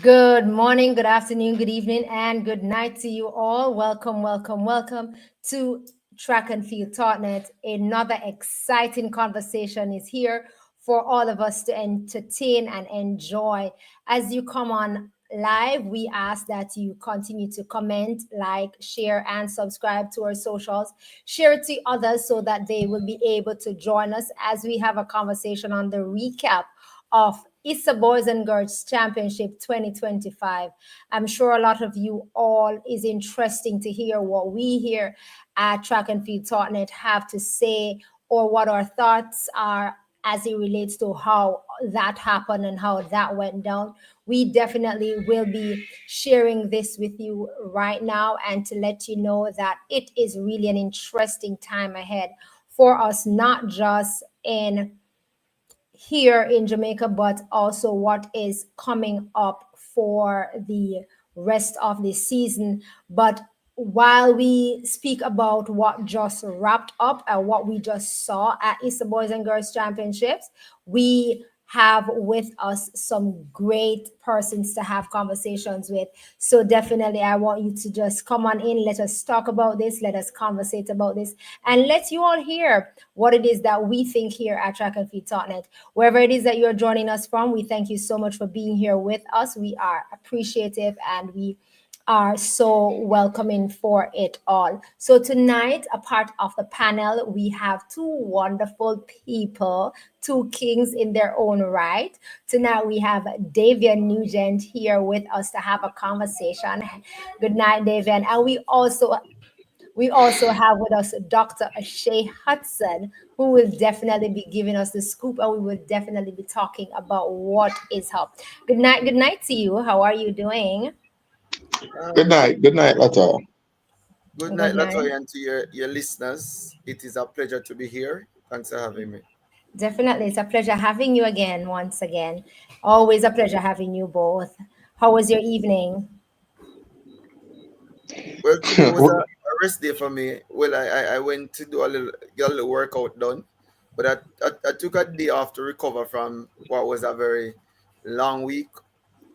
Good morning, good afternoon, good evening, and good night to you all. Welcome, welcome, welcome to Track and Field Totnet. Another exciting conversation is here for all of us to entertain and enjoy. As you come on live, we ask that you continue to comment, like, share, and subscribe to our socials. Share it to others so that they will be able to join us as we have a conversation on the recap of Issa Boys and Girls Championship 2025. I'm sure a lot of you all is interesting to hear what we here at Track and Field Totnet have to say or what our thoughts are as it relates to how that happened and how that went down. We definitely will be sharing this with you right now and to let you know that it is really an interesting time ahead for us, not just in here in Jamaica, but also what is coming up for the rest of the season. But while we speak about what just wrapped up and what we just saw at Issa Boys and Girls Championships, we have with us some great persons to have conversations with. So definitely I want you to just come on in. Let us talk about this. Let us conversate about this and let you all hear what it is that we think here at Track and Field Totnet. Wherever it is that you're joining us from, we thank you so much for being here with us. We are appreciative and we are so welcoming for it all. So tonight, a part of the panel, we have two wonderful people, two kings in their own right. Tonight we have Daveon Nugent here with us to have a conversation. Good night, Daveon. And we also have with us Dr. Oshae Hudson, who will definitely be giving us the scoop, and we will definitely be talking about what is up. Good night to you. How are you doing? Good night, Latoya. Good Good night, night. Latoya, and to your listeners. It is a pleasure to be here. Thanks for having me. Definitely. It's a pleasure having you again, once again. Always a pleasure having you both. How was your evening? Well, today was a rest day for me. Well, I went to do get a little workout done, but I took a day off to recover from what was a very long week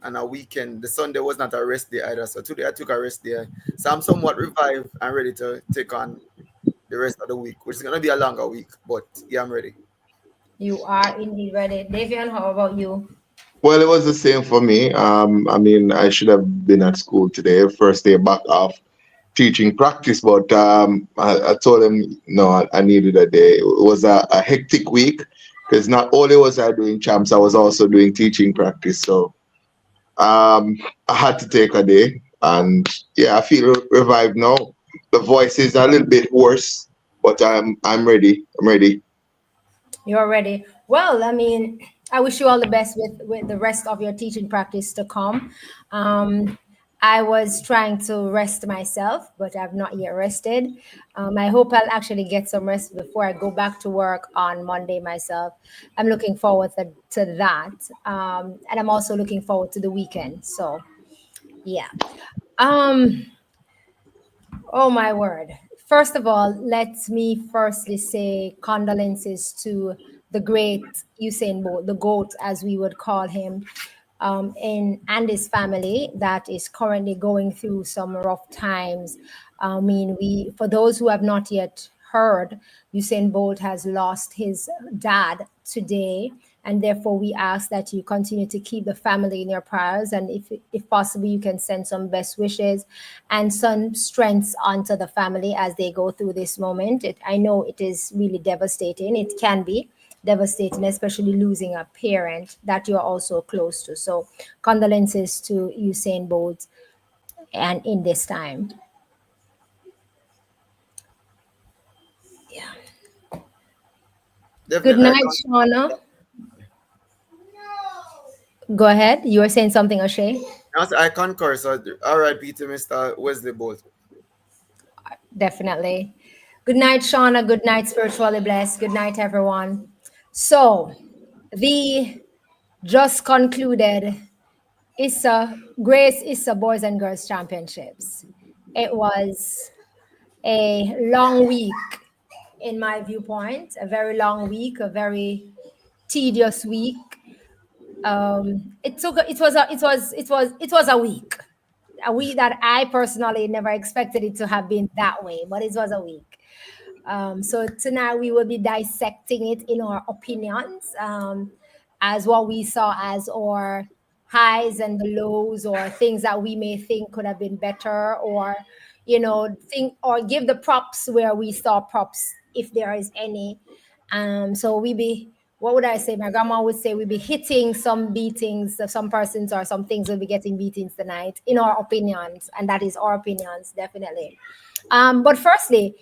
and a weekend. The Sunday was not a rest day either, so today I took a rest day. So I'm somewhat revived and ready to take on the rest of the week, which is gonna be a longer week. But yeah, I'm ready. You are indeed ready. Davian, how about you? Well, it was the same for me. I mean, I should have been at school today, first day back off teaching practice, but I told him no, I needed a day. It was a hectic week because not only was I doing champs, I was also doing teaching practice. So I had to take a day, and yeah, I feel revived now. The voice is a little bit hoarse, but I'm ready. I'm ready. You're ready. Well, I mean, I wish you all the best with the rest of your teaching practice to come. I was trying to rest myself, but I've not yet rested. I hope I'll actually get some rest before I go back to work on Monday myself. I'm looking forward to that. And I'm also looking forward to the weekend. So, yeah. Um, Oh my word. First of all, let me firstly say condolences to the great Usain Bolt, the GOAT, as we would call him, and his family that is currently going through some rough times. I mean, for those who have not yet heard, Usain Bolt has lost his dad today, and therefore we ask that you continue to keep the family in your prayers, and if possible, you can send some best wishes and some strength onto the family as they go through this moment. I know it is really devastating. It can be devastating, especially losing a parent that you're also close to. So, condolences to Usain Bolt, and in this time. Good Definitely, night, Shauna. Go ahead. You were saying something, O'Shea? I concur. So, R.I.P. to Mr. Wesley Bolt. Definitely. Good night, Shauna. Good night, spiritually blessed. Good night, everyone. So, the just concluded Issa Boys and Girls Championships. It was a long week, in my viewpoint, a very long week, a very tedious week. It was a week that I personally never expected it to have been that way, but it was a week. So tonight we will be dissecting it in our opinions, as what we saw as our highs and the lows, or things that we may think could have been better, or think or give the props where we saw props, if there is any. So we be, what would I say? My grandma would say we be hitting some beatings of some persons, or some things will be getting beatings tonight, in our opinions, and that is our opinions, definitely. But firstly,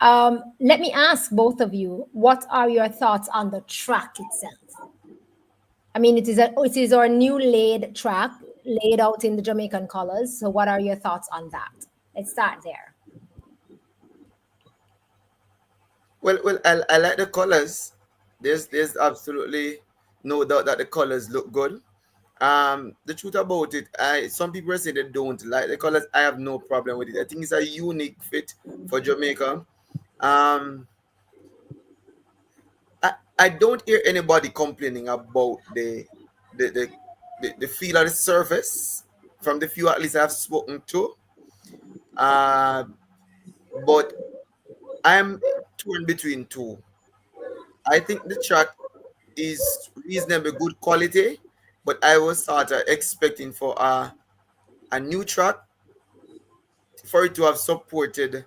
let me ask both of you, what are your thoughts on the track itself? I mean, it is our new laid track, laid out in the Jamaican colors. So what are your thoughts on that? Let's start there. Well, I like the colors. There's absolutely no doubt that the colors look good. The truth about it, some people say they don't like the colors. I have no problem with it. I think it's a unique fit for Jamaica. Um, I don't hear anybody complaining about the, the, the feel of the surface from the few at least I've spoken to. But I'm torn between two. I think the track is reasonably good quality, but I was sort of expecting for a new track, for it to have supported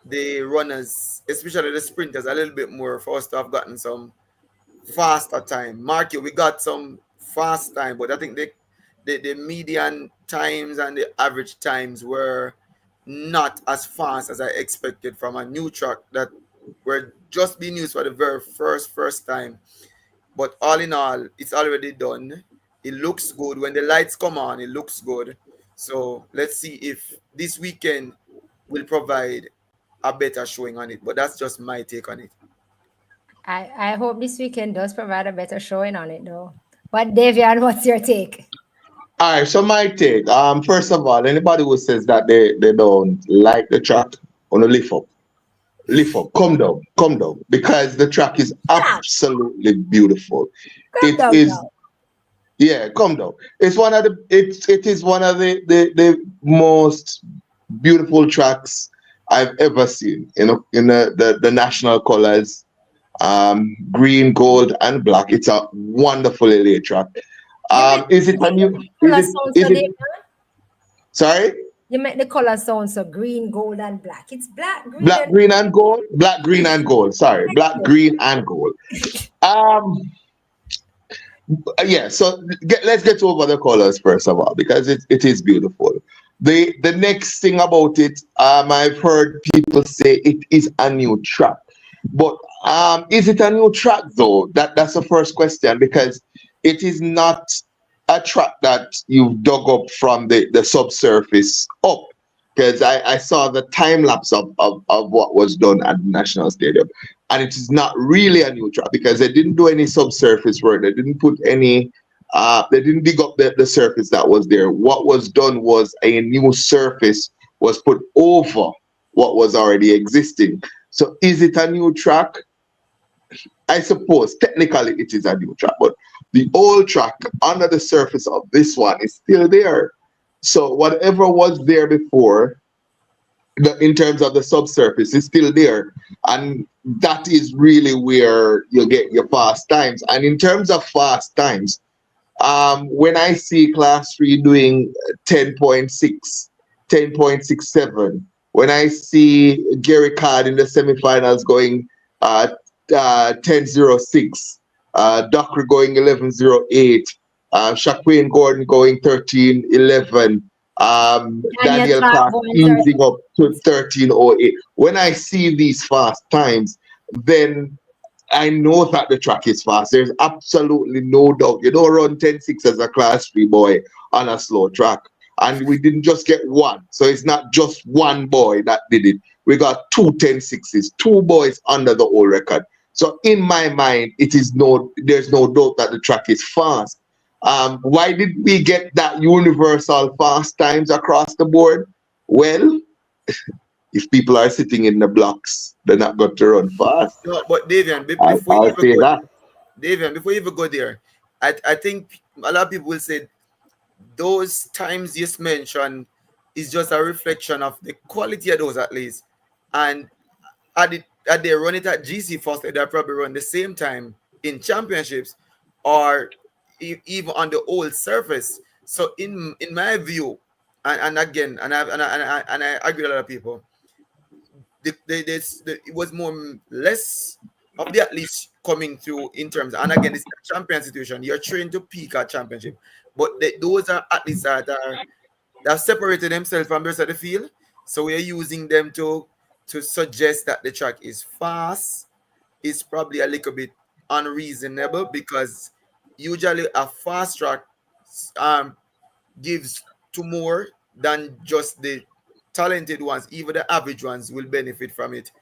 the runners, especially the sprinters, a little bit more, for us to have gotten some faster time. Mark, we got some fast time, but I think the median times and the average times were not as fast as I expected from a new track that were just being used for the very first time. But all in all, it's already done. It looks good. When the lights come on, it looks good. So let's see if this weekend will provide a better showing on it. But that's just my take on it. I hope this weekend does provide a better showing on it, though. But Davion, what's your take? All right, so my take. First of all, anybody who says that they don't like the track, on to lift up, come down, because the track is Come absolutely beautiful. come It down is, now. yeah, come down. It is one of the most beautiful tracks I've ever seen. In the national colors, green, gold, and black. It's a wonderfully laid track. You make Is it a new? the Is color it? sound so Is it? Davion. Sorry. You make the color sound so green, gold, and black. It's black, green, Black, and green, and gold. Black, green, and gold. Sorry, black, green, and gold. Um, yeah. So let's get over the colors first of all, because it is beautiful. The next thing about it, I've heard people say it is a new track, but is it a new track though? That's the first question, because it is not a track that you've dug up from the subsurface up. Because I saw the time lapse of what was done at the National Stadium, and it is not really a new track because they didn't do any subsurface work. They didn't put any. They didn't dig up the surface that was there. What was done was a new surface was put over what was already existing. So is it a new track? I suppose technically it is a new track, but the old track under the surface of this one is still there. So whatever was there before, in terms of the subsurface, is still there, and that is really where you get your fast times. And in terms of fast times, when I see class 3 doing 10.6, 10.67, when I see Gary Card in the semifinals going 10.06, Dockery going 11.08, Shaquille Gordon going 13.11, Daniel Daniel Clarke Clarke going 30. easing up to 13.08. When I see these fast times, then I know that the track is fast. There's absolutely no doubt. You don't run 10.6 as a class 3 boy on a slow track. And we didn't just get one. So it's not just one boy that did it. We got two 10.6s, two boys under the old record. So in my mind, there's no doubt that the track is fast. Why did we get that universal fast times across the board? Well, if people are sitting in the blocks, they're not going to run fast. No, but Davian, I'll say that. Davian, before you even go there, I think a lot of people will say those times you mentioned is just a reflection of the quality of those athletes. And had they run it at GC first, they'd probably run the same time in championships or even on the old surface. So in my view, and again, and I agree with a lot of people, it was more less of the athletes coming through in terms, and again, it's a champion situation. You're trained to peak at championship, but those are athletes that have separated themselves from the rest of the field. So we're using them to suggest that the track is fast. Is probably a little bit unreasonable because usually a fast track gives to more than just the talented ones. Even the average ones will benefit from it.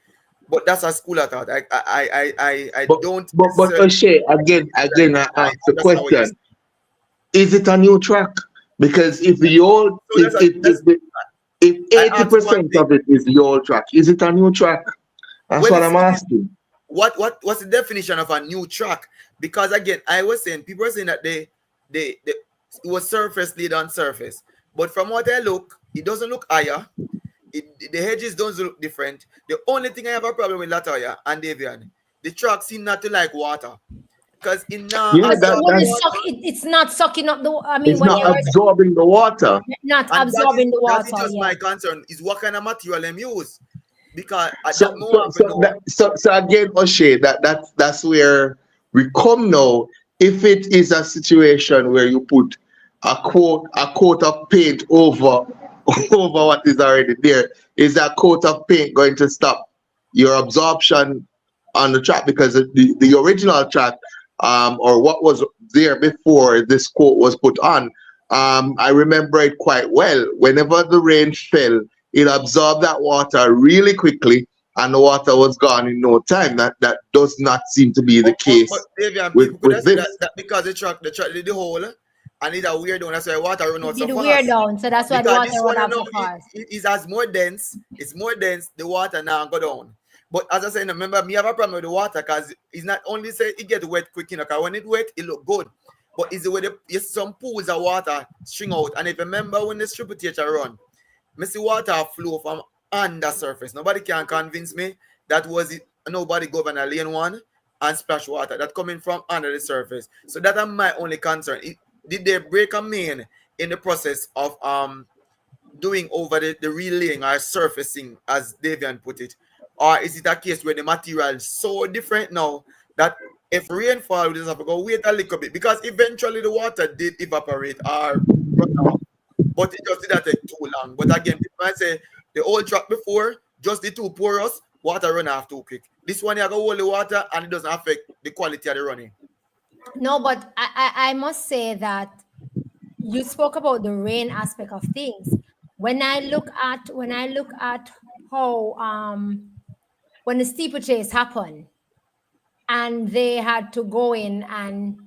But that's a school of thought. I don't. But Oshae, again, I ask the question: is it a new track? Because if the old, if 80% of it is the old track, is it a new track? That's what I'm asking. What's the definition of a new track? Because again, I was saying people are saying that they it was surface lead on surface, but from what I look, it doesn't look higher. The hedges don't look different. The only thing I have a problem with Latoya and Daveon, the track seem not to like water. Because it's not sucking up the. I mean, it's not absorbing the water. Not absorbing the water. That is just my concern. Is what kind of material them use? Because so again, Oshae, that's where we come now. If it is a situation where you put a coat of paint over what is already there, is that coat of paint going to stop your absorption on the track? Because the original track, or what was there before this coat was put on, I remember it quite well. Whenever the rain fell, it absorbed that water really quickly, and the water was gone in no time. That does not seem to be the case with this. That because the track did the hole, and it's a weird down. That's why water run out so fast. Weird down, so that's why the water run out so fast. It has more dense. It's more dense. The water now go down. But as I said, remember, me have a problem with the water because it's not only say it get wet quick, because when it wet, it look good. But it's the way some pools of water string out. And if you remember when the stripper teacher run, I see water flow from under surface. Nobody can convince me that was it. Nobody go on a lane one and splash water that coming from under the surface. So that is my only concern. Did they break a main in the process of doing over the relaying or surfacing, as Daveon put it? Or is it a case where the material is so different now that if rainfall, we just have to go wait a little bit, because eventually the water did evaporate or run off, but it just didn't take too long. But again, people might say the old track before, just the two porous, water run off too quick. This one, you have to hold the water and it doesn't affect the quality of the running. No, but I must say that you spoke about the rain aspect of things. When I look at how when the steeplechase happened and they had to go in and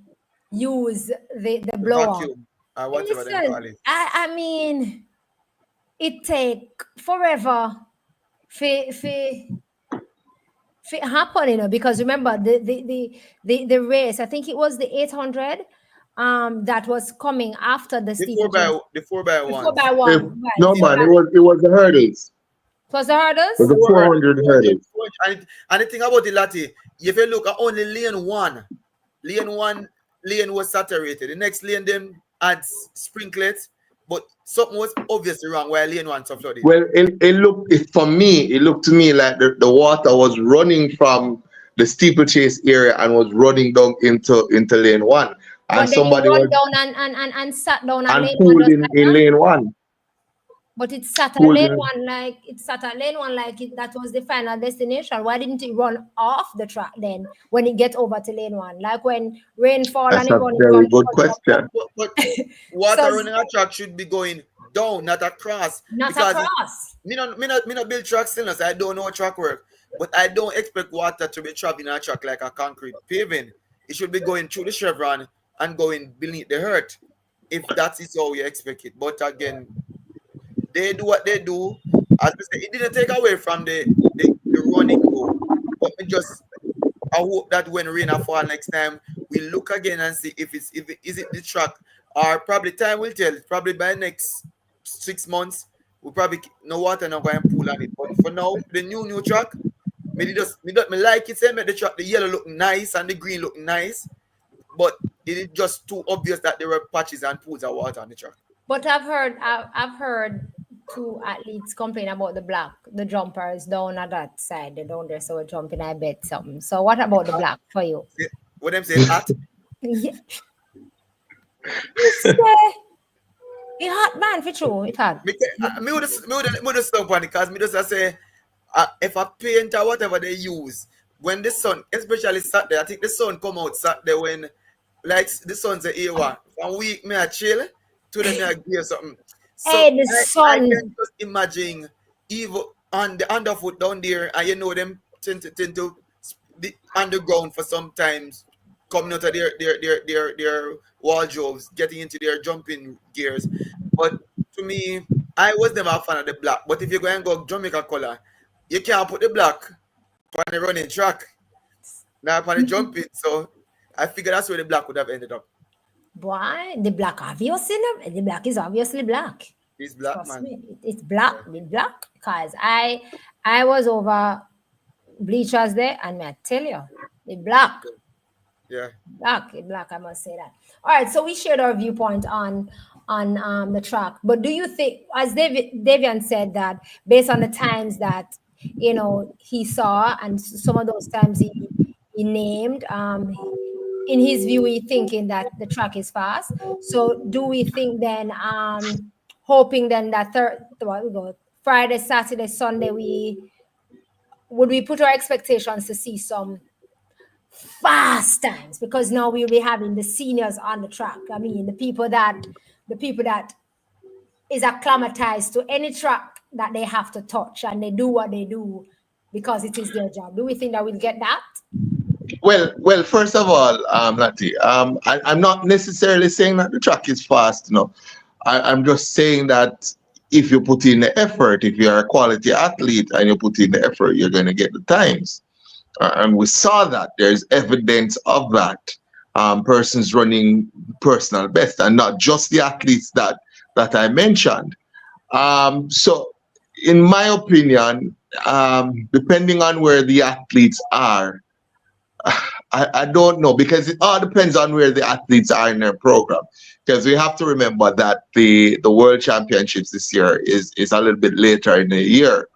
use the blower. Listen, I mean, it take forever for happen, you know, because remember the race, I think it was the 800 that was coming after the steeplechase. The 4x1. Right. No, man, it was the hurdles. It was the hurdles? It was the 400 hurdles. And the thing about the Lati, if you look at only lane one was saturated. The next lane then adds sprinklets, but something was obviously wrong while lane one so flooded. Well, it looked to me like the water was running from the steeplechase area and was running down into lane one. And somebody was down and sat down and pooled in lane one. But it sat at lane one like that was the final destination. Why didn't it run off the track then when it get over to lane one? Like when rainfall That's and a very good question. But water running a track should be going down, not across. Not across. Me not build tracks still, so I don't know how track work. But I don't expect water to be traveling a track like a concrete paving. It should be going through the chevron and going beneath the hurt, if that is how you expect it. But again, they do what they do. As I say, it didn't take away from the running goal. But I hope that when rain fall next time, we look again and see if is it the track, or probably time will tell. Probably by next 6 months, we probably no water now going pool on it. But for now, the new track, me like it. Say make the track, the yellow look nice and the green look nice, but it is just too obvious that there were patches and pools of water on the track. But I've heard two athletes complain about the jumpers down at that side. They down there, so we're jumping. I bet something. So what about the black for you? What them say at? Yeah. You say it hot, man, for true. It hot. Me would stop on it because me just say if a paint or whatever they use, when the sun, especially Saturday, I think the sun come out Saturday when like the sun's a A1. One week me a chill, to them me a gear something. So Hey, the I sun. can just imagine even on the underfoot down there, and you know them tend to the underground for sometimes coming out of their wardrobes, getting into their jumping gears. But to me, I was never a fan of the black. But if you go and go Jamaica color, you can't put the black on the running track, not on the jumping. So I figure that's where the black would have ended up. Why? The black obviously, the black is obviously black. It's black, Trust man. me, it's black. It's black. Cause I was over bleachers there, and I tell you, the black. Yeah. Black, I must say that. All right, so we shared our viewpoint on the track, but do you think, as Daveon said, that based on the times that he saw and some of those times he named, in his view, he thinking that the track is fast. So do we think then, hoping then that Friday, Saturday, Sunday, would we put our expectations to see some fast times, because now we'll be having the seniors on the track. I mean, the people that is acclimatized to any track that they have to touch, and they do what they do because it is their job. Do we think that we'll get that? Well, first of all, Lati, I'm not necessarily saying that the track is fast. No, I'm just saying that if you put in the effort, if you're a quality athlete and you put in the effort, you're going to get the times. And we saw that there's evidence of that. Persons running personal best, and not just the athletes that I mentioned. So, in my opinion, depending on where the athletes are, I don't know, because it all depends on where the athletes are in their program. Because we have to remember that the World Championships this year is a little bit later in the year.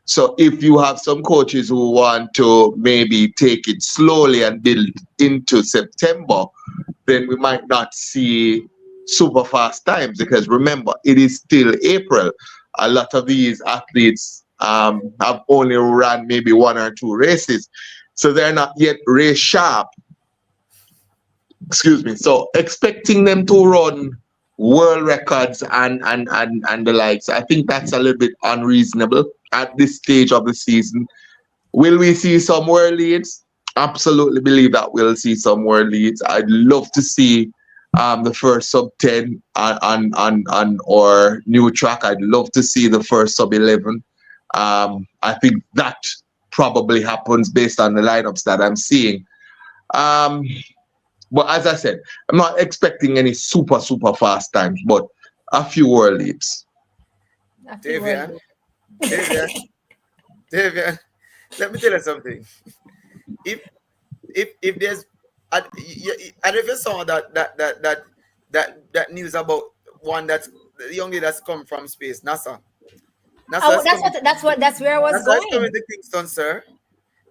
So if you have some coaches who want to maybe take it slowly and build into September, then we might not see super fast times, because remember, it is still April. A lot of these athletes have only run maybe 1 or 2 races. So they're not yet race sharp. Excuse me. So expecting them to run world records and the likes, I think that's a little bit unreasonable at this stage of the season. Will we see some world leads? Absolutely believe that we'll see some world leads. I'd love to see the first sub 10 on our new track. I'd love to see the first sub 11. I think that probably happens based on the lineups that I'm seeing. But as I said, I'm not expecting any super fast times, but a few world leads. Daveon, let me tell you something. If there's, and if you saw that news about one that's the young lady that's come from space, NASA. That's where I was NASA's going. coming to Kingston, sir.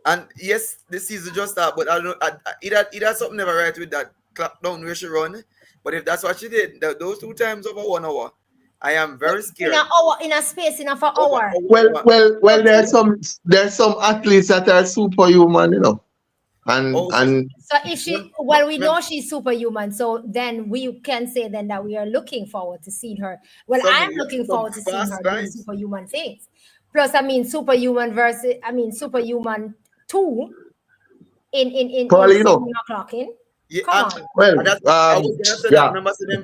And yes, the season just started, but I don't. It had something never right with that clock down where she run. But if that's what she did, those 2 times over 1 hour, I am very scared. In an hour, in a space, in a for hour. Well, there's some athletes that are superhuman, And so if she, well, we know she's superhuman, so then we can say then that we are looking forward to seeing her. Well, I'm looking forward to seeing her doing superhuman things. Plus, superhuman 2 in clocking. Yeah, Come on. Well, I was gonna say that. Remember, them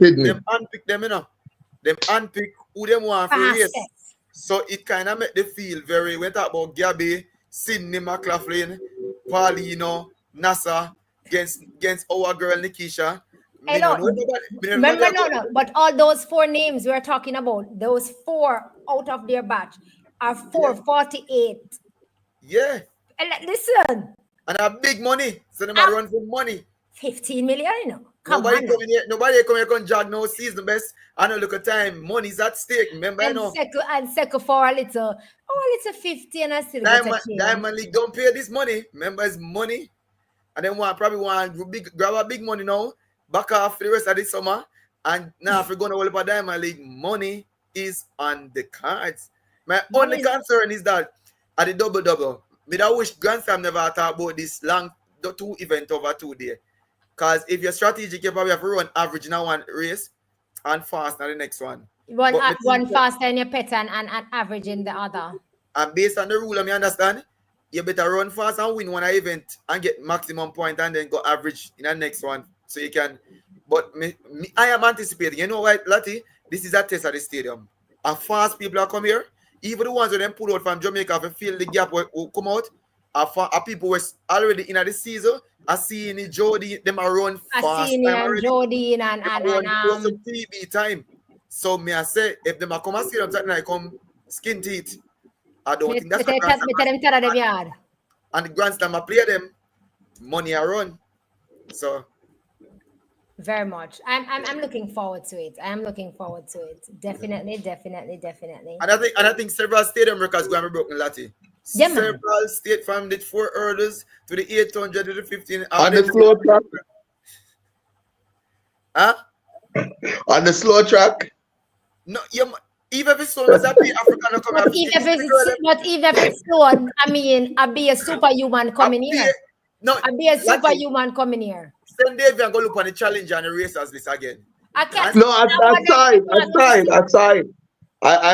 unpick them, them unpick who them want for race. So it kind of make them feel very. We talk about Gabby, Sydney McLaughlin, Paulino, NASA. against our girl Nikisha. Hello. Remember, no. But all those 4 names we're talking about, those 4 out of their batch are 448. Yeah. Listen. And have big money. So they might run for money. 15 million, you know. Nobody come here can jog no season best. I know look at time. Money's at stake. Remember, and I know. Second for a little 50 and I still Diamond League don't pay this money. Remember, it's money. And then probably want grab a big money now. Back off for the rest of the summer. And now if we're going to hold up a Diamond League, money is on the cards. My only concern is that at the double-double, I wish Grand Slam never talk about this long 2 event over 2 days. Because if you're strategic, you probably have to run average in one race and fast in the next one. One fast and you pet and average in the other. And based on the rule, I understand, you better run fast and win one event and get maximum point and then go average in the next one. So you can, but I am anticipating. You know what, Lati? This is a test at the stadium. A fast people are come here. Even the ones who then pull out from Jamaica to feel the gap will come out. Are people who was already in the season. I see in Jody, them are run fast. I see in Jody and TV time. So me I say if them are come and see them something like come skin teeth. I don't think that's the and the Grand Slam I play them, money I run. So very much. I'm looking forward to it. I'm looking forward to it. Definitely. And I think several stadium records going to be broken, Lati. Yeah, several state from the 4 hurdles to the 800 to the 15. On the slow track. Huh? On the slow track. No, even if it's slow, as African come but even if it's slow, I mean, I'll be a superhuman coming here. No, I'll be a superhuman coming here. Send Daveon go look on the challenge and the racers list again. I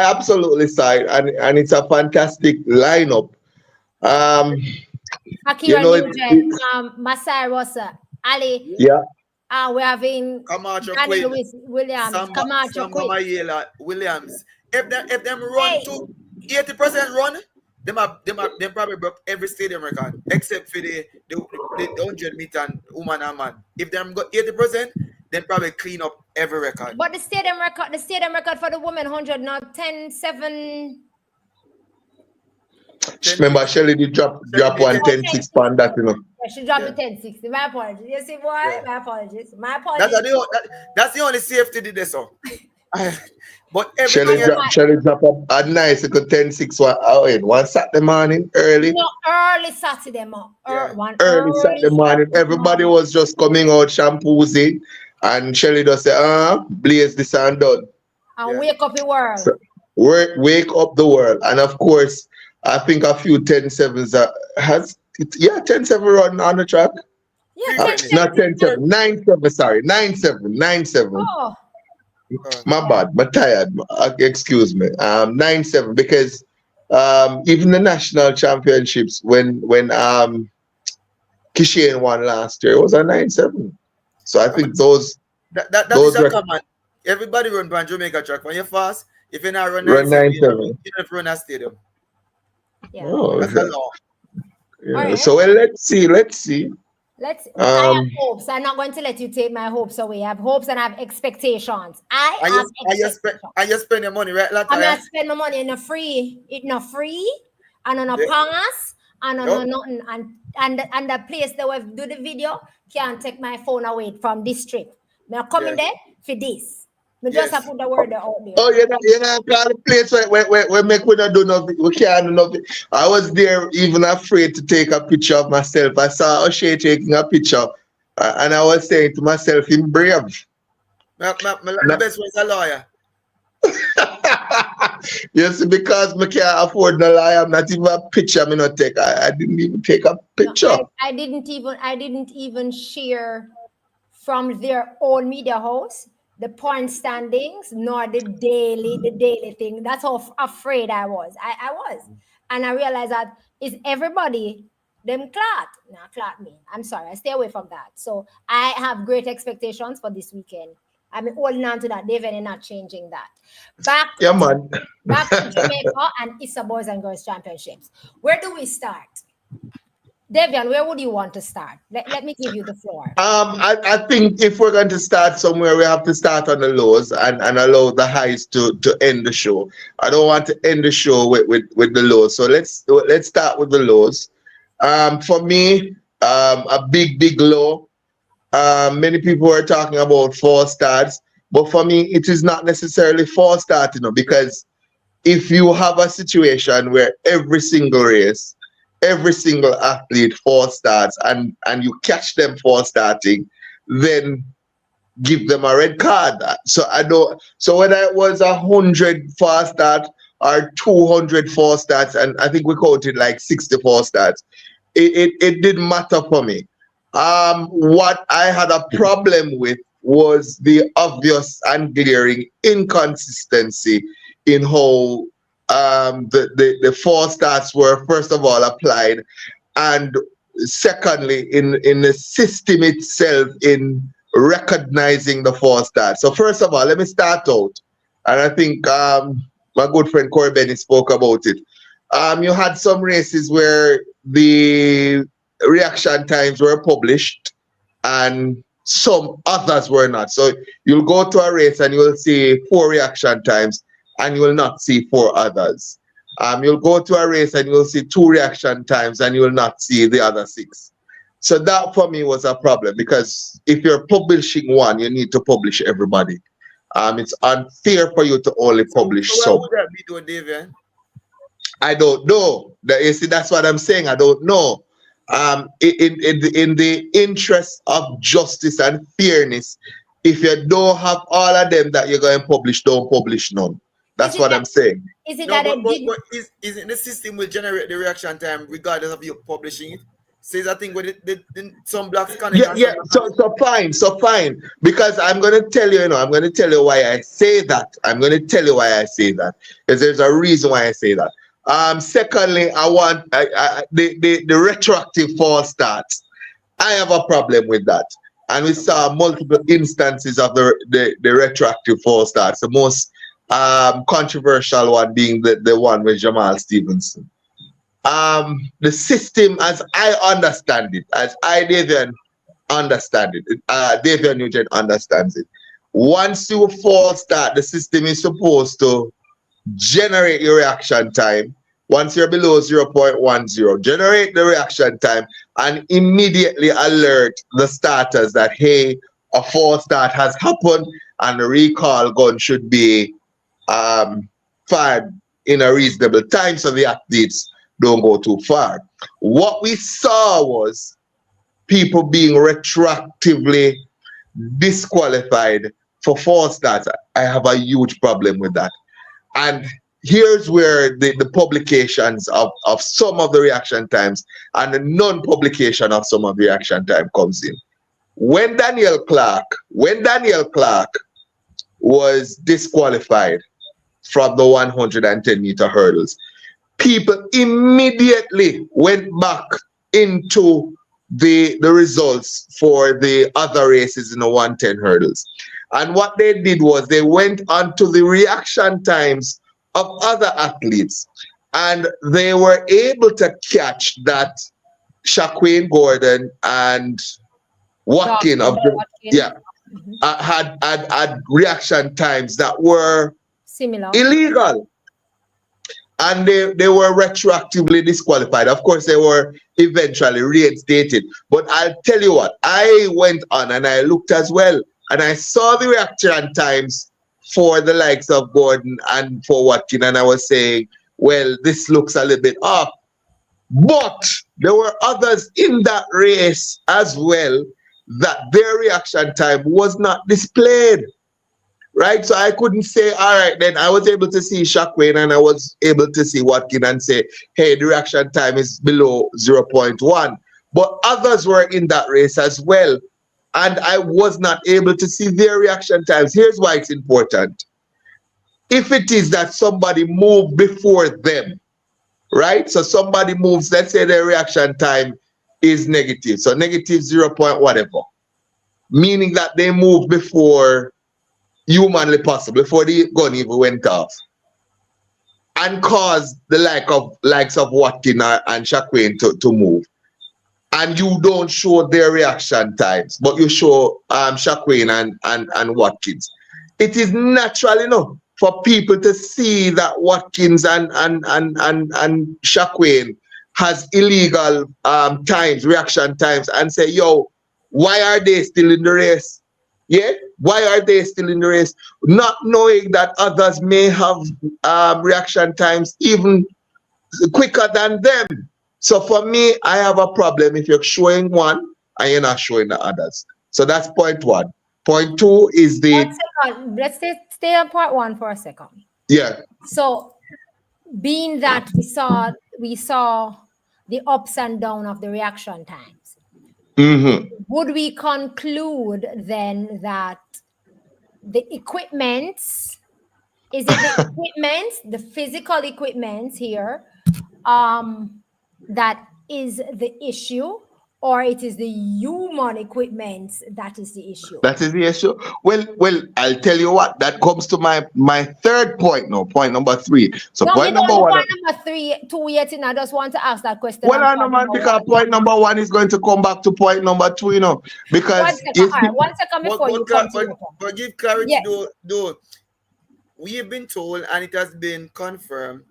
absolutely side, and it's a fantastic lineup. Akira Nugent, Masai Rosa, Ali. Yeah. We're having Camacho Williams, Camacho Williams. If them run to 80% run, them probably broke every stadium record except for the 100 meter woman and man. If them got 80%, then probably clean up every record. But the stadium record for the women 100 not 10-7. Remember, Shelly did drop 110-6 pound that, you know. She dropped the 10-60. My apologies. You see, boy? Yeah. My apologies. That's the only safety did this, so. But Shelly drop a nice 10-6 one Saturday morning early. No, early Saturday morning. Early Saturday morning. Everybody was just coming out shampoosing, and Shelly just said, blaze this and done. And wake up the world. So, wake up the world. And of course, I think a few 10-7s 10-7 run on the track. Yeah, not 10-7, 9-7, sorry, 9-7. Oh. My bad, I'm tired. Excuse me. 9-7 because even the national championships when Kishan won last year, it was a 9-7. So I think those is a common. Everybody run by Jamaica track. When you're fast, if you're not running 9-7, you don't have to run a stadium. Yeah. Oh, that's the law. Yeah. Right. So let's see. I have hopes. I'm not going to let you take my hopes away. I have hopes and I have expectations. I you spend your money, right? I'm not spend my money in a free, and on a pass, and on nothing. And the place that we do the video can't take my phone away from this trip. I'm coming there for this. We just have to put the word out there. Oh, you're not call the place where make we not do nothing. We can't do nothing. I was there even afraid to take a picture of myself. I saw Oshae taking a picture, and I was saying to myself, "I'm brave." My best friend's a lawyer. Yes, because I can't afford no lawyer. I'm not even a picture. I not take. I didn't even take a picture. No, I didn't even share from their own media house the point standings, nor the daily thing. That's how afraid I was. I was. And I realized that is everybody them Clarke. Nah, Clarke me. I'm sorry. I stay away from that. So I have great expectations for this weekend. I'm holding on to that. Daveon is not changing that. Back to Jamaica and Issa Boys and Girls Championships. Where do we start? Daveon, where would you want to start? Let me give you the floor. I think if we're going to start somewhere, we have to start on the lows and allow the highs to end the show. I don't want to end the show with the lows. So let's start with the lows. For me, a big low. Many people are talking about false starts, but for me, it is not necessarily false start, because if you have a situation where every single race, every single athlete false starts and you catch them false starting, then give them a red card. So whether it was 100 false start or 200 false starts, and I think we counted like 60 false starts, it didn't matter for me. What I had a problem with was the obvious and glaring inconsistency in how the false starts were first of all applied, and secondly in the system itself in recognizing the false starts. So first of all, let me start out, and I think my good friend Corey Benny spoke about it. You had some races where the reaction times were published and some others were not. So you'll go to a race and you will see 4 reaction times and you will not see 4 others. You'll go to a race and you'll see 2 reaction times and you will not see the other 6. So that for me was a problem, because if you're publishing one, you need to publish everybody. It's unfair for you to only publish so some. what would that be doing, Daveon? I don't know. You see, that's what I'm saying. I don't know. In the interest of justice and fairness, if you don't have all of them that you're going to publish, don't publish none. That's what I'm saying. Is it No, that but isn't the system will generate the reaction time regardless of you publishing it? Says I think with some blocks connect. Yeah. So fine. Because I'm going to tell you, I'm going to tell you why I say that. Because there's a reason why I say that. Secondly, I want the retroactive false starts. I have a problem with that, and we saw multiple instances of the retroactive false starts. The most controversial one being the one with Jamal Stevenson. The system, as I understand it, as I Daveon understand it, Daveon Nugent understands it. Once you false start, the system is supposed to generate your reaction time. Once you're below 0.10, generate the reaction time and immediately alert the starters that, hey, a false start has happened and the recall gun should be fired in a reasonable time so the athletes don't go too far. What we saw was people being retroactively disqualified for false starts. I have a huge problem with that. And here's where the publications of some of the reaction times and the non-publication of some of the reaction time comes in. When Daniel Clarke was disqualified from the 110-meter hurdles, people immediately went back into the results for the other races in the 110 hurdles. And what they did was they went onto the reaction times of other athletes, and they were able to catch that Shaquille Gordon and Watkin had reaction times that were similar, illegal, and they were retroactively disqualified. Of course, they were eventually reinstated. But I'll tell you what, I went on and I looked as well, and I saw the reaction times for the likes of Gordon and for Watkin, and I was saying, well, this looks a little bit off. But there were others in that race as well that their reaction time was not displayed, right? So I couldn't say, all right, then I was able to see Shockwave and I was able to see Watkin and say, hey, the reaction time is below 0.1. But others were in that race as well, and I was not able to see their reaction times. Here's why it's important. If it is that somebody moved before them, right? So somebody moves, let's say their reaction time is negative. So negative 0. whatever. Meaning that they moved before humanly possible, before the gun even went off. And caused the likes of Watkin and Shaquille to move. and you don't show their reaction times, but you show Shaquin and Watkins. It is natural enough for people to see that Watkins and Shaquin has illegal times, reaction times, and say, yo, why are they still in the race? Yeah, why are they still in the race? Not knowing that others may have reaction times even quicker than them. So for me, I have a problem if you're showing one and you're not showing the others. So that's point one. Point two is the 1 second. Let's stay on part one for a second. yeah. So, being that we saw the ups and downs of the reaction times, would we conclude then that the equipments, is it the equipments, the physical equipments here, that is the issue, or it is the human equipment that is the issue? That is the issue. Well, I'll tell you what. That comes to my third point now. Point number three. So No, point me don't number do one. point number 2 yet, and I just want to ask that question. Well, I know, man, because point number one is going to come back to point number two, you know, because 1 second, all right, 1 second before you continue. But give clarity, Yeah. though. We have been told, and it has been confirmed,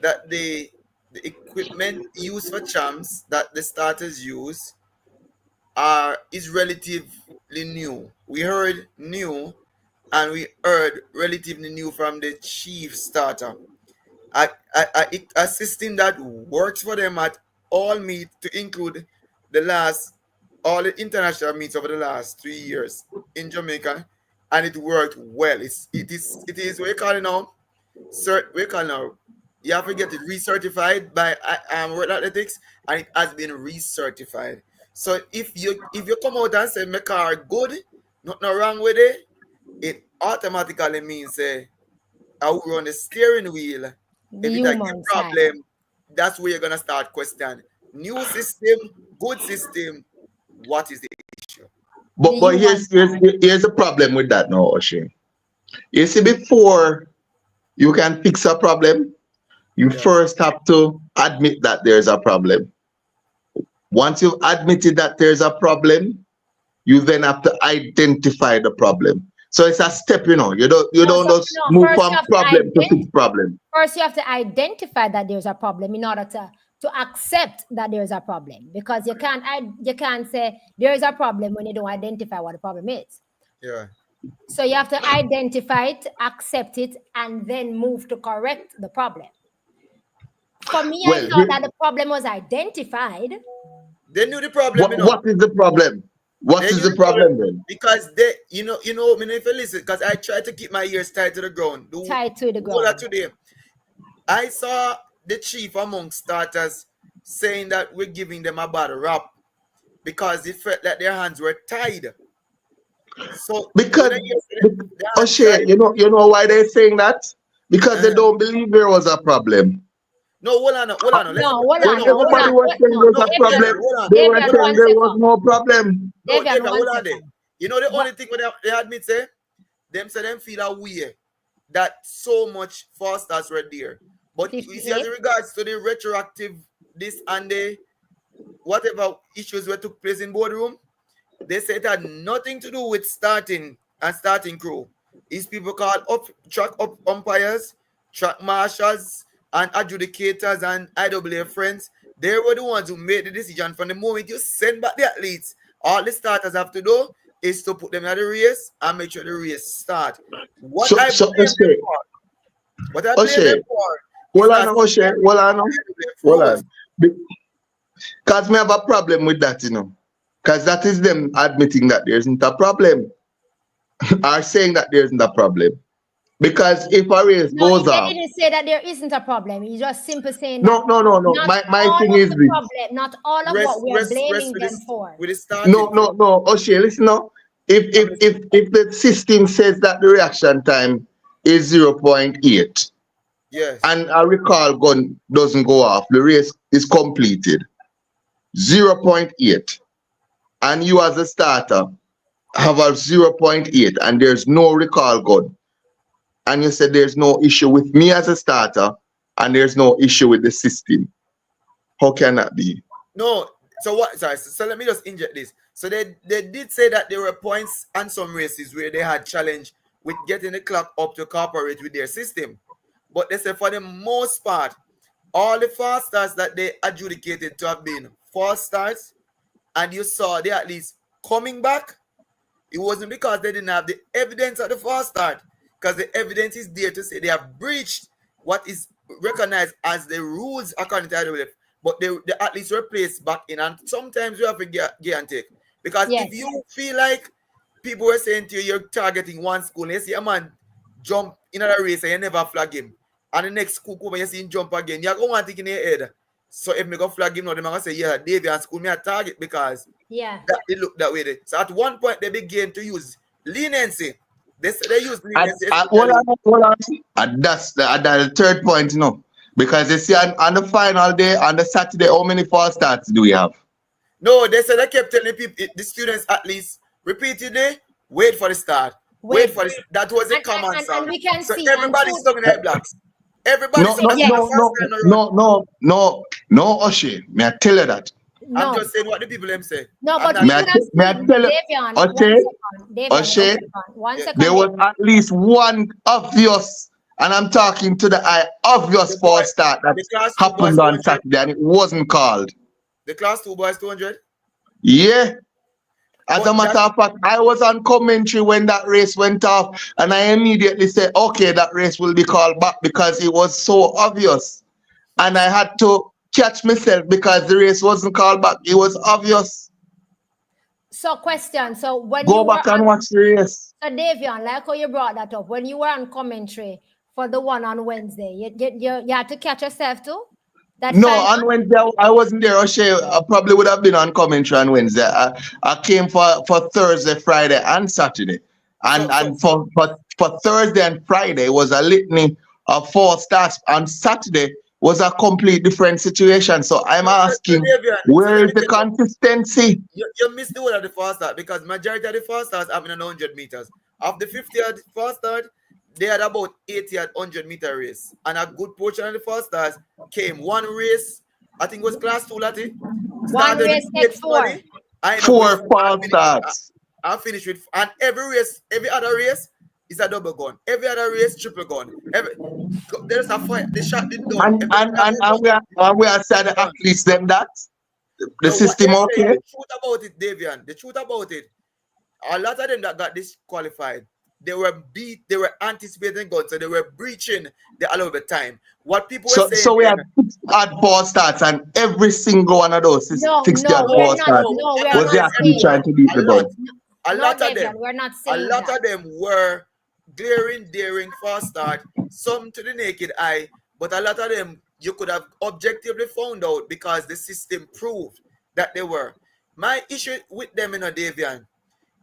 that the equipment used for champs that the starters use is relatively new. We heard new, and we heard relatively new from the chief starter. A system that works for them at all meet, to include all the international meets over the last 3 years in Jamaica, and it worked well. It is what you call it now. You have to get it recertified by World Athletics, and it has been recertified. So if you come out and say my car good, nothing wrong with it, it automatically means I will run the steering wheel. If it's a problem, that's where you're gonna start questioning. New system, good system. What is the issue? But here's the problem with that now, Oshae. You see, before you can fix a problem, you first have to admit that there's a problem. Once you've admitted that there's a problem, you then have to identify the problem. So it's a step, you know. You don't just move from problem to fix problem. First, you have to identify that there's a problem in order to accept that there's a problem, because you can't say there is a problem when you don't identify what the problem is. Yeah. So you have to identify it, accept it, and then move to correct the problem. For me, I thought that the problem was identified. They knew the problem. What is the problem? What is the problem then? Because they, you know, if you listen, because I try to keep my ears tied to the ground. Tied to the ground. Today, I saw the chief among starters saying that we're giving them a bad rap because they felt that their hands were tied. So because Oshae, you know why they're saying that? Because they don't believe there was a problem. No, hold on. Everybody was saying there was a problem. They were saying there was no problem. No, Daveon, hold on there. You know the only thing they admit say them feel a way that so much fasters were there. But we see as regards to the retroactive this and the whatever issues were took place in boardroom, they said it had nothing to do with starting crew. These people called track umpires, track marshals, and adjudicators and IAA friends. They were the ones who made the decision. From the moment you send back the athletes, all the starters have to do is to put them in the race and make sure the race start. What I blame them for. Hold on. Because we have a problem with that, you know. Because that is them admitting that there isn't a problem. Are saying that there isn't a problem. Because if a race goes off... He didn't say that there isn't a problem. He's just simply saying No. My thing is this. Not all of what we are blaming them for. No. Oshae, listen now. If the system says that the reaction time is 0.8, yes, and a recall gun doesn't go off, the race is completed. 0.8. And you as a starter have a 0.8 and there's no recall gun. And you said there's no issue with me as a starter and there's no issue with the system. How can that be? No, So what? Sorry. So let me just inject this. So they did say that there were points and some races where they had challenge with getting the clock up to cooperate with their system, but they said for the most part, all the fast starts that they adjudicated to have been false starts, and you saw they at least coming back. It wasn't because they didn't have the evidence at the fast start, because the evidence is there to say they have breached what is recognized as the rules according to IWF, but they at least were placed back in. And sometimes you have to give and take. Because if you feel like people were saying to you, you're targeting one school, and you see a man jump in another race and you never flag him, and the next school come and you see him jump again, you're going to think in your head. So if me go flag him now, they're going to say, yeah, Daveon school me a target because that it looked that way. So at one point they began to use leniency. They use leniency. Hold on. And that's the third point, because you see on the final day, on the Saturday, how many false starts do we have? No, they said I kept telling people, the students at least repeatedly, wait for the start. Wait for this. That was a common sound. And we can so see. Everybody's stuck in their blocks. Everybody's stuck in No, Oshae. May I tell you that? No. I'm just saying what the people them say. No, but we could have seen Daveon. Oshae, one second. there was at least one obvious, and I'm talking to the eye, obvious false start that happened on Saturday, and it wasn't called. The class 2 boys 200? Yeah. As a matter of fact, I was on commentary when that race went off, and I immediately said, okay, that race will be called back because it was so obvious. And I had to catch myself because the race wasn't called back. It was obvious. So question, so when Go back and watch the race. So Daveon, like how you brought that up, when you were on commentary for the one on Wednesday, you had to catch yourself too? On Wednesday I wasn't there. Oshae, I probably would have been on commentary on Wednesday. I came for Thursday, Friday, and Saturday. And for Thursday and Friday was a litany of false starts. On Saturday was a complete different situation. So I'm asking, where is the consistency? You missed the whole of the fast start because majority of the fast starts having 100 meters. Of the 50th fast start, they had about 80 at 100-meter race. And a good portion of the fast starts came one race, I think it was class 2, Lati. One race, next 4. 4 false starts. I finished with, and every other race is a double gun. Every other race, triple gun. There's a fight. The shot didn't do. And we are saying at least them that the system okay. The truth about it, Daveon. The truth about it, a lot of them that got disqualified, they were anticipating guns, so they were breaching the allowed time. What people were saying. So we had 6 false starts, and every single one of those 60 false starts was the athlete trying to beat the gun. A lot of them. We're not saying a lot of them were glaring, daring fast start. Some to the naked eye, but a lot of them you could have objectively found out because the system proved that they were. My issue with them in a Daveon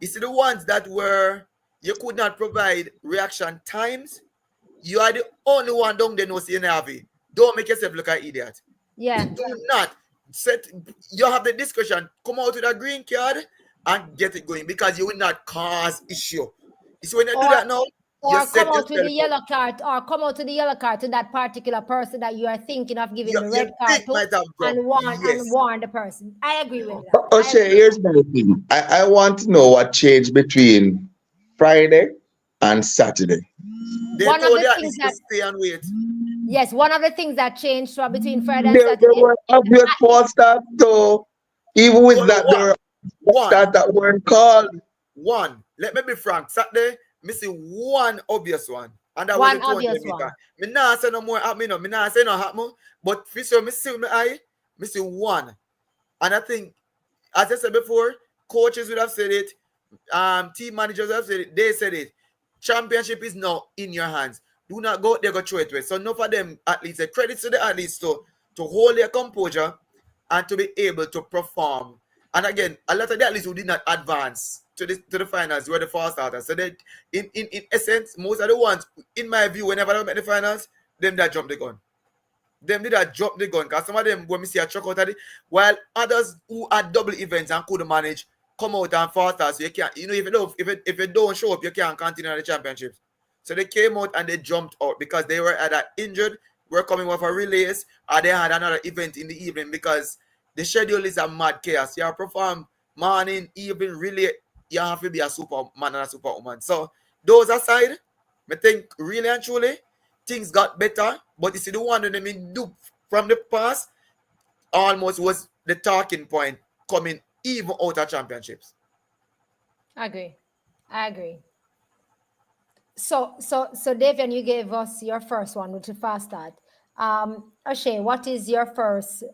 is the ones that were. You could not provide reaction times. You are the only one down there knows you have it. Don't make yourself look like an idiot. Yeah. Do not you have the discussion. Come out with a green card and get it going because you will not cause issue. So when you do that now, or come out with the yellow card, or come out to the yellow card to that particular person that you are thinking of giving the red card to, and warn the person. I agree with that. Oshae, here's my thing. I want to know what changed between Friday and Saturday. One of the things that stay and wait. Yes, one of the things that changed between Friday and Saturday. There were obvious false starts, so even with that, there were false starts that weren't called. One. Let me be frank. Saturday, me see one obvious one. And that one was obvious one. Me not say no more happen, me not say no happen. But for sure, me see my eye, me see one. And I think, as I said before, coaches would have said it. Team managers have said it. They said it. Championship is now in your hands. Do not go there, go throw it away. So enough of them athletes, credit to the athletes to hold their composure and to be able to perform. And again, a lot of the athletes who did not advance to the finals were the fast starters. So that in essence, most of the ones, in my view, whenever they make the finals, them that jump the gun. Them did that drop the gun. Because some of them, when we see a chuck out of it, while others who had double events and couldn't manage, come out and faster, so you can't, if you don't show up, you can't continue the championships. So they came out and they jumped out because they were either injured, were coming off a relays, or they had another event in the evening because The schedule is a mad chaos. You perform morning, evening, really, you have to be a superman and a superwoman. So those aside, I think really and truly, things got better. But you see, the one that they do from the past almost was the talking point coming even out of championships. I agree. So Davion, you gave us your first one, which is fast start. Oshae, what is your first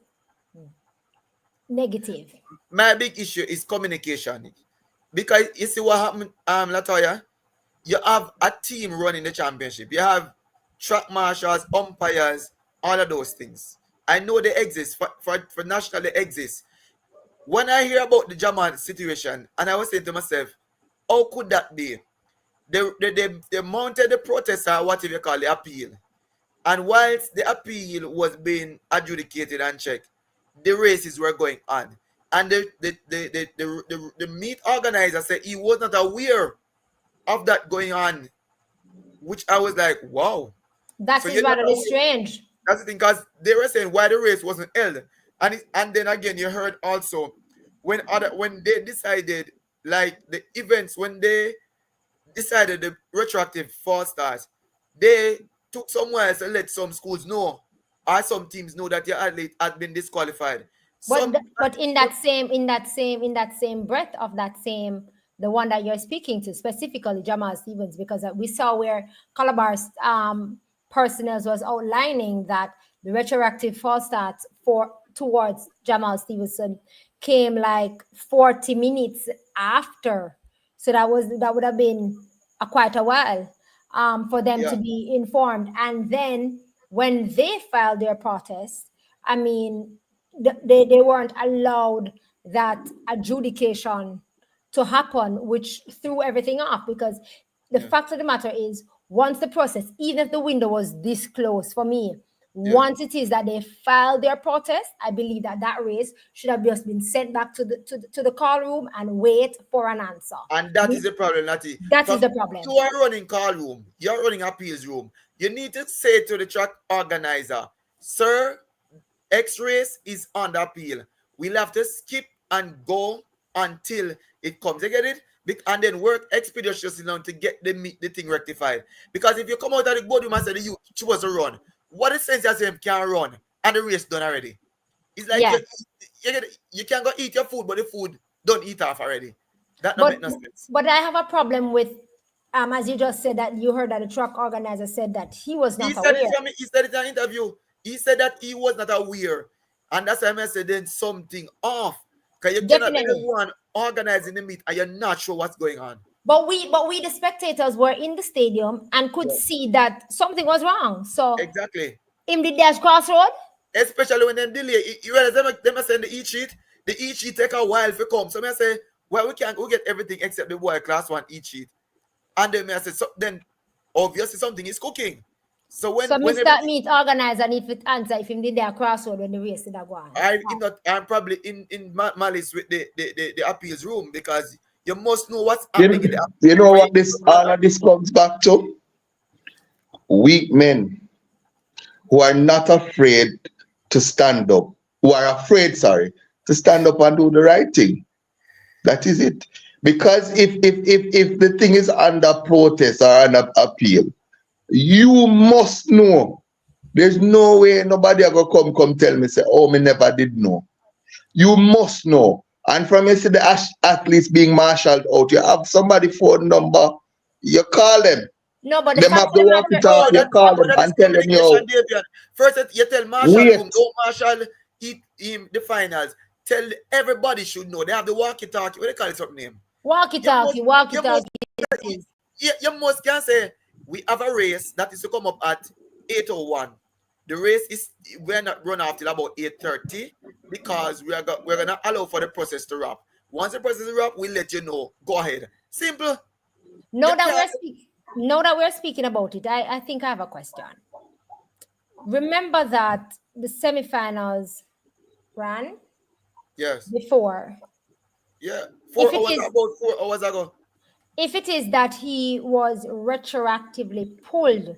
negative? My big issue is communication. Because you see what happened, Latoya, you have a team running the championship. You have track marshals, umpires, all of those things. I know they exist. For national, they exist. When I hear about the Jamal situation, and I was saying to myself, how could that be? They mounted the protest, or whatever you call the appeal. And whilst the appeal was being adjudicated and checked, the races were going on. And the meet organizer said he was not aware of that going on, which I was like, wow. That So is rather strange. That's the thing, because they were saying why the race wasn't held. And then again, you heard also when they decided, like the events, when they decided the retroactive fall stars, they took somewhere else and let some schools know, or some teams know that your athlete had been disqualified. But in that same breath of that same, the one that you're speaking to, specifically Jamal Stevens, because we saw where Calabar's personnel was outlining that the retroactive false start towards Jamal Stevenson came like 40 minutes after. So that would have been quite a while for them to be informed. And then when they filed their protest, I mean, they weren't allowed that adjudication to happen, which threw everything off, because the fact of the matter is, once the process, even if the window was this close for me, once it is that they filed their protest, I believe that race should have just been sent back to the call room and wait for an answer. And that is the problem, Natty. That is the problem. You are running call room, you're running appeals room. You need to say to the track organizer, sir, X race is on the appeal. We'll have to skip and go until it comes. You get it? And then work expeditiously now to get the thing rectified. Because if you come out of the boardroom and say you supposed to run, what is sense as him can run and the race done already? It's like you can go eat your food, but the food don't eat off already. That don't make no sense. But I have a problem with as you just said, that you heard that the track organizer said that he was not aware. He said it in an interview. He said that he was not aware. And that's why I said then something off. Because you cannot be the one organizing the meet and you're not sure what's going on. But we the spectators were in the stadium and could see that something was wrong. So exactly. In the dash crossroad. Especially when they delay. You realize them send the e-sheet. The e-sheet take a while to come. So I say, well, we get everything except the boy class 1 e-sheet. And then I say, so then obviously something is cooking. So Mr. Meet organizer need to answer if him did their crossroad when the race did go on. I'm probably in malice with the appeals room, because you must know what's happening in the appeals. You know what all of this comes back to? Weak men who are not afraid to stand up, to stand up and do the right thing. That is it. Because if the thing is under protest or under appeal, you must know. There's no way nobody ever come tell me, say, oh, me never did know. You must know. And from you see the athletes being marshaled out, you have somebody phone number, you call them. No, but them have the walkie-talkie, you call them and tell them, yo. First, you tell Marshall, don't Marshall the finals. Tell everybody should know. They have the walkie-talkie. What do they call it, something name? Walkie-talkie. You must can say, we have a race that is to come up at 8:01. The race we're not run off till about 8:30, because we're gonna allow for the process to wrap. Once the process is wrap, we'll let you know. Go ahead. Simple. Now that we're speaking about it, I think I have a question. Remember that the semifinals ran? Yes. Before. Yeah. 4 hours ago. If it is that he was retroactively pulled.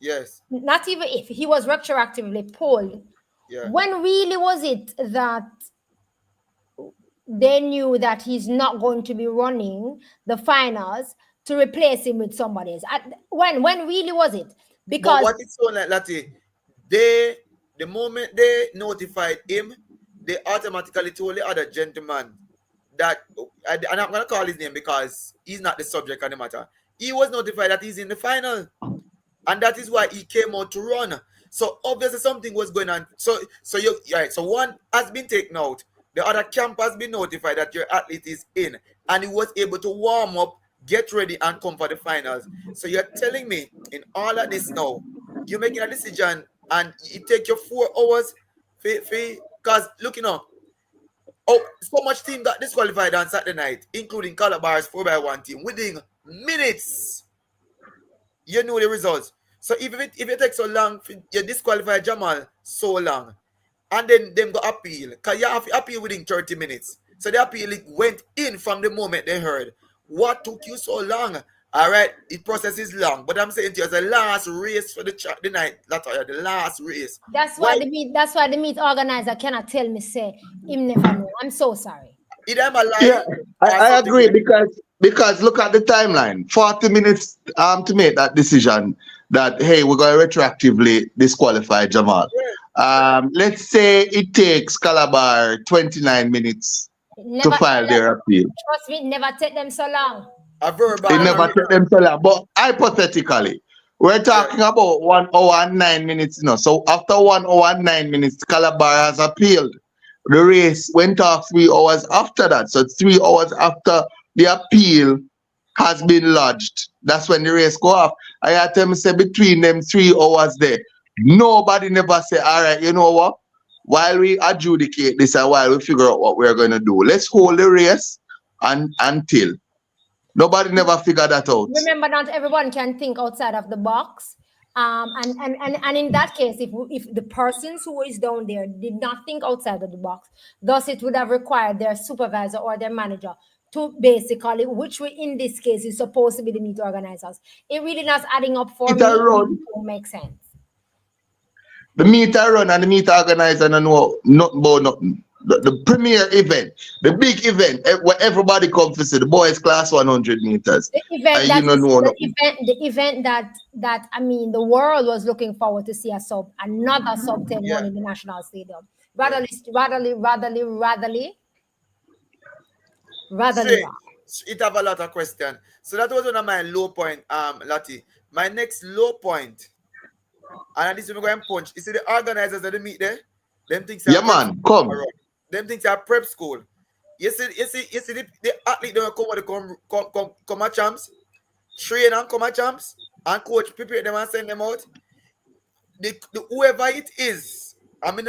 Yes. Not even if he was retroactively pulled. Yeah. When really was it that they knew that he's not going to be running the finals to replace him with somebody else. When really was it? But Because what it sound like, Lati, the moment they notified him, they automatically told the other gentleman that, and I'm going to call his name because he's not the subject of the matter. He was notified that he's in the final. And that is why he came out to run. So obviously something was going on. So right. So one has been taken out. The other camp has been notified that your athlete is in, and he was able to warm up, get ready, and come for the finals. So you're telling me in all of this now, you're making a decision, and it take you 4 hours, because look, so much team got disqualified on Saturday night, including Calabar's 4x1 team, within minutes. You know the results. So if it takes so long, you disqualify Jamal so long, and then them go appeal, because you have to appeal within 30 minutes. So the appeal went in from the moment they heard. What took you so long? All right, the process is long, but I'm saying to you, as the last race for the night, Latoya, the last race. that's why the meet organizer cannot tell me say him never know. I'm so sorry. Either I'm a Yeah, lie I agree because look at the timeline. 40 minutes to make that decision that hey, we're going to retroactively disqualify Jamal. Let's say it takes Calabar 29 minutes to file their appeal. Trust me, it never take them so long. A verbal. It never took them so long. But hypothetically, we're talking about 1 hour and 9 minutes. So after 1 hour and 9 minutes, Calabar has appealed. The race went off 3 hours after that. So 3 hours after the appeal has been lodged. That's when the race go off. I had them say between them 3 hours there, nobody never say, all right, you know what? While we adjudicate this and while we figure out what we're going to do, let's hold the race until. Nobody never figured that out. Remember, not everyone can think outside of the box. And in that case, if the persons who is down there did not think outside of the box, thus it would have required their supervisor or their manager to basically, which in this case is supposed to be the meet organizers. It really not adding up for me. It don't make sense. The meet I run and the meet organizer don't know nothing about nothing. The premier event, the big event where everybody comes to see the boys class 100 meters. The event that I mean the world was looking forward to see another sub 10 one in the national stadium. Ratherly. It have a lot of questions. So that was one of my low point, Lati. My next low point, and this is going to punch. You see the organizers of the meet there? Them things come. Them things are prep school. You see the athlete don't come at champs, train and come at champs, and coach prepare them and send them out. The whoever it is, I mean,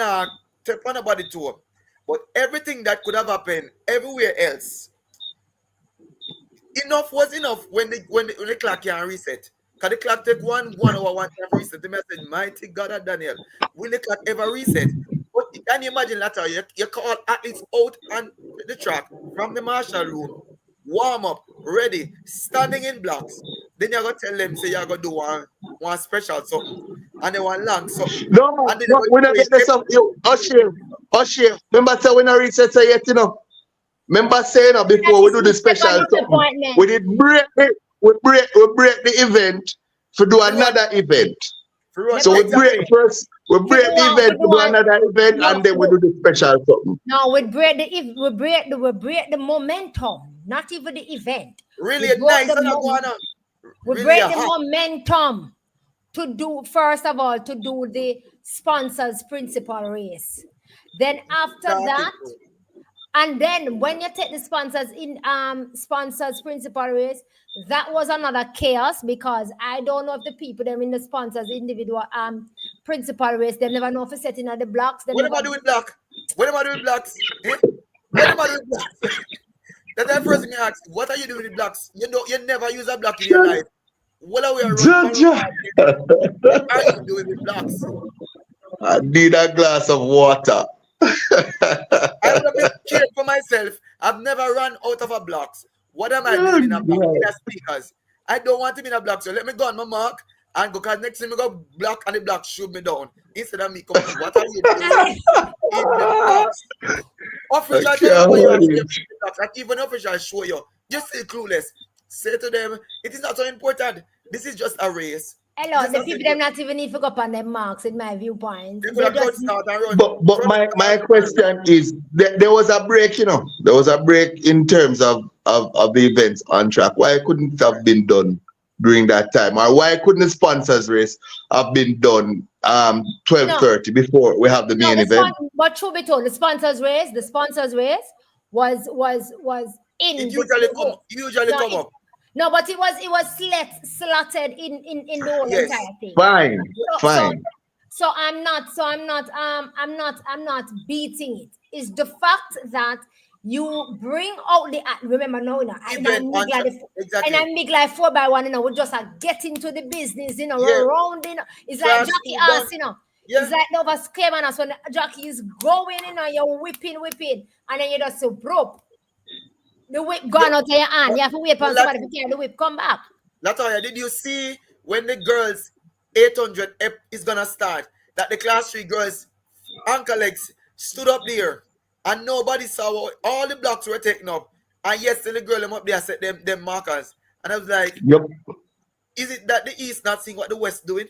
take on about the tour, but everything that could have happened everywhere else, enough was enough when the clock can reset. Can the clock take 1 hour, 1 time reset? The message, mighty God of Daniel, will the clock ever reset? But can you imagine that you call athletes out on the track from the marshal room, warm up, ready, standing in blocks. Then you're going to tell them, say you're going to do one special something, and they want long something. No, we don't get this up. Oshae, remember say we don't reset yet, Remember saying before we do the special something, we did break the event to do another event. So we break first. We break the event to do another event, and then we do the special something. No, we break the momentum, not even the event. Really nice. We break the momentum to do first of all to do the sponsors principal race. Then after that, and then when you take the sponsors principal race, that was another chaos because I don't know if the people them in the sponsors individual principal race, they never know if it's setting at the blocks. What am I doing block? What am I doing blocks? What am I doing blocks? That's the first thing I ask. What are you doing with blocks? You never use a block in your life. What are we running? What are you doing with blocks? I need a glass of water. I would have been for myself. I've never run out of a blocks. What am I doing in a block? In a speakers. I don't want to be in a block, so let me go on my mark and go, because next time I go block and the block shoot me down. Instead of me coming, what are you doing? in the box. I Official tell you can't what you have hold to it. in the box. And even official show you. You're still clueless. Say to them, it is not so important. This is just a race. Hello, Just the as people simple. them not even need to go up on them marks in my viewpoint. They could They have cut just start and run But front my start. question is there was a break, you know. There was a break in terms of the events on track. Why couldn't it have been done during that time? Or why couldn't the sponsors race have been done no, 12:30 before we have the no, main event? but truth be told, the sponsors race was It in usually no, come up. no, but it was slotted in the whole Yes. entire thing. Fine, So so fine. so I'm not beating it. It's the fact that you bring out the remember now, and Event I'm on glad track. and Exactly. I'm big like 4x1, we just get into the business, Yeah. around, it's like Fast, Jackie speed ass, down. it's Yeah. like the was scamming us when Jackie is going, you're whipping, and then you just so broke. The whip Yeah. gone out of your hand. But, You have to wait but for somebody to carry the whip, come back. Latoya, did you see when the girls 800 is gonna start that the class 3 girls ankle legs stood up there and nobody saw all the blocks were taken up, and yes, the girl them up there set them markers, and I was like, Yep. is it that the East not seeing what the West doing?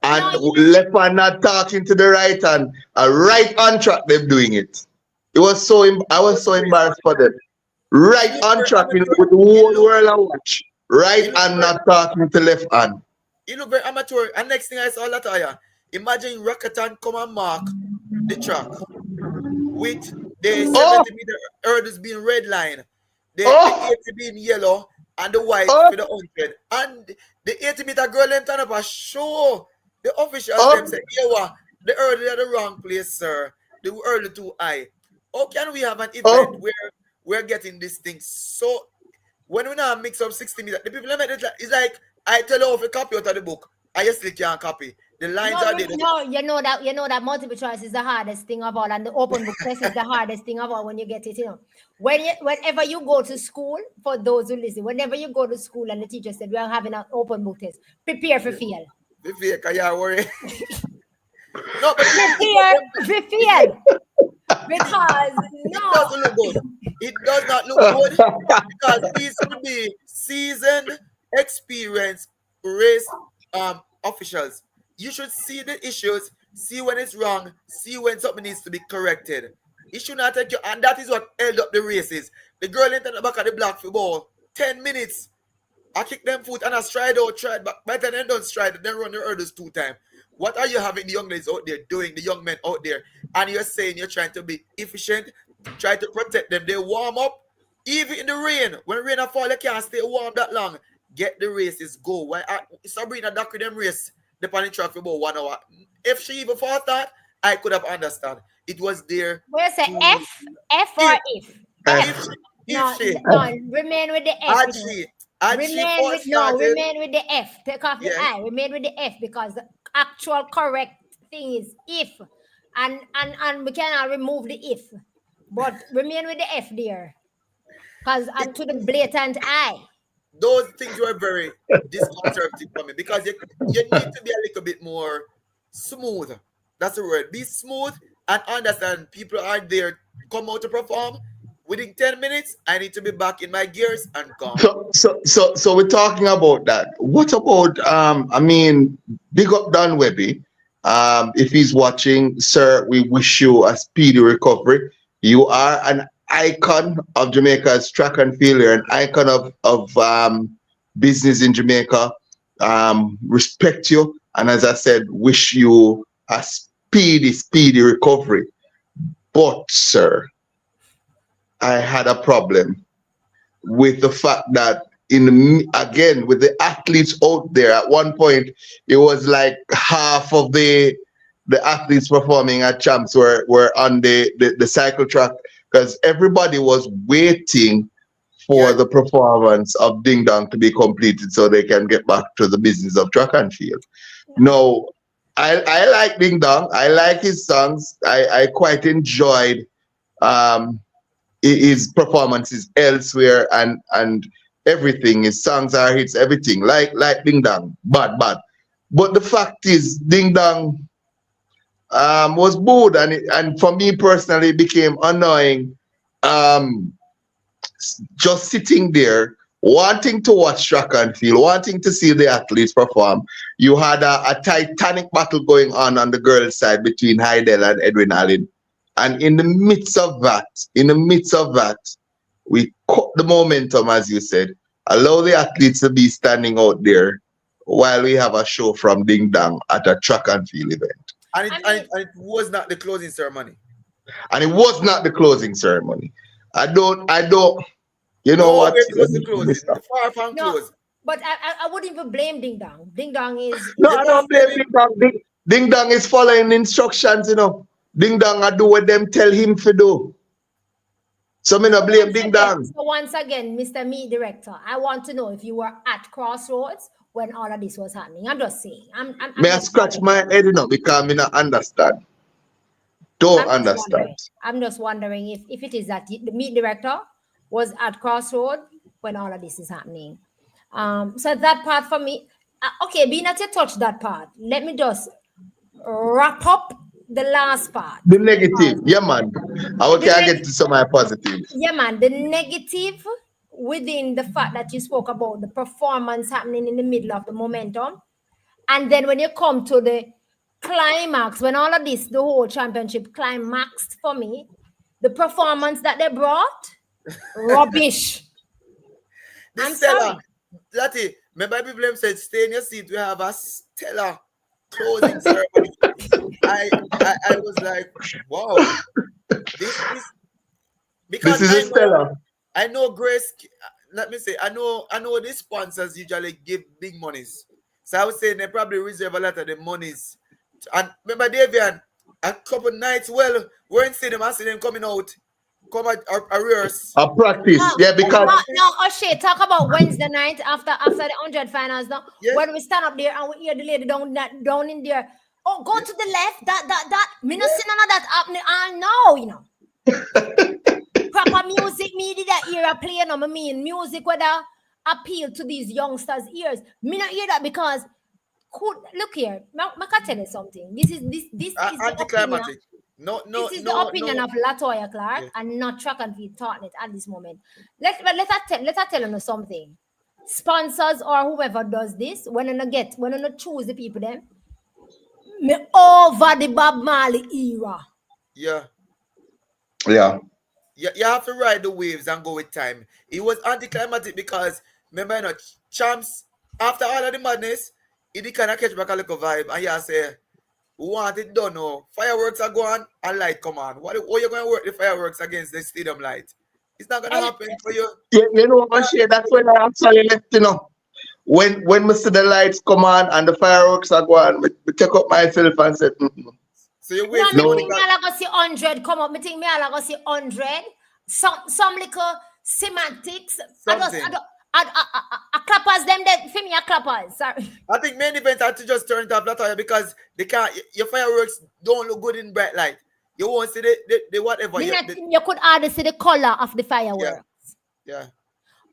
And No, left hand not talking to the right hand. A right on track them doing it. It was so I It was was so crazy. embarrassed for them. It Right looked on very track with amateur. the It whole looked world I watch. Right it looked hand very not talking to left hand. it looked very amateur. And next thing I saw Latoya, imagine Rocketan come and mark the track with the Oh, 70-meter hurdles being red line, the oh, 80 being yellow, and the white oh, for the 100. And the 80-meter girl them turn up a show. The officials them oh, say, "Yo, the hurdle at the wrong place, sir. The hurdle too high. How can we have an event oh, where we're getting this thing so when we now mix up 60 meters, the people that make it it's like I tell you if you copy out of the book, I just still can't copy. The lines no, are there. no, you know that multiple choice is the hardest thing of all, and the open book test is the hardest thing of all when you get it. Whenever you go to school, for those who listen, whenever you go to school and the teacher said we are having an open book test, prepare for fail. The fake, I worry. No, but Prepare for fail because it no, doesn't look good. It does not look good because these should be seasoned, experienced race officials. You should see the issues, see when it's wrong, see when something needs to be corrected. It should not take you, and that is what held up the races. The girl in the back of the black football, 10 minutes. I kick them foot and I tried, but by the time they don't stride, then run the hurdles 2 times. What are you having the young ladies out there doing, the young men out there? And you're saying you're trying to be efficient, try to protect them. They warm up, even in the rain. When rain fall, they can't stay warm that long. Get the races, go. Why Sabrina Dakri them race the pan track for about 1 hour. If she even thought that, I could have understand. It was there where say to F or if if if F. she if No, she no, remain with the F. had she had she first started, Remain with the F. Take off the yeah. I. Remain with the F because the actual correct thing is if, and we cannot remove the if, but remain with the F there because It, to the blatant I. those things were very disconcerting for me because you need to be a little bit more smooth. That's the word. Be smooth and understand people are there, come out to perform. Within 10 minutes, I need to be back in my gears and gone. so we're talking about that. What about I mean, big up Dan Webby. If he's watching, sir, we wish you a speedy recovery. You are an icon of Jamaica's track and field, you're an icon of business in Jamaica. Respect you, and as I said, wish you a speedy recovery. But sir, I had a problem with the fact that again with the athletes out there at one point it was like half of the athletes performing at champs were on the cycle track because everybody was waiting for Yeah, the performance of Ding Dong to be completed so they can get back to the business of track and field. No, I like Ding Dong. I like his songs. I quite enjoyed um his performances elsewhere and everything. His songs are hits, everything. Like Ding Dong, bad. But the fact is, Ding Dong, was booed, and for me personally, it became annoying. Um, just sitting there, wanting to watch track and field, wanting to see the athletes perform. You had a titanic battle going on the girls' side between Heidel and Edwin Allen. And in the midst of that, we cut the momentum, as you said, allow the athletes to be standing out there while we have a show from Ding Dong at a track and field event. And it was not the closing ceremony. And it was not the closing ceremony. I don't, you know No, what? it was the closing. Mister? The far from No, close. but I wouldn't even blame Ding Dong. Ding Dong is No, I don't blame Ding Dong. Ding Dong is following instructions, you know. Ding Dong, I do what them tell him to do. So me no blame Ding Dong. So once again, Mr. Meat Director, I want to know if you were at Crossroads when all of this was happening. I'm just saying. May I scratch my head, you know, because I don't understand. Don't understand. I'm just wondering if it is that the Meat Director was at Crossroads when all of this is happening. So that part for me, okay, being that you touch that part, let me just wrap up the last part. The negative, yeah, man. Okay, I get to some of my positives. Yeah, man. The negative within the fact that you spoke about the performance happening in the middle of the momentum. And then when you come to the climax, when all of this, the whole championship climaxed for me, the performance that they brought, rubbish. I'm sorry. Lati, remember people said, stay in your seat, we have a stellar closing ceremony. I was like, wow. Because this is a stellar. I know Grace, let me say, I know the sponsors usually give big monies. So I was saying they probably reserve a lot of the monies. And remember Daveon, a couple nights, well, we're in them, I see them coming out. Come at a rehearse. A practice, yeah, because no, Oshae, talk about Wednesday night after the 100 finals. Now, yeah. When we stand up there and we hear the lady down in there. Oh, go to the left. That. Me not see none of that happening. I know, you know. Proper music, me did that era playing. I mean, music whether appeal to these youngsters' ears. Me not hear that because look here. I can tell you something. This is the anticlimactic. This is the opinion of Latoya Clarke and not track and field Totnet at this moment. Let us tell you something. Sponsors or whoever does this, when you choose the people them, me over the Bob Marley era. Yeah. Yeah. You have to ride the waves and go with time. It was anticlimactic because remember, you know, Champs, after all of the madness, it kind of catch back a little vibe and you say, we want it done now. Fireworks are going and light come on. What are you going to work the fireworks against the stadium light? It's not going to happen for you. Yeah, you know what, Oshae, that's when I actually let you know. When we see the lights come on and the fireworks are going, we take up myself and say, So you wait. No, me think me all go see 100 come up. Me think me all go see 100. Some little semantics. I clappers them that for me a clappers. Sorry. I think many events have to just turn it off Latoya because they can't. Your fireworks don't look good in bright light. You won't see the whatever. You could hardly see the color of the fireworks. Yeah.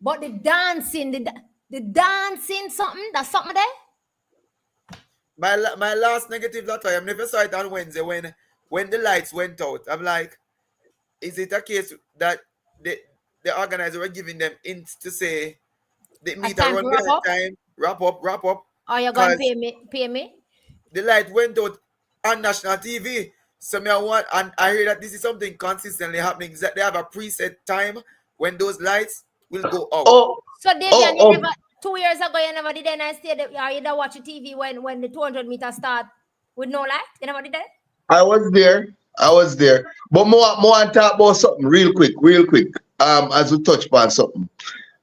But the dancing, the dancing, that's something there. My last negative Latoya, I never saw it on Wednesday when the lights went out. I'm like, is it a case that the organizer were giving them hints to say the meter run behind time, wrap up. Oh, you're going to pay me? The light went out on national TV. So I hear that this is something consistently happening. That they have a preset time when those lights will go out. So Daveon, 2 years ago, you never did that. I stayed there. You don't watch the TV when the 200 meters start with no light. You never did that. I was there. But more talk about something real quick. As we touch upon something.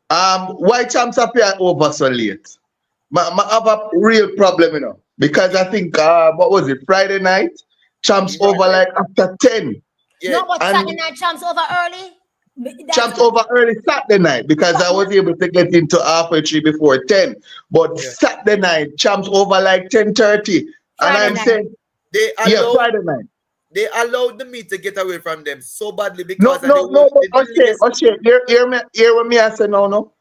Why Champs appear over so late? I have a real problem, you know, because I think what was it, Friday night? Champs over like after 10. Yeah. No, but Saturday night Champs over early. Champs over early Saturday night because I was able to get into halfway 3 before 10. But Saturday night Champs over like 10:30, and I'm saying Friday night. They allowed the meat to get away from them so badly No, because Oshae, hear what me I say no.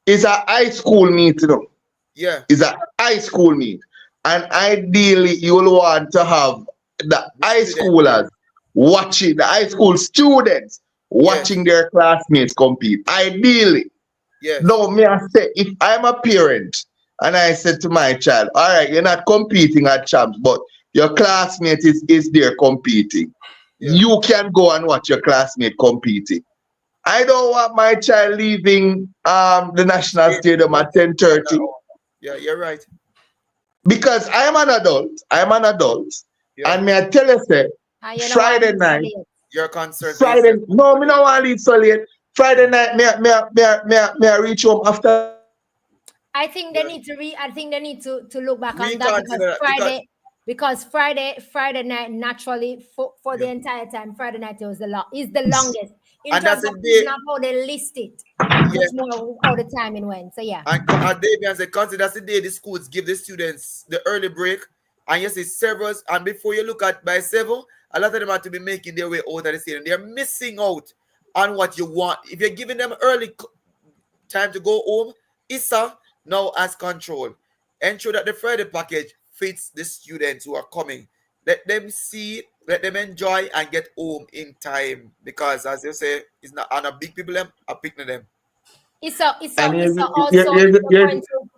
It's a high school meet, you know. Yeah. It's a high school meet. And ideally you will want to have the The high student. schoolers watching, the high school students Yes. watching their classmates compete. Ideally, Yes. no, me I say, if I'm a parent and I said to my child, all right, you're not competing at champs, but your classmate is there competing. Yeah. You can go and watch your classmate competing. I don't want my child leaving the national Straight stadium at on their 10:30 own. Yeah, you're right. because I am an adult. I am an adult, Yeah. and may I tell you, say, And you know why Friday it's so night, late. Your concern for Friday, yourself. no, me no want to leave so late. Friday night, me I reach home after I think they need to I think they need to look back on that because Reconsider that because Friday night naturally for the yeah. entire time Friday night was is the s- longest in And terms that's a of even day. of how they list it. Yes. It's more how the timing went. So yeah. And Daveon said, consider that's the day the schools give the students the early break. And yes, it's servers. And before you look at by 7, a lot of them have to be making their way out of the stadium. They're missing out on what you want. If you're giving them early time to go home, Issa now has control. Ensure that the Friday package fits the students who are coming. Let them see, let them enjoy and get home in time. Because as you say, it's not on a big people them, a picnic them. Issa and also if you're going to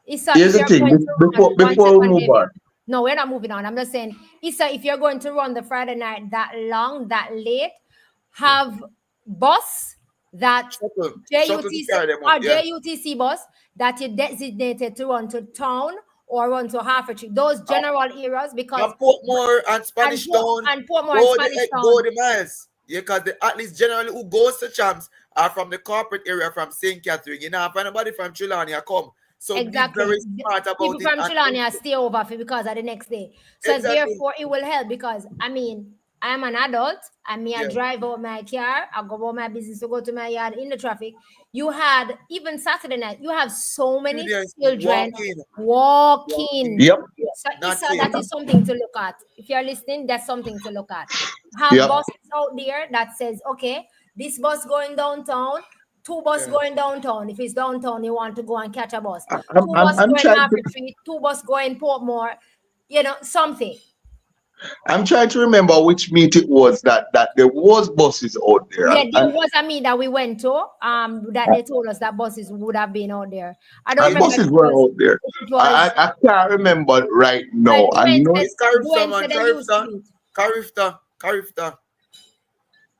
Issa if here's the you're thing. going to run one Before we second, move on, Davion. No, we're not moving on. I'm just saying, Issa, if you're going to run the Friday night that long, that late, have bus that Shuttle to carry them up. or Yeah. JUTC bus that you designated to run to town or run to half a tree. Those general areas because And Portmore and Spanish Town and Portmore and Spanish Town. go the miles. Yeah, because the athletes generally who goes to champs are from the corporate area from St. Catherine. You know, if anybody from Trelawny come. So Exactly. be very smart about People it. from Trelawny stay over because of the next day. So Exactly. therefore it will help because I mean I'm an adult and me I Yeah. drive out my car, I go about my business to go to my yard in the traffic. You had even Saturday night, you have so many Students children walking. walking. yep, So Not Issa, safe. that is something to look at. If you're listening, that's something to look at. Have yep. buses out there that says, okay, this bus going downtown, 2 bus Yeah. going downtown. If it's downtown, you want to go and catch a bus. 2 I'm bus I'm going trying half to a tree, 2 bus going Portmore, you know, something. I'm trying to remember which meet it was that there was buses out there, Yeah, there and was a meet that we went to, that they told us that buses would have been out there. I don't and remember if buses were out there. it was I can't remember right now. well, I know It's Carifta, Dwayne man. said they used to do it. Carifta.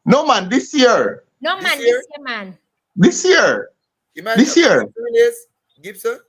no man this year, No This man, year? this year, man. this year, Imagine this year Gibson.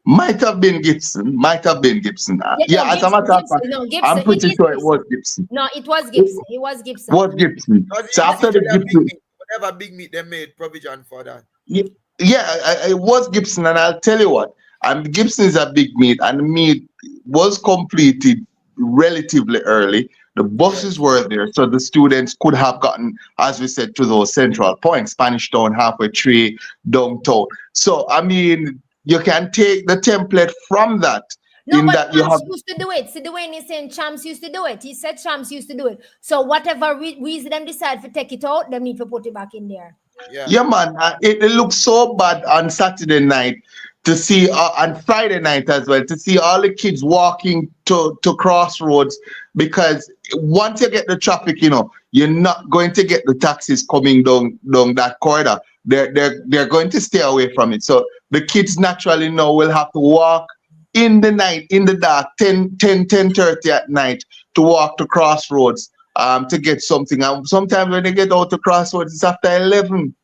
might have been Gibson, might have been Gibson. Yeah, no, Yeah, as a matter of fact, Gibson, no, I'm Gibson. It pretty is sure it Gibson. was Gibson. No, it was It Gibson. It was Gibson. was Gibson. Because So after the Gibson, whatever big meet, they made provision for that. it was Gibson, and I'll tell you what. And Gibson is a big meet, and the meet was completed relatively early. The buses were there, so the students could have gotten, as we said, to those central points, Spanish Town, halfway tree, downtown. So I mean, you can take the template from that. No, in but that you Champs have used to do it. See, Dwayne is saying Champs used to do it. He said Champs used to do it. So whatever reason them decide to take it out, them need to put it back in there. Yeah, man. It looks so bad on Saturday night to see, on Friday night as well, to see all the kids walking to Crossroads because once you get the traffic, you know, you're not going to get the taxis coming down that corridor. They're going to stay away from it. So the kids naturally now will have to walk in the night, in the dark, 10:30 at night to walk to Crossroads to get something. And sometimes when they get out to Crossroads, it's after 11.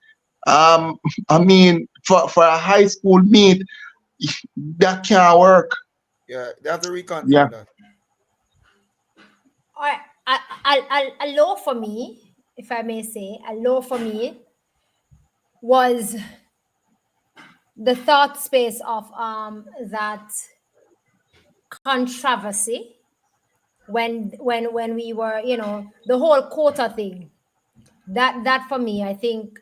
I mean, for a high school meet, that can't work. Yeah, they have to reconsider Yeah. that. All right, a low for me, if I may say, a low for me was the thought space of that controversy when we were, you know, the whole quota thing. That for me, I think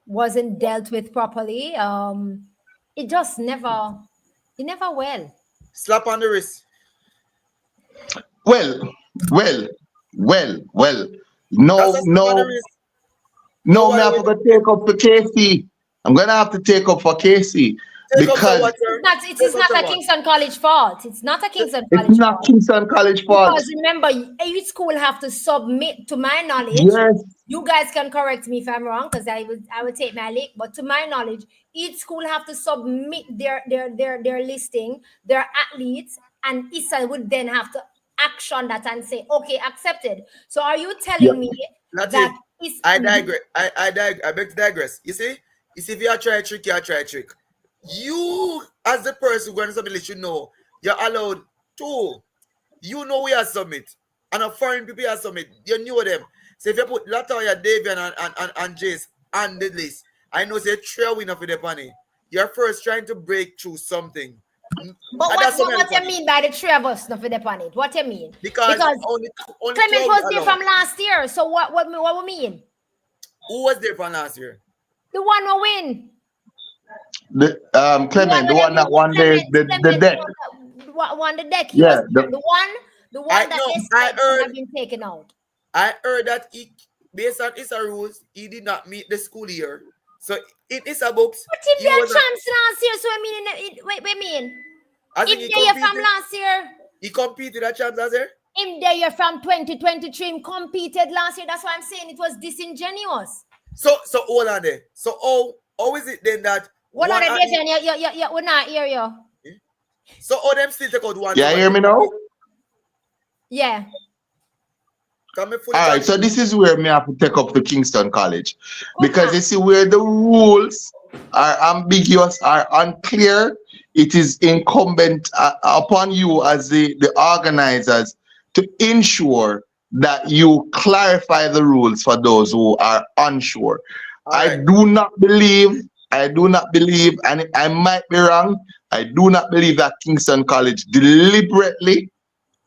wasn't dealt with properly. It just never well. Slap on the wrist. Well. That's a slap on the wrist. No, me have to go take up for Casey. I'm gonna have to take up for Casey. Take up the because water. It is not a Kingston College fault. It's not a Kingston it's College not fault. Kingston College fault. Because remember, each school have to submit, to my knowledge. Yes. You guys can correct me if I'm wrong, because I will take my lick. But to my knowledge, each school have to submit their listing, their athletes, and Issa would then have to action that and say, okay, accepted. So are you telling me That's that it. I digress. I beg to digress. You see, if you are try a trick, you are try a trick. You, as the person going to submit, should know you're allowed to. You know we are submit, and a foreign people are submit. You know them. So if you put Latoya, Daveon, and Jace on the list, I know say three winner for the money. You're first trying to break through something. But what you mean by the three of us not for the on it? What you mean? Because only Clement was there from last year. So what we mean? Who was there from last year? The one who win. The Clement, the one that won the deck. Won the deck. Yeah, the one that have been taken out. I heard that he, based on Issa rules, he did not meet the school year. So in Issa books, but if they champs last year, so I mean, wait, mean. If they from last year, he competed at champs last year. If they from 2023, he competed last year. That's why I'm saying it was disingenuous. So hold on there. So how is it then that? What are they Daveon? We're not hear you. So all them still take out one. Yeah, hear me now? Yeah. All right, so this is where me have to take up the Kingston College, because you see where the rules are ambiguous, are unclear. It is incumbent upon you as the organizers to ensure that you clarify the rules for those who are unsure. Right. I do not believe, and I might be wrong, I do not believe that Kingston College deliberately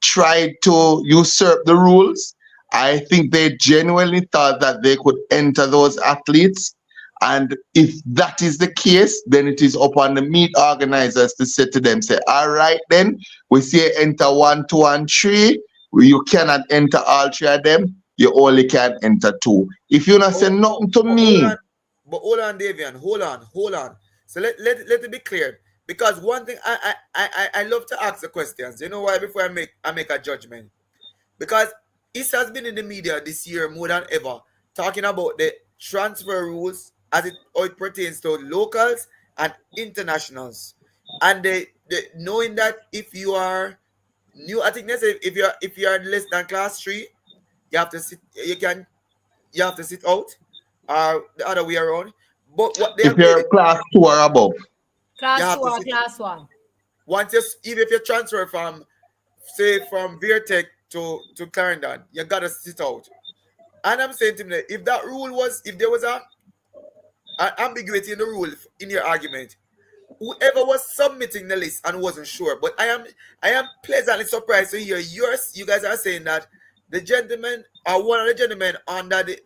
tried to usurp the rules. I think they genuinely thought that they could enter those athletes. And if that is the case, then it is upon the meet organizers to say to them, say, all right, then we say enter 1, 2, and 3. You cannot enter all 3 of them. You only can enter 2. If you not say nothing to me. Hold on, Daveon. Hold on. So let it be clear. Because one thing I love to ask the questions. You know why? Before I make a judgment. Because Issa has been in the media this year more than ever, talking about the transfer rules as it pertains to locals and internationals, and they knowing that if you are new, I think they say if you are less than class 3, you have to sit. You have to sit out, or the other way around. But what they if you're class 2 or above, class 2 or class 1. Even if you transfer from, say, from Vertec to Clarendon, you gotta sit out. And I'm saying to him that if that rule was, if there was an ambiguity in the rule in your argument, whoever was submitting the list and wasn't sure, but I am pleasantly surprised to hear you guys are saying that the gentleman or one of the gentlemen under the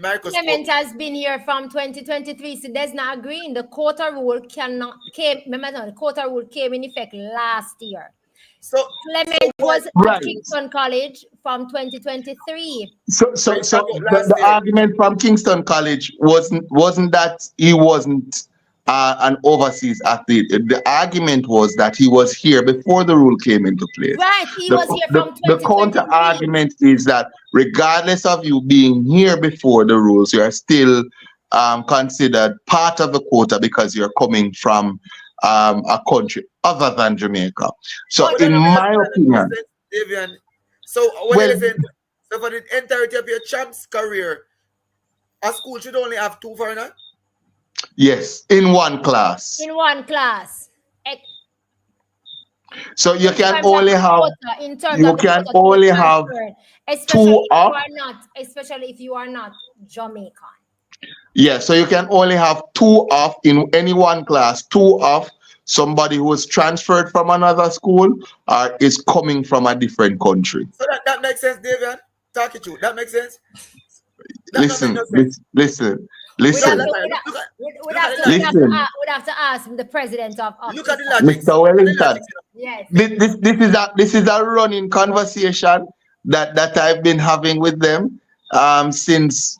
microscope. Clement has been here from 2023, so there's not agreeing. The quota rule the quota rule came in effect last year. So Clement was at Kingston College from 2023. So the argument from Kingston College wasn't that he wasn't an overseas athlete. The argument was that he was here before the rule came into place. Right, he was here from 2023. The counter argument is that regardless of you being here before the rules, you are still considered part of the quota because you're coming from a country other than Jamaica. So in my opinion, Daveon, so for the entirety of your champs career, a school should only have 2 foreigners? Yes, in one class. In one class. So you can only have 2 off. Especially if you are not Jamaican. Yeah, so you can only have 2 off in any one class. 2 off somebody who is transferred from another school or is coming from a different country. So that makes sense, Daveon? Talk it to. That makes sense? Listen. We'd have to ask the president of look at the logic. Mr. Wellington. Yes. This is a running conversation that I've been having with them since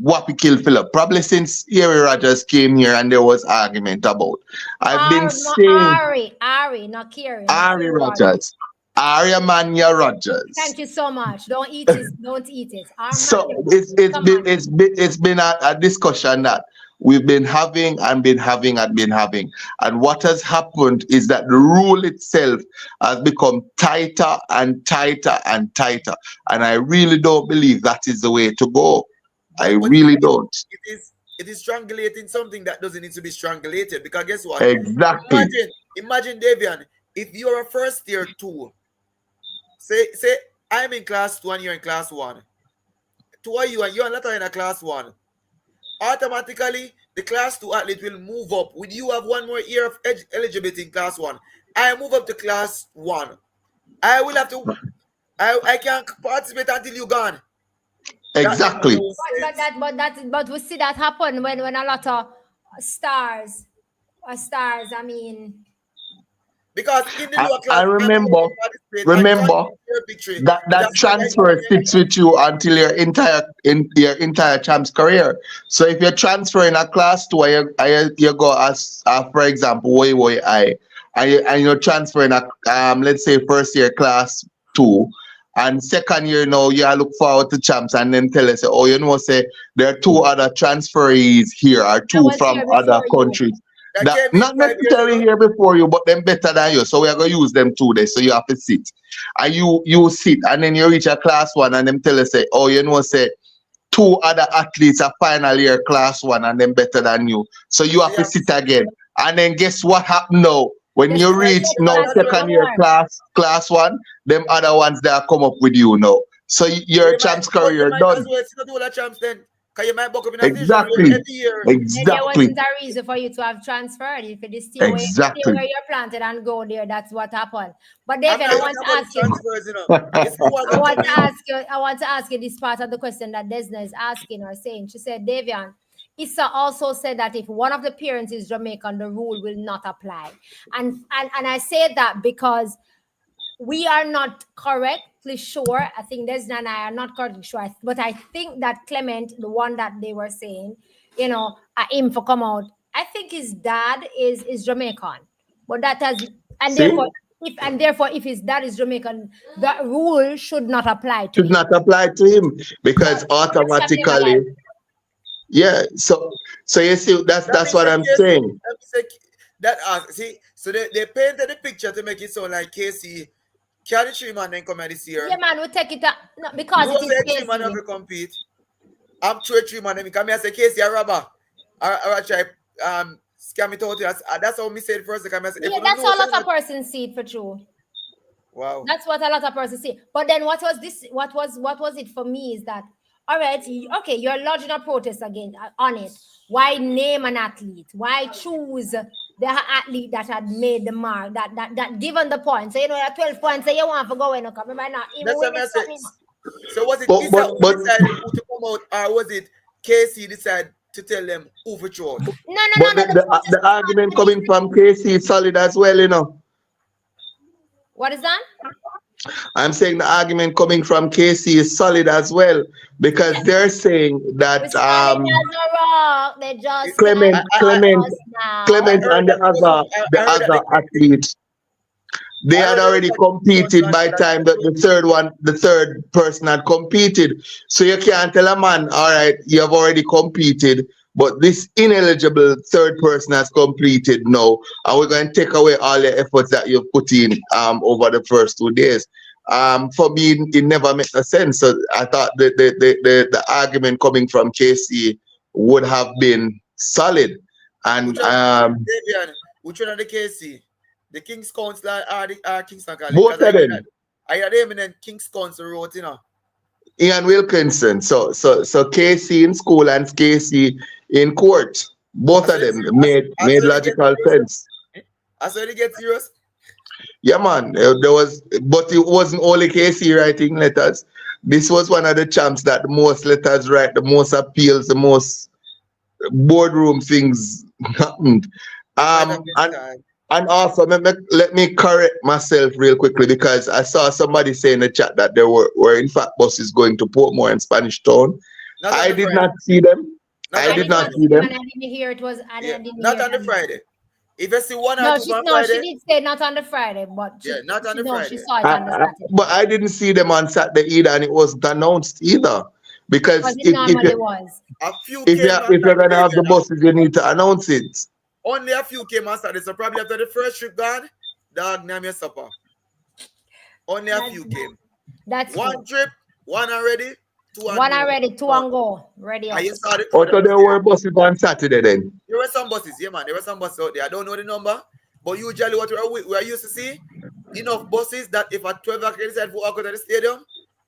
Whoppi kill Philip. Probably since Harry Rogers came here and there was argument about. I've been saying Ari, not Kiri, not Ari Kiri Rogers. Rogers. Aria Rogers. Thank you so much. Don't eat it. Don't eat it. So it's been a discussion that we've been having and been having and been having. And what has happened is that the rule itself has become tighter and tighter and tighter. And I really don't believe that is the way to go. I really don't. It is strangulating something that doesn't need to be strangulated, because guess what? Exactly. Imagine Daveon, if you're a first year 2, say I'm in class 2 and you're in class 1. 2 are you and you're not in a class 1. Automatically, the class 2 athlete will move up. With you have 1 more year of eligibility in class 1. I move up to class 1. I will have to. I can't participate until you're gone. Exactly. But we see that happen when a lot of stars. I mean, because in the lower class, I remember that transfer sticks with you until your entire champs career. So if you're transferring a class 2, you go as for example, I, and you're transferring a let's say first year class 2. And second year now, you look forward to champs and then tell us, oh, say there are 2 other transferees here or 2 from other countries. That not necessarily here before you, but them better than you. So we are going to use them 2 days. So you have to sit. And you sit and then you reach a class 1 and them tell us, say, oh, say 2 other athletes are final year class 1 and them better than you. So you have to sit again. And then guess what happened now? When you reach now second year class 1, them other ones that come up with you now. So your champs career done. Exactly. There wasn't a reason for you to have transferred. If it is still where you're planted and go there, that's what happened. But David, I want to ask you this part of the question that Desna is asking or saying. She said, Daveon, Issa also said that if one of the parents is Jamaican, the rule will not apply. And I say that because we are not correctly sure. I think Desna and I are not correctly sure. But I think that Clement, the one that they were saying, him for come out, I think his dad is Jamaican. But that has, and therefore, if his dad is Jamaican, that rule should not apply to him. Should not apply to him because automatically. Yeah, so you see, that's what I'm saying. So they painted the picture to make it sound like KC. Can the 3 man then come this year? Yeah, man, we take it because it is 3 man never compete. I'm 3 man. Come here, say KC a robber. I try scam it out. That's how me said first. Yeah, that's how a lot of persons see it for true. Wow, that's what a lot of persons see. But then what was it for me is that, all right, okay, you're lodging a protest again on it. Why name an athlete? Why choose the athlete that had made the mark, that given the points? So, you 12 points, so you want to go in, okay? Remember now, even when so was it Issa who decided who to come out, or was it KC decided to tell them who for sure? No. The argument coming from KC is solid as well, What is that? I'm saying the argument coming from KC is solid as well because they're saying that Clement and the other athletes, they had already competed by time that the third person had competed. So you can't tell a man, all right, you have already competed, but this ineligible third person has completed now, and we're going to take away all the efforts that you've put in over the first 2 days. For me, it never makes a sense. So I thought the argument coming from KC would have been solid. And which one of the KC? The King's Council or Kingston College? Both of them. I had them in King's Council wrote, Ian Wilkinson. So KC in school and KC in court. Both of them made logical sense. I saw they get serious. Yeah, man. But it wasn't only KC writing letters. This was one of the champs that the most letters write, the most appeals, the most boardroom things happened. And also, let me correct myself real quickly because I saw somebody say in the chat that there were in fact buses going to Portmore and Spanish Town. Not on I the did Friday. not see them. Not I on I the did did not not Friday. see see them, and them. I didn't hear it was. And Yeah, I didn't not hear on the them. Friday. If you see one or No, two on she Friday, did say not on the Friday, but yeah, not on the she Friday. saw it on the Saturday. But I didn't see them on Saturday either, and it wasn't announced either. Because Because it normally was. A few came on if you're Saturday, gonna have the Davion. buses, you need to announce it. Only a few came on Saturday. So probably after the first trip gone, dog, name your supper. Only a That, few came. that's One good. trip, one already, two and One no. already, two But and go. Ready I up. saw the Oh, crowd so that was there there. were buses on Saturday then. There were some buses, yeah, man. There were some buses out there. I don't know the number, but usually what we are used to see, enough buses that if at 12 o'clock they decide to walk out of the stadium,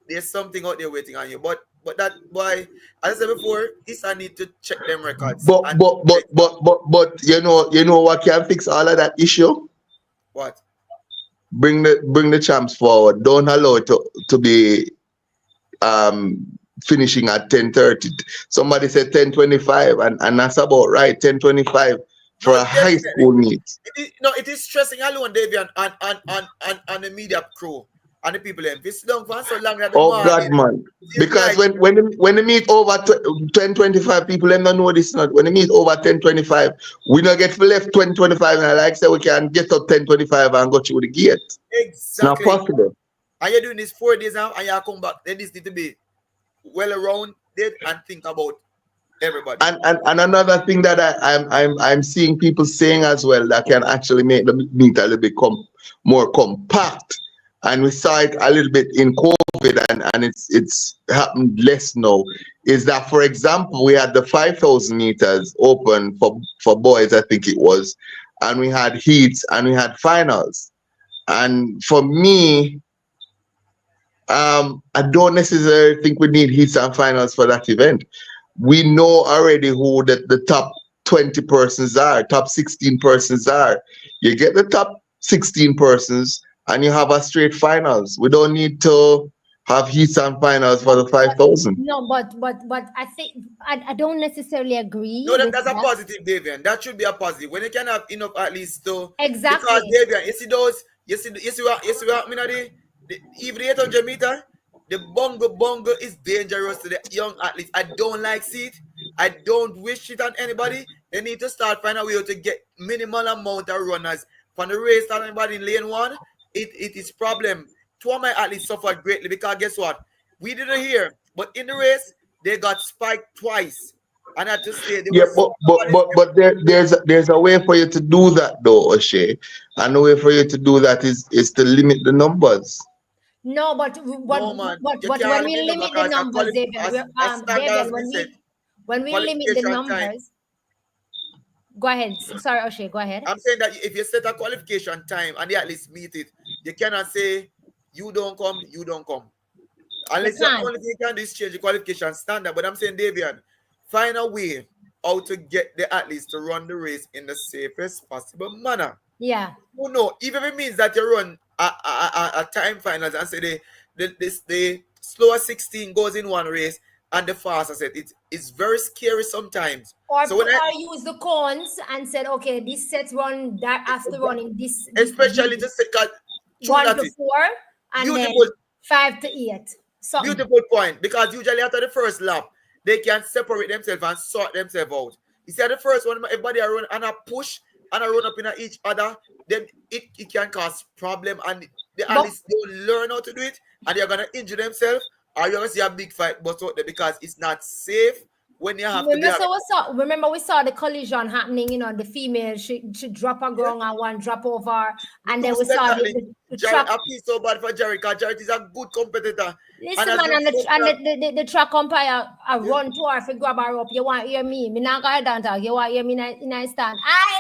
there's something out there waiting on you. But that boy, as I said before, Issa need to check them records But and but but check back. but but but you know what can fix all of that issue? What? Bring the champs forward. Don't allow it to be um finishing at 10:30. Somebody said 10:25, and that's about right. 10:25 for No, a high definitely. school meet. It is stressing alone, Davion, and the media crew and the people them. If it's long for so long at the Oh God, morning, man. till Because night. when they meet over 10:25, people them don't know this not. When they meet over 10:25, we don't get left 20:25, and like I say we can get up 10:25 and go through the gate. It's not Exactly. possible. And you're doing this 4 days now, and you come back. Then this need to be well around it and think about everybody. And another thing that I'm seeing people saying as well that can actually make the meet a little bit more compact. And we saw it a little bit in COVID, and it's happened less now. Is that, for example, we had the 5,000 meters open for boys, I think it was, and we had heats and we had finals. And for me, I don't necessarily think we need heats and finals for that event. We know already who the top 20 persons are, top 16 persons are. You get the top 16 persons and you have a straight finals. We don't need to have heats and finals for the 5,000. No, but I think I don't necessarily agree No, with that's a that. positive, Davion. That should be a positive. When you can have enough at least to Exactly. because Davion, you see those, you see what I mean, even the 800 meter, the bongo is dangerous to the young athletes. I don't like it. I don't wish it on anybody. They need to start finding a way to get minimal amount of runners. From the race that anybody in lane one, it is problem. Two of my athletes suffered greatly because guess what? We didn't hear, but in the race, they got spiked twice. And I had to say there Yeah, was but there's a way for you to do that though, Oshae. And the way for you to do that is to limit the numbers. No, but no man. You when can't we limit limit the because numbers, David, a standard David, has been set. when we limit the Qualification time. numbers, go ahead. Sorry, Oshae, go ahead. I'm saying that if you set a qualification time and they at least meet it, you cannot say you don't come. Unless the only thing you can do is change the qualification standard. But I'm saying, Davion, find a way how to get the athletes to run the race in the safest possible manner. Yeah. You know, even if it means that you run a time finals and say the slower 16 goes in one race and the faster set, it's very scary sometimes. Or, so when I use the cones and said, okay, this set run that after running this especially to set 1 to 4 and beautiful, then 5 to 8. Beautiful point, because usually after the first lap, they can separate themselves and sort themselves out. You see, the first one, everybody are run and a push and a run up in each other, then it can cause problem and the athletes don't learn how to do it and they're gonna injure themselves or you're gonna see a big fight bust out there because it's not safe when you have remember we saw the collision happening, the female she drop her ground and one drop over and then we saw the track. I feel so bad for Jerry because Jerry is a good competitor. Listen, man, and the track umpire run to her to grab her up. You want to hear me? Me not going down talk. You want to hear me in a stand?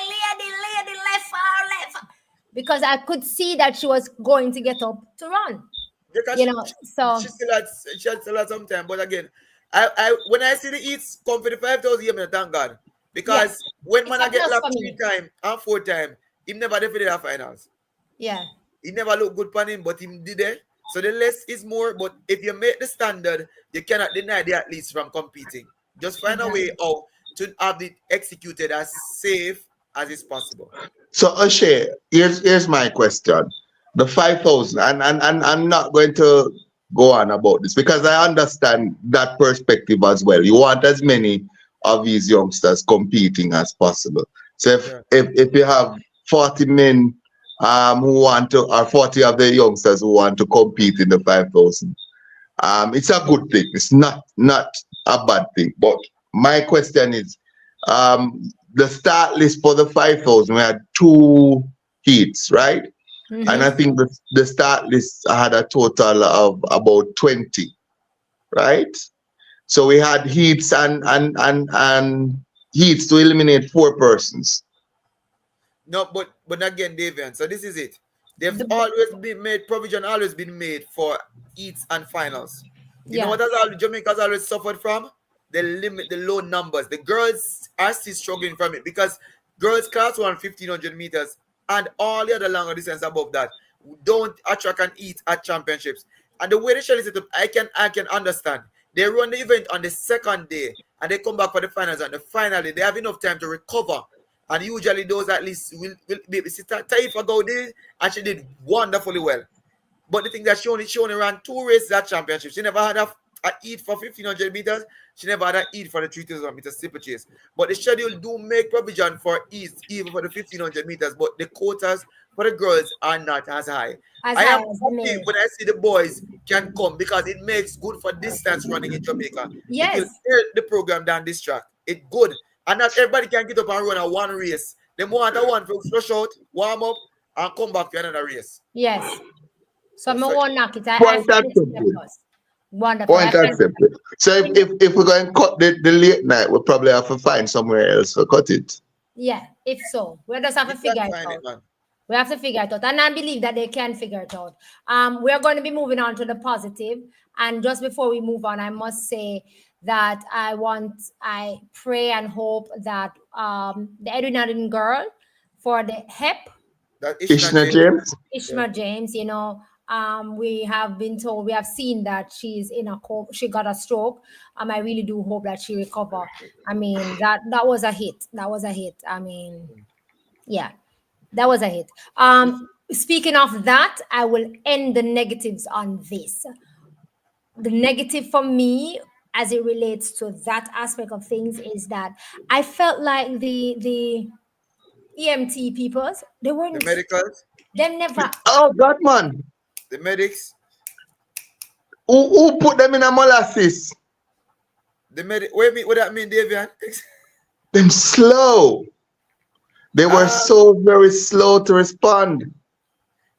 Lady, left. Because I could see that she was going to get up to run. Because she still had some time. But again, I when I see the eats come for the 5,000, you thank God. Because when man I get lap 3 times and 4 times, he never defeated the finals. Yeah. He never looked good for him, but he did it. So the less is more. But if you make the standard, you cannot deny the athletes from competing. Just find a way out to have it executed as safe as is possible. So Oshae, here's my question. The 5,000, and I'm not going to go on about this because I understand that perspective as well. You want as many of these youngsters competing as possible. So Yeah. if you have 40 men who want to, or 40 of the youngsters who want to compete in the 5,000, it's a good thing. It's not a bad thing. But my question is, the start list for the 5,000, we had 2 heats, right? And I think the start list had a total of about 20, right? So we had heats and heats to eliminate 4 persons. No, but again, Daveon. So this is it. They've The, always been made provision, always been made for heats and finals. You know yeah. what has all Jamaica's always suffered from? The low numbers. The girls are still struggling from it because girls class 1,500 meters and all the other longer distance above that don't attract and eat at championships. And the way they shall set up, I can understand. They run the event on the second day and they come back for the finals, and the final day they have enough time to recover. And usually those at least will be Taifa go there, and she did wonderfully well. But the thing that she only ran 2 races at championship. She never had a eat for 1,500 meters. She never had a eat for the 3,000 meters steeplechase. But the schedule do make provision for eats even for the 1,500 meters. But the quotas for the girls are not as high. As I high am as the happy men. when I see the boys can come because it makes good for distance running in Jamaica. It will Yes. help the program down this track. It's good. And not everybody can get up and run a one race. They want a one for flush out, warm up, and come back for another race. Yes. So I So, won't knock it. I Point feel it's a accepted. plus. Wonderful. I Point feel accepted. So if we're going to cut the late night, we'll probably have to find somewhere else to cut it. yeah, if so. We just have you to figure can it find it, out. man. We have to figure it out. And I believe that they can figure it out. We are going to be moving on to the positive. And just before we move on, I must say that I pray and hope that the Odion girl for the HEP, That Ishna Ishna James. James? Yeah. Ishma James, we have been told, we have seen that she's in a she got a stroke. I really do hope that she recover. I mean, that was a hit. That was a hit. I mean, yeah, that was a hit. Speaking of that, I will end the negatives on this. The negative for me, as it relates to that aspect of things, is that I felt like the EMT peoples, they The weren't, medicals, them never. Oh God, man. the medics, Who put them in a molasses? the medic. What that mean, Davian? Them slow. They were so very slow to respond.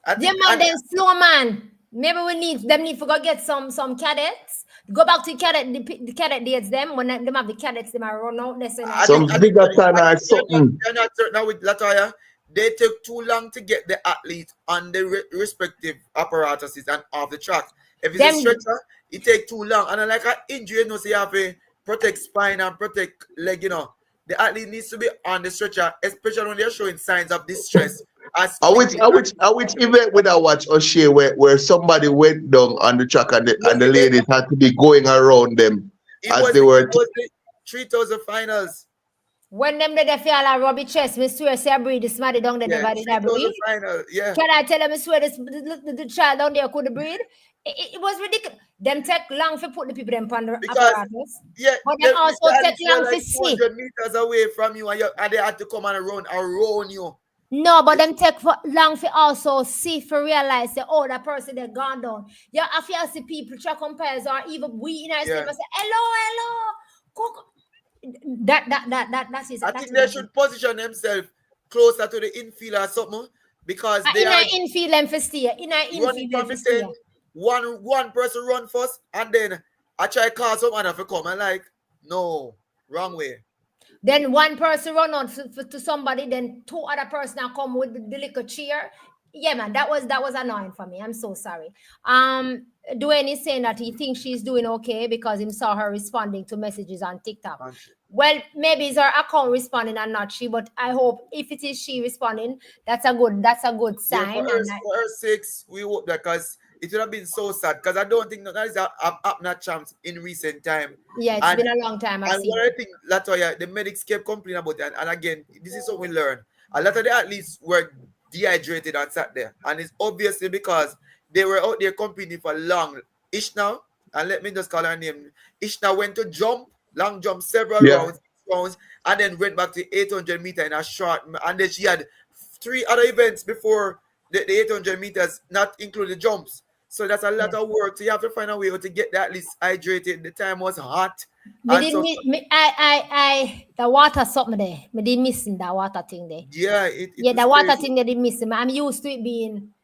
I Yeah, think man, then slow man. Maybe we need to go get some cadets. Go back to the cadet dates them when them have the cadets them are run out. They say I Some think I think bigger time I or think something. they're not certain now with Latoya. They took too long to get the athlete on the respective apparatuses and off the track. If it's a them stretcher, it take too long. And like an injury, so you have to protect spine and protect leg. The athlete needs to be on the stretcher, especially when they're showing signs of distress. As I which quickly I as which I which event would I watch Oshae where somebody went down on the track and the ladies had to be going around them as they were. it was the 3,000 finals. when them they feel like rubby chest, me swear say I breathe this somebody down there Yeah, never did I 3,000 breathe. finals. Yeah. Can I tell them I swear the child down there could breathe? It was ridiculous. Them take long for put the people them on the Because apparatus. yeah, But them also take athletes were long like for see. 200 meters away from you, and they had to come and run around you. No, but them take for long for also see for realize that that person they gone down. Yeah, I feel see people track umpires or even we in our Yeah. say hello. Cook. That's it. I think they should position themselves closer to the infield or something because they in are our infield them for stay. In our running infield them from for the stay. tent. One person run first, and then I try call someone to come and like, no, wrong way. Then one person run on to somebody, then 2 other person now come with the little cheer. Yeah, man, that was annoying for me. I'm so sorry. Dwayne is saying that he thinks she's doing okay because he saw her responding to messages on TikTok. Well, maybe it's her account responding and not she, but I hope if it is she responding, that's a good sign. Yeah, for her sakes, we hope that because it would have been so sad because I don't think that is a chance in recent time. Yeah, it's been a long time. And what I think, Latoya, the medics kept complaining about it. And again, this is what we learned. A lot of the athletes were dehydrated and sat there. And it's obviously because they were out there competing for long. Ishna, and let me just call her name. Ishna went to jump, long jump, several Yeah. rounds, and then went back to 800 meter in a short. And then she had 3 other events before the 800 meters, not including jumps. So that's a lot Yeah. of work. So you have to find a way to get that at least hydrated. The time was hot. Me And did so, the water something there. Me did missing that water thing there. yeah, it Yeah, was the water crazy. thing they did missing. I'm used to it being,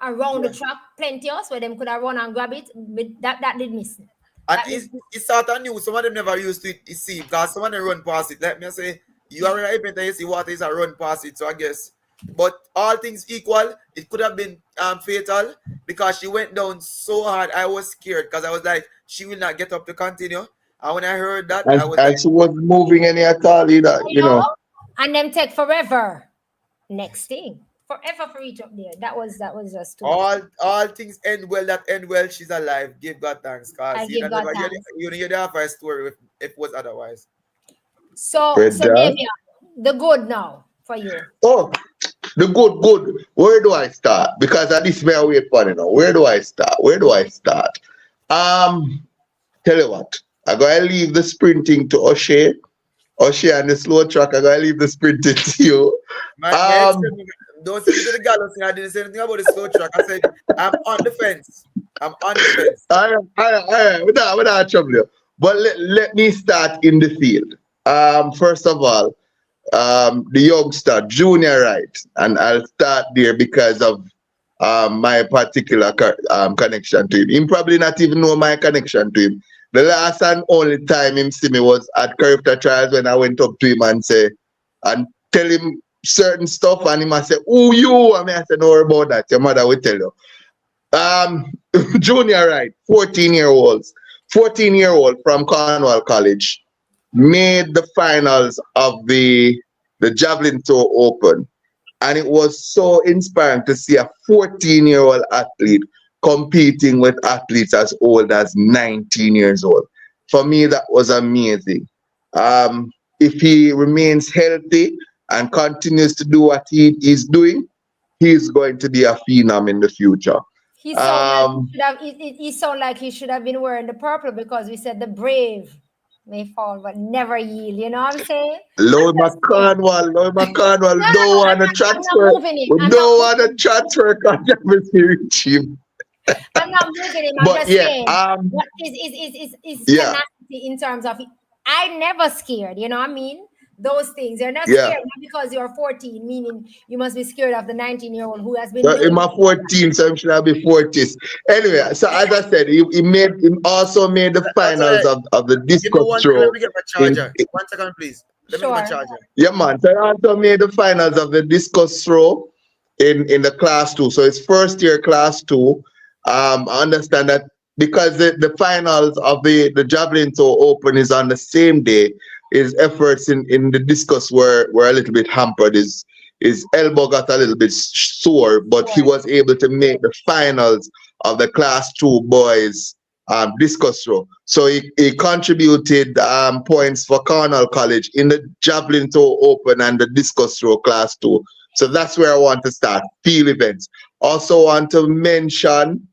around the Yeah. track, plenty else where them could have run and grab it. But that did missing. And That did it's sort of new. Some of them never used to it, you see, because some of them run past it. Let me say, you are in event and you see water is a run past it. So I guess, but all things equal, it could have been fatal because she went down so hard. I was scared because I was like, she will not get up to continue. And when I heard that, I was And like, she wasn't moving any at all either, you know, and them take forever. Next thing. Forever for each up there. That was just too much. all things end well that end well. She's alive. Give God thanks, I cause give God thanks. you hear the half story if it was otherwise. So With that. Daveon, the good now for you. Oh, the good. Where do I start? Because at this may I wait for Where do I start? Tell you what, I gotta leave the sprinting to Oshae. Oshae and the slow track, I gotta leave the sprinting to you. Don't say to the galaxy. I didn't say anything about the slow track. I said I'm on the fence. I'm on the fence. All right. Without trouble you. But let me start in the field. First of all, the youngster, Junior Wright, and I'll start there because of my particular connection to him. He probably not even know my connection to him. The last and only time him see me was at character trials when I went up to him and tell him certain stuff, and he must say, "Who you?" I mean, I said, "No worry about that. Your mother will tell you." Junior Wright, 14-year-old from Cornwall College, made the finals of the javelin throw open, and it was so inspiring to see a 14-year-old athlete competing with athletes as old as 19 years old. For me, that was amazing. If he remains healthy and continues to do what he is doing, he's going to be a phenom in the future. He sound like he should have been wearing the purple because we said the brave may fall but never yield. You know what I'm saying? Lloyd McConwell, don't want to transfer. We I'm don't want to transfer controversy him. I'm not moving him. I'm But just yeah, saying what is yeah. tenacity in terms of I never scared, you know what I mean? Those things. You're not Yeah. scared not because you're 14, meaning you must be scared of the 19-year-old who has been So doing in my 14, so I'm sure I'll be 40s. Anyway, so as I said, he also made the finals of the discus throw. Let me get my charger. 1 second, please. Let me get my charger. Yeah, man. So he also made the finals of the discus throw in the class 2. So it's first year class 2. I understand that because the finals of the javelin throw open is on the same day, his efforts in the discus were a little bit hampered. His elbow got a little bit sore, but he was able to make the finals of the class 2 boys discus throw. So he contributed points for Cornwall College in the javelin throw open and the discus throw class 2. So that's where I want to start. Field events. Also want to mention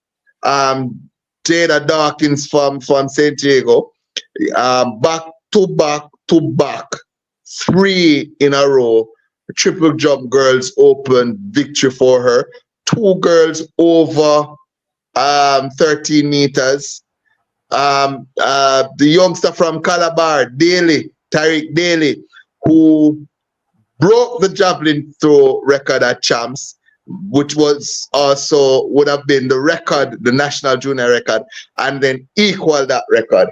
Jada Dawkins from St. Diego. Back to back, 3 in a row. Triple jump girls open victory for her. 2 girls over 13 meters. The youngster from Calabar, Tariq Daly, who broke the javelin throw record at Champs, which would have been the record, the national junior record, and then equal that record.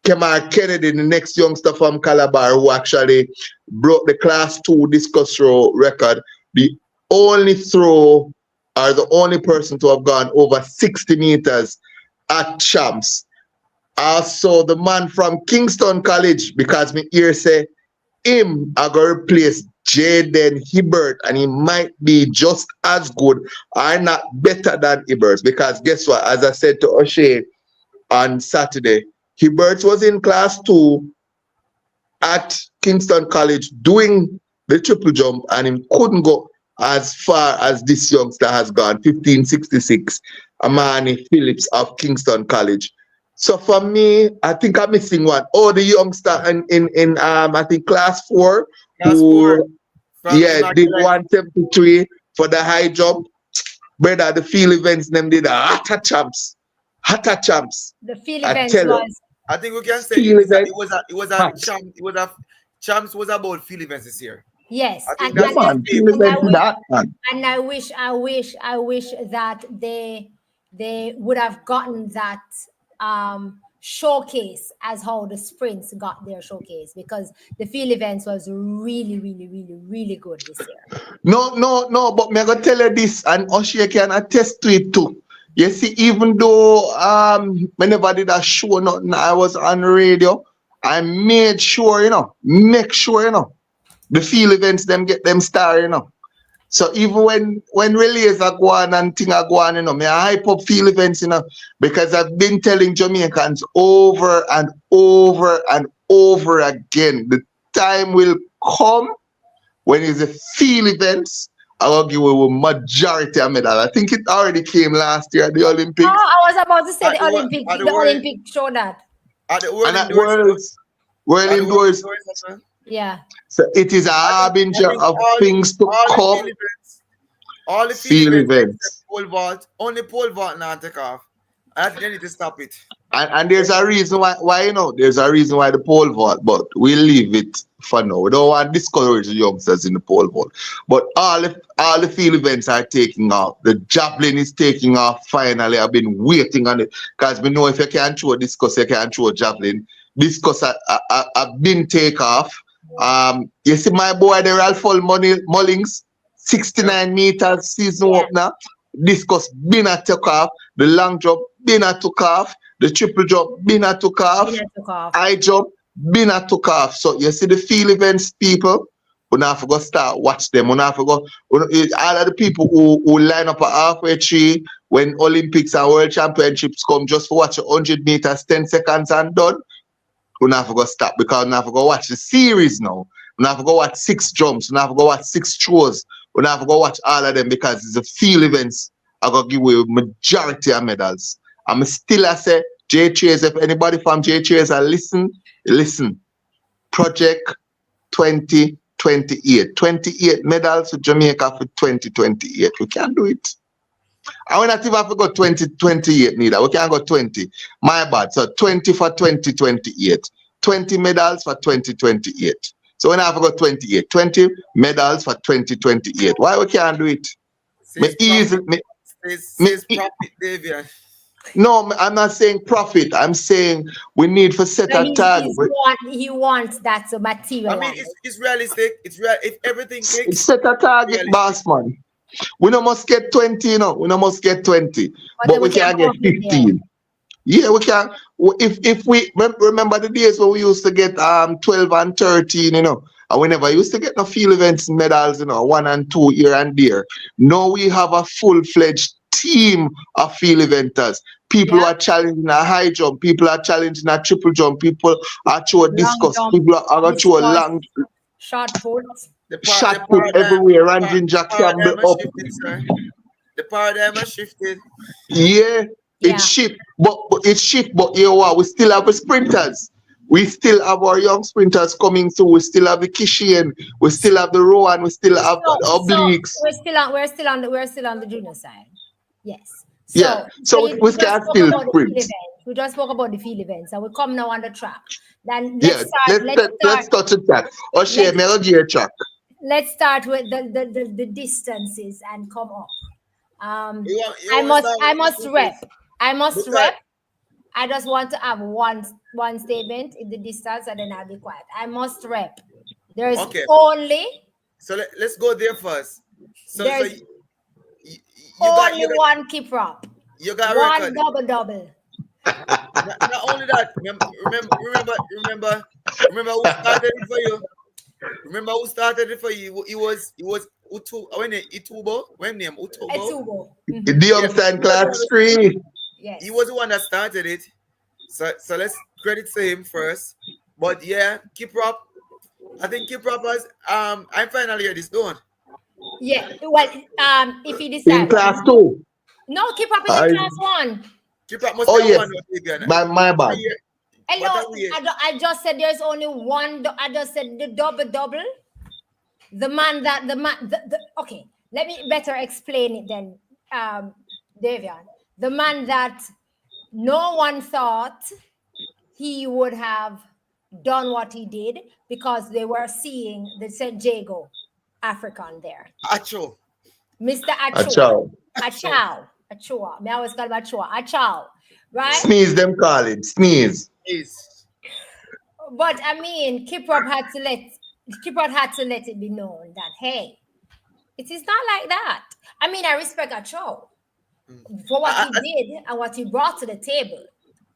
Kemar Kennedy, the next youngster from Calabar, who actually broke the class 2 discus throw record, the only person to have gone over 60 meters at Champs. Also, the man from Kingston College, because me here say him I go replace Jaden Hibbert, and he might be just as good or not better than Hibbert, because guess what? As I said to Oshae on Saturday, Hibbert was in class 2 at Kingston College doing the triple jump, and he couldn't go as far as this youngster has gone, 1566, Amani Phillips of Kingston College. So for me, I think I'm missing one. Oh, the youngster in I think class 4 Class 4 who from did Immaculate. 173 for the high jump. Brother, the field events them did a hotter champs. Hotter champs. The field I events tell you. was I think we can say Field events hot. champs was about field events this year. yes, I think and Yeah, that's and his man. aim. Field I events wish that man. and I wish that they would have gotten that showcase as how the sprints got their showcase, because the field events was really good this year. No, but me gonna tell you this, and Oshae can attest to it too. You see, even though whenever did a show nothing, I was on radio, I made sure, make sure, the field events them get them star. So even when relays are going and thing are going, me I hype up field events, because I've been telling Jamaicans over and over and over again, the time will come when it's a field events, I will give you a majority of medal. I think it already came last year at the Oh, Olympics. I was about to say At the the wo- Olympic, at the the world Olympic show that. at the world And at indoors, World at the world Indoors, indoors as well. Yeah. so it is a I harbinger think of things to all the field come. events, all the field Field events except events. pole vault, only pole vault now take off. I think they need to stop it. And there's a reason why there's a reason why the pole vault, but we'll leave it for now. We don't want to discourage the youngsters in the pole vault. But all the field events are taking off. The javelin is taking off finally. I've been waiting on it. Because we know if you can't throw discus, you can't throw javelin. Discus have been take off. You see my boy the Ralph Mullings, Yeah. 69 meters season Yeah. opener. Discus been a took off. The long jump been a took off. The triple jump been a took off. Winner took off. High jump been a took off. So you see the field events people, we now have to go start watch them. We now have to go. All of the people who line up at halfway tree when Olympics and World Championships come just for watch 100 meters, 10 seconds and done. We now have to go stop because we now have to go watch the series now. We now have to go watch 6 jumps. We now have to go watch 6 throws. We now have to go watch all of them because it's the field events are going to give away majority of medals. I'm still I say J Chase, if anybody from J Chase listen. Project 2028. 28 medals for Jamaica for 2028. We can do it. I will not even have to go 2028 neither. We can go 20. My bad. So 20 for 2028. 20 medals for 2028. So when I have to go 28. 20 medals for 2028. Why we can't do it? Me Says easy. profit. Me, Says profit, Daveon. no, I'm not saying profit. I'm saying we need to set But a target. he wants that to I mean, materialize. it's realistic. It's real. If everything clicks, Set a target, realistic. boss man. We don't must get 20, We don't must get 20. But But then we we can can get come with there. 15. Yeah, we can. If we remember the days when we used to get 12 and 13, and we never used to get no field events medals, 1 and 2 here and there. Now we have a full-fledged team of field eventers. People who Yeah. are challenging a high jump, people are challenging a triple jump, people are throwing Long discus, jump, people are going to throw discus, long short put. shot put everywhere, Ranjin Jack paradigm Campbell has up. shifted, sir. The paradigm has shifted. Yeah, Yeah. it's shift, but it's shift. But you know what? We still have the sprinters. We still have our young sprinters coming through. We still have the Kishian. We still have the Rowan. We still have the So obliques. we're still on the junior side. Yes. Yeah. So you we just can spoke still about the field sprint. events. We just spoke about the field events, and we come now on the track. Then Yeah. Let's touch the track. Oshae, Let's- melody track. let's start with the distances and come up. You I want must rep. Because- I just want to have one statement in the distance, and then I'll be quiet. I must rep. There's Okay. only So let's go there first. So There's you only got one keep up. you got a One record. double. Not only that. Remember who started it for you. Remember who started it for you. He was Utu. When Itubo. When name Utubo. Etubo. The youngster in class 3. Yes. He was the one that started it. So let's credit to him first. But yeah, keep up. I think keep up as I'm finally here this done. Yeah. Well, if he In decides, class two. no, keep up is in I, class one. Keep up must oh be a yes, one or Daveon. my bad. What Hello, are we? I just said there's only one. I just said the double. Okay, let me better explain it then, Davion. The man that no one thought he would have done what he did because they were seeing the St. Jago African there. Acho. Mr. Achua. Achao. Acho. Achao. Achua. Me always call him Achua. Achao. Right? Sneeze them call it. Sneeze. Is. But I mean, Kiprop had to let it be known that hey, it is not like that. I mean, I respect Achao for what I, he I, did and what he brought to the table.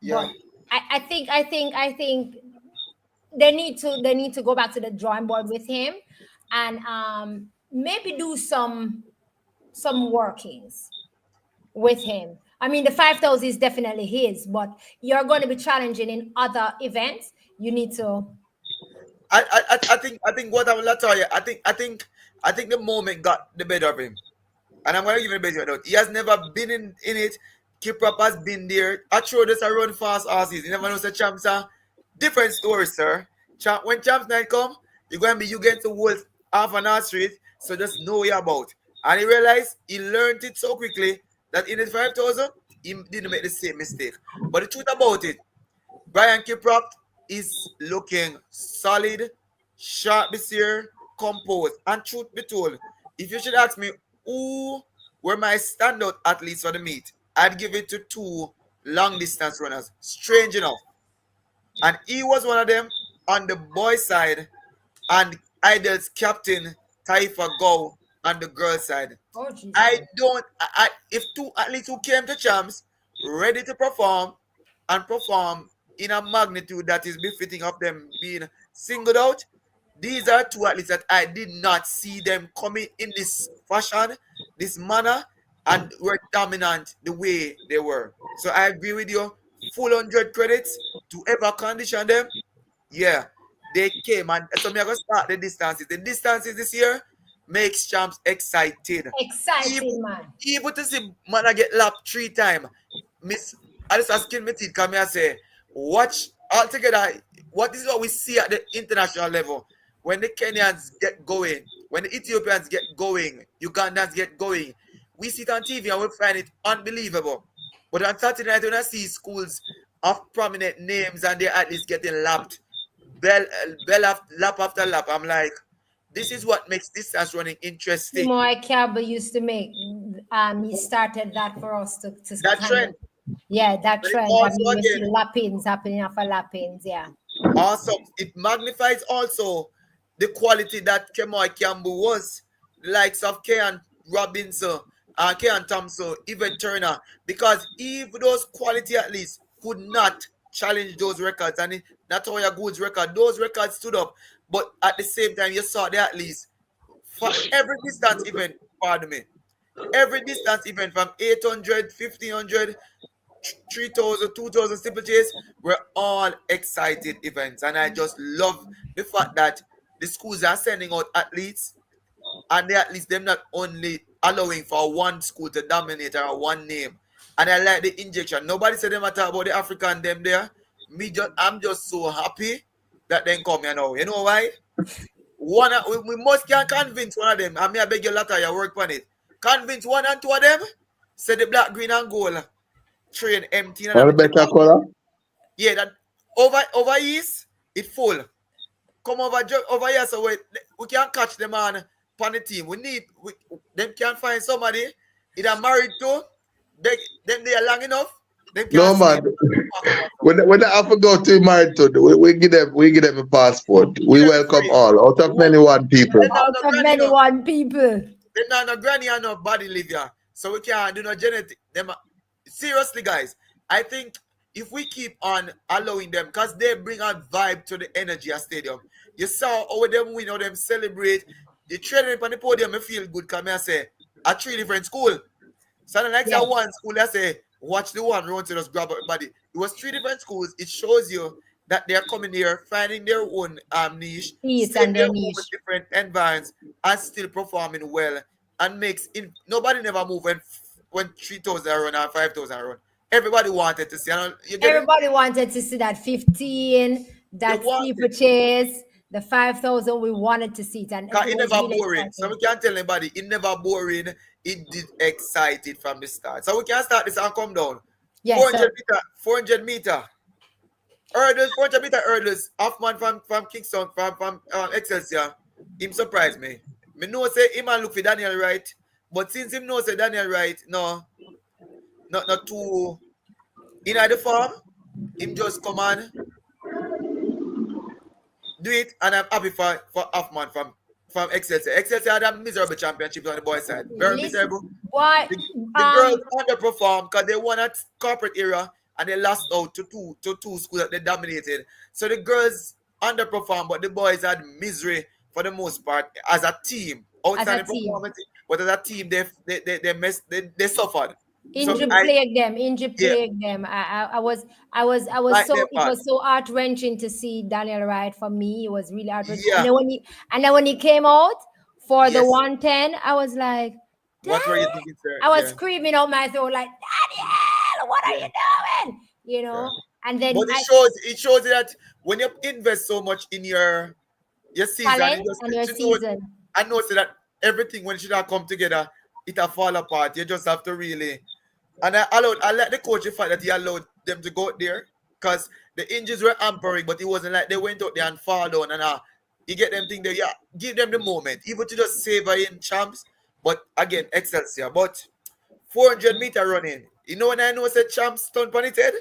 yeah. But I think they need to go back to the drawing board with him and maybe do some workings with him. I mean, the 5,000 is definitely his, but you're going to be challenging in other events. You need to. I think what I'm Latoya, I think the moment got the better of him. And I'm gonna give him the benefit of the doubt. He has never been in it. Kiprop has been there. I throw this a run fast horses. You never know the champs are different story, sir. When champs night come, you're gonna be you get to wolf half an hour street, so just know what you're about. And he realized he learned it so quickly that in his 5,000, he didn't make the same mistake. But the truth about it, Brian Kiprop is looking solid, sharp this year, composed. And truth be told, if you should ask me who were my standout athletes for the meet, I'd give it to two long distance runners. Strange enough. And he was one of them on the boys' side, and Idol's captain, Taifa Go, on the girls' side. Oh, Jesus. I don't. If two athletes who came to champs ready to perform and perform in a magnitude that is befitting of them being singled out, these are two athletes that I did not see them coming in this fashion, this manner, and were dominant the way they were. So I agree with you. Full 100 credits to ever condition them. Yeah, they came and so me I gonna start the distances. The distances this year makes champs excited. Exciting, man. Even to see man I get lapped 3 times. Miss I just asking me to come here and say, watch altogether. What is what we see at the international level when the Kenyans get going, when the Ethiopians get going, Ugandans get going. We see it on TV and we find it unbelievable. But on Saturday night when I see schools of prominent names and their athletes getting lapped, lap after lap, I'm like, this is what makes distance running interesting. Timo Campbell used to make. He started that for us to That kind trend. of, yeah, that But it trend. I also mean, you see again, lappings happening after lappings, yeah. awesome. It magnifies also the quality that Kemoy Campbell was, the likes of Kean Robinson, Kean Thompson, even Turner, because if those quality athletes could not challenge those records, and Natoya Good's record, those records stood up. But at the same time, you saw the athletes for every distance event, pardon me, every distance event from 800, 1500, 3,000, 2,000 steeplechases were all excited events. And I just love the fact that the schools are sending out athletes and they at least them not only allowing for one school to dominate or one name. And I like the injection. Nobody said them talk about the African them there. I'm just so happy that they come here now. You know why? We must can convince one of them. I mean I beg your letter, you work on it. Convince one and two of them. Say the black, green, and gold train empty and All everything. better color. Yeah, that over east, it full. Come over here so we can catch them on the team. Them can find somebody either married to them they are long enough. Them can No man. When I have to go to Marathon, we give them a passport. We welcome all out of many one people. Out of many one people. They not no granny and no body live here. So we can't do no genetic. Them seriously, guys. I think if we keep on allowing them, because they bring a vibe to the energy at stadium. You saw how them win, how them celebrate. The training on the podium, I feel good. Come here, say, at 3 different schools. So the next one school, I say, watch the one, we want to just grab everybody. It was 3 different schools. It shows you that they're coming here, finding their own niche, and their niche. with different environments, and still performing well and makes in nobody never move when 3,000 run or 5,000 run. Everybody wanted to see. You get it? Everybody wanted to see that 15, They that wanted. steeplechase, the 5,000. We wanted to see it, and it Cause it was never really boring. So we exciting. can't tell anybody it never boring. It did excited from the start. So we can start this and come down. Yes, 400 so meter, 400 meter. Hurdles, 400 meter hurdles. Halfman from Kingston, from Excelsior. Him surprised me. Me know say him and look for Daniel Wright. But since him know say Daniel Wright, no, not too in the farm, him just come on, do it, and I'm happy for Halfman from Excelsior. Excelsior had a miserable championship on the boys' side. Very listen, miserable. what The girls underperformed because they won at corporate era and they lost out to two schools that they dominated. So the girls underperformed, but the boys had misery for the most part as a team. as a Outstanding team? performance, but as a team, they suffered. So Injury I plagued them. Injury yeah, plagued them. I was like so their it part. was so heart wrenching to see Daniel Wright. For me, it was really heart wrenching. Yeah, And then when he came out for the yes. 110, I was like, What were you Daniel. thinking, sir? I was Yeah, screaming out my throat like, Daniel, what are yeah, you doing? yeah. And then But it shows that when you invest so much in your season, talent and your season. I know so that everything when it should have come together, it'll fall apart. You just have to really and I let the coach the fact that he allowed them to go out there because the injuries were hampering, but it wasn't like they went out there and fall down and you get them thing there, yeah, give them the moment, even to just savor in champs. But again, Excelsior. But 400-meter running, when I know said champs stunt on it head?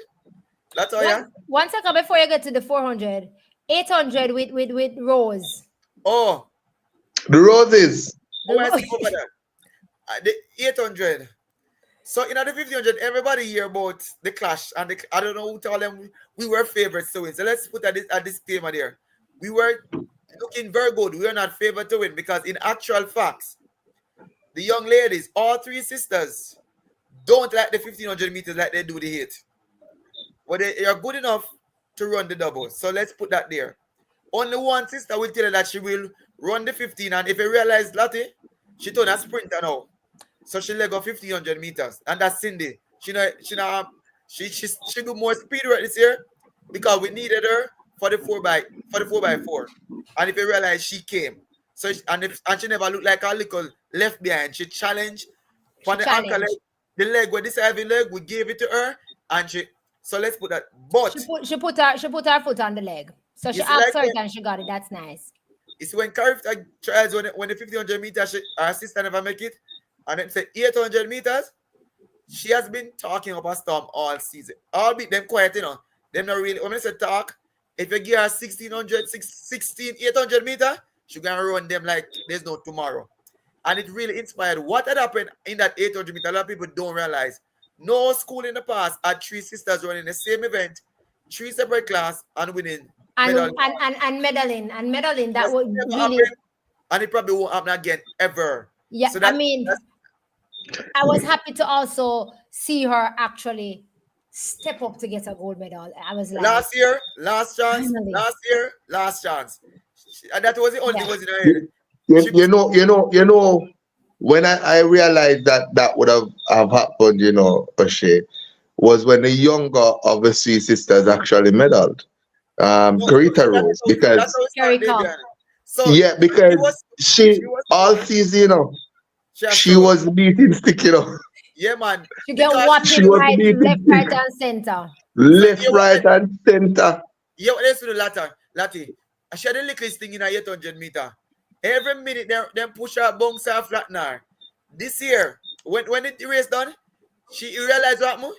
One Latoya? one second before you get to the 400, 800 with Rose. Oh, The roses. The I Rose. skip over that. The 800. So in the 1500, everybody hear about the clash and I don't know who told them we were favorites to win. So let's put at this disclaimer there. We were looking very good. We were not favored to win because in actual facts, the young ladies, all three sisters, don't like the 1500 meters like they do the hit. But they are good enough to run the double. So let's put that there. Only one sister will tell her that she will run the 15, and if you realize Lottie, she turned a sprinter now. So she leg off 1500 meters. And that's Cindy. She do more speed work this year because we needed her for the 4x4. And if you realize she came. So and she never looked like a little left behind. She challenged She for the ankle leg, challenged. the leg with this heavy leg, we gave it to her and so let's put that. But She put her foot on the leg. So she you see asked like for it and she got it. That's nice. it's when Clarke trials when the 1500 meters her sister never make it and then say 800 meters. She has been talking about Storm all season. All be them quiet, Them not really. When I say talk, if you give her 800 meter, she gonna run them like there's no tomorrow. And it really inspired. What had happened in that 800 meter, a lot of people don't realize. No school in the past had three sisters running the same event, three separate class, and winning medal. And medaling that That's would never really, happened, and it probably won't happen again ever. yeah. So I that's mean, I was happy to also see her actually step up to get a gold medal. I was like, last year, last chance, finally. last chance. And that was the only Yeah. thing was in her You, head. you, She when I realized that would have happened, Oshae, was when the younger of the three sisters actually medaled. no, Karita that's Rose, that's because how it started, Carrico. Daveon. So yeah, it because was she she was all season, she has she shown. was beating stick. Yeah, man. She get Because whacked She was right, beating left, right, stick, and center. so left, right, and center. what they do the latter, Lati. I share the littlest thing in a 800 meter. Every minute them push her, bounce her, flatten her. This year, when the race done, she realized what more?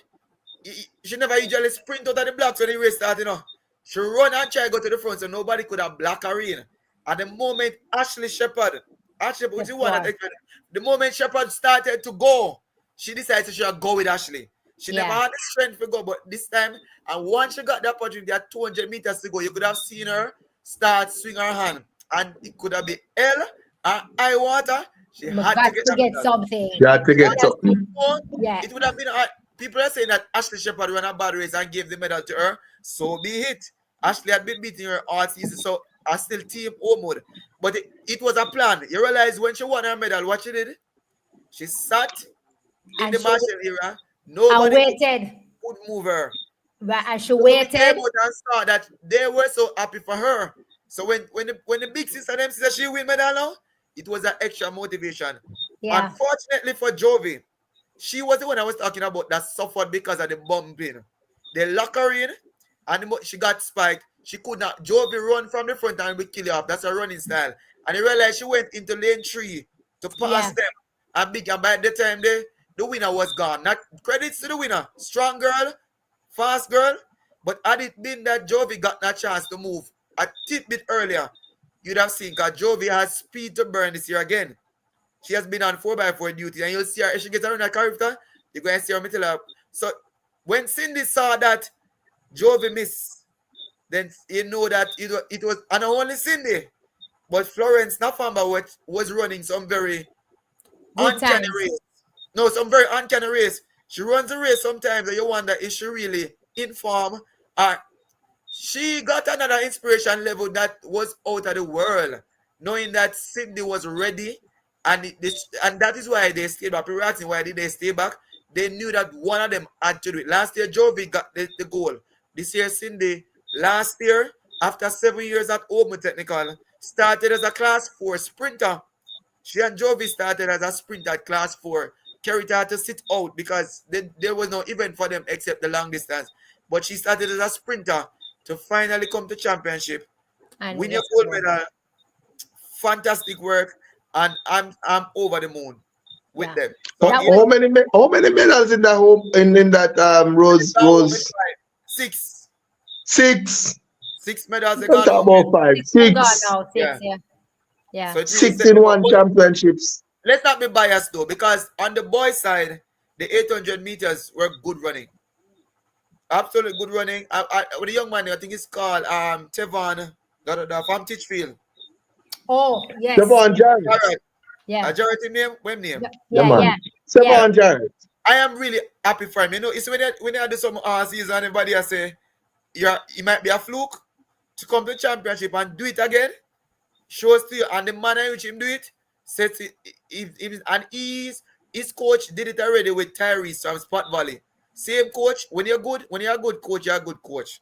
She never usually sprint out of the blocks when the race started. She run and try to go to the front so nobody could have blocked her in. At the moment, Ashley Shepherd, which Step is one that forward. the moment Shepherd started to go, she decided she should go with Ashley. She never Yeah. had the strength to go, but this time, and once she got the opportunity at 200 meters to go, you could have seen her start swing her hand, and it could have been hell and high water. She But had to got get to that get medal. something. She had to She get had to something. go. Yeah. It would have been people are saying that Ashley Shepherd ran a bad race and gave the medal to her. So be it. Ashley had been beating her all season, so I still team Omod. But it was a plan. You realize when she won her medal, what she did? She sat in And the she marshal era. and Nobody waited. could move her. And she Jovi came waited. out and saw that they were so happy for her. So when the big sister them said she win medal now, it was an extra motivation. Yeah. Unfortunately for Jovi, she was the one I was talking about that suffered because of the bumping. They lock her in, and she got spiked. She could not. Jovi run from the front and we kill her off. That's her running style. And I realized she went into lane 3 to pass Yeah. them. And by the time the winner was gone. Not credits to the winner. Strong girl, fast girl. But had it been that Jovi got that chance to move a bit earlier, you'd have seen because Jovi has speed to burn this year again. She has been on 4x4 duty, and you'll see her if she gets around that character, you're going to see her metal up. So when Cindy saw that Jovi miss, then you know that it was and not only Cindy, but Florence Nafamba was running some very Good uncanny times. race. No, some very uncanny race. She runs a race sometimes and you wonder, is she really in form? Or she got another inspiration level that was out of the world, knowing that Cindy was ready, and that is why they stayed back. People are asking why did they stay back? They knew that one of them had to do it. Last year, Jovi got the goal. This year, Cindy, last year, after 7 years at Open Technical, started as a class 4 sprinter. She and Jovi started as a sprinter at class 4. Carried her to sit out because there was no event for them except the long distance. But she started as a sprinter to finally come to championship, And win your yes, gold medal. Fantastic work, and I'm over the moon with yeah. them. So That How was many medals in that home in that Rose 6 6? 6 medals they Don't got talk home with. about 5. six and gone 6. now. Yeah. 6, yeah. Yeah. So it really 6 set in them up. one But championships. let's not be biased though, because on the boys' side, the 800 meters were good running. Absolutely good running. With a young man, I think it's called Tevon, from Titchfield. Oh, yes. Devon Jarrett. Jarrett. Yeah. Jarrett name? When name? Yeah, Yeah, yeah, yeah. man. Yeah. Devon Jarrett. I am really happy for him. You know, it's when you do some season, everybody I say you might be a fluke to come to the championship and do it again. Shows to you, and the manner in which him do it sets it. And his coach did it already with Tyrese from Spot Valley. Same coach. When you're a good coach, you're a good coach.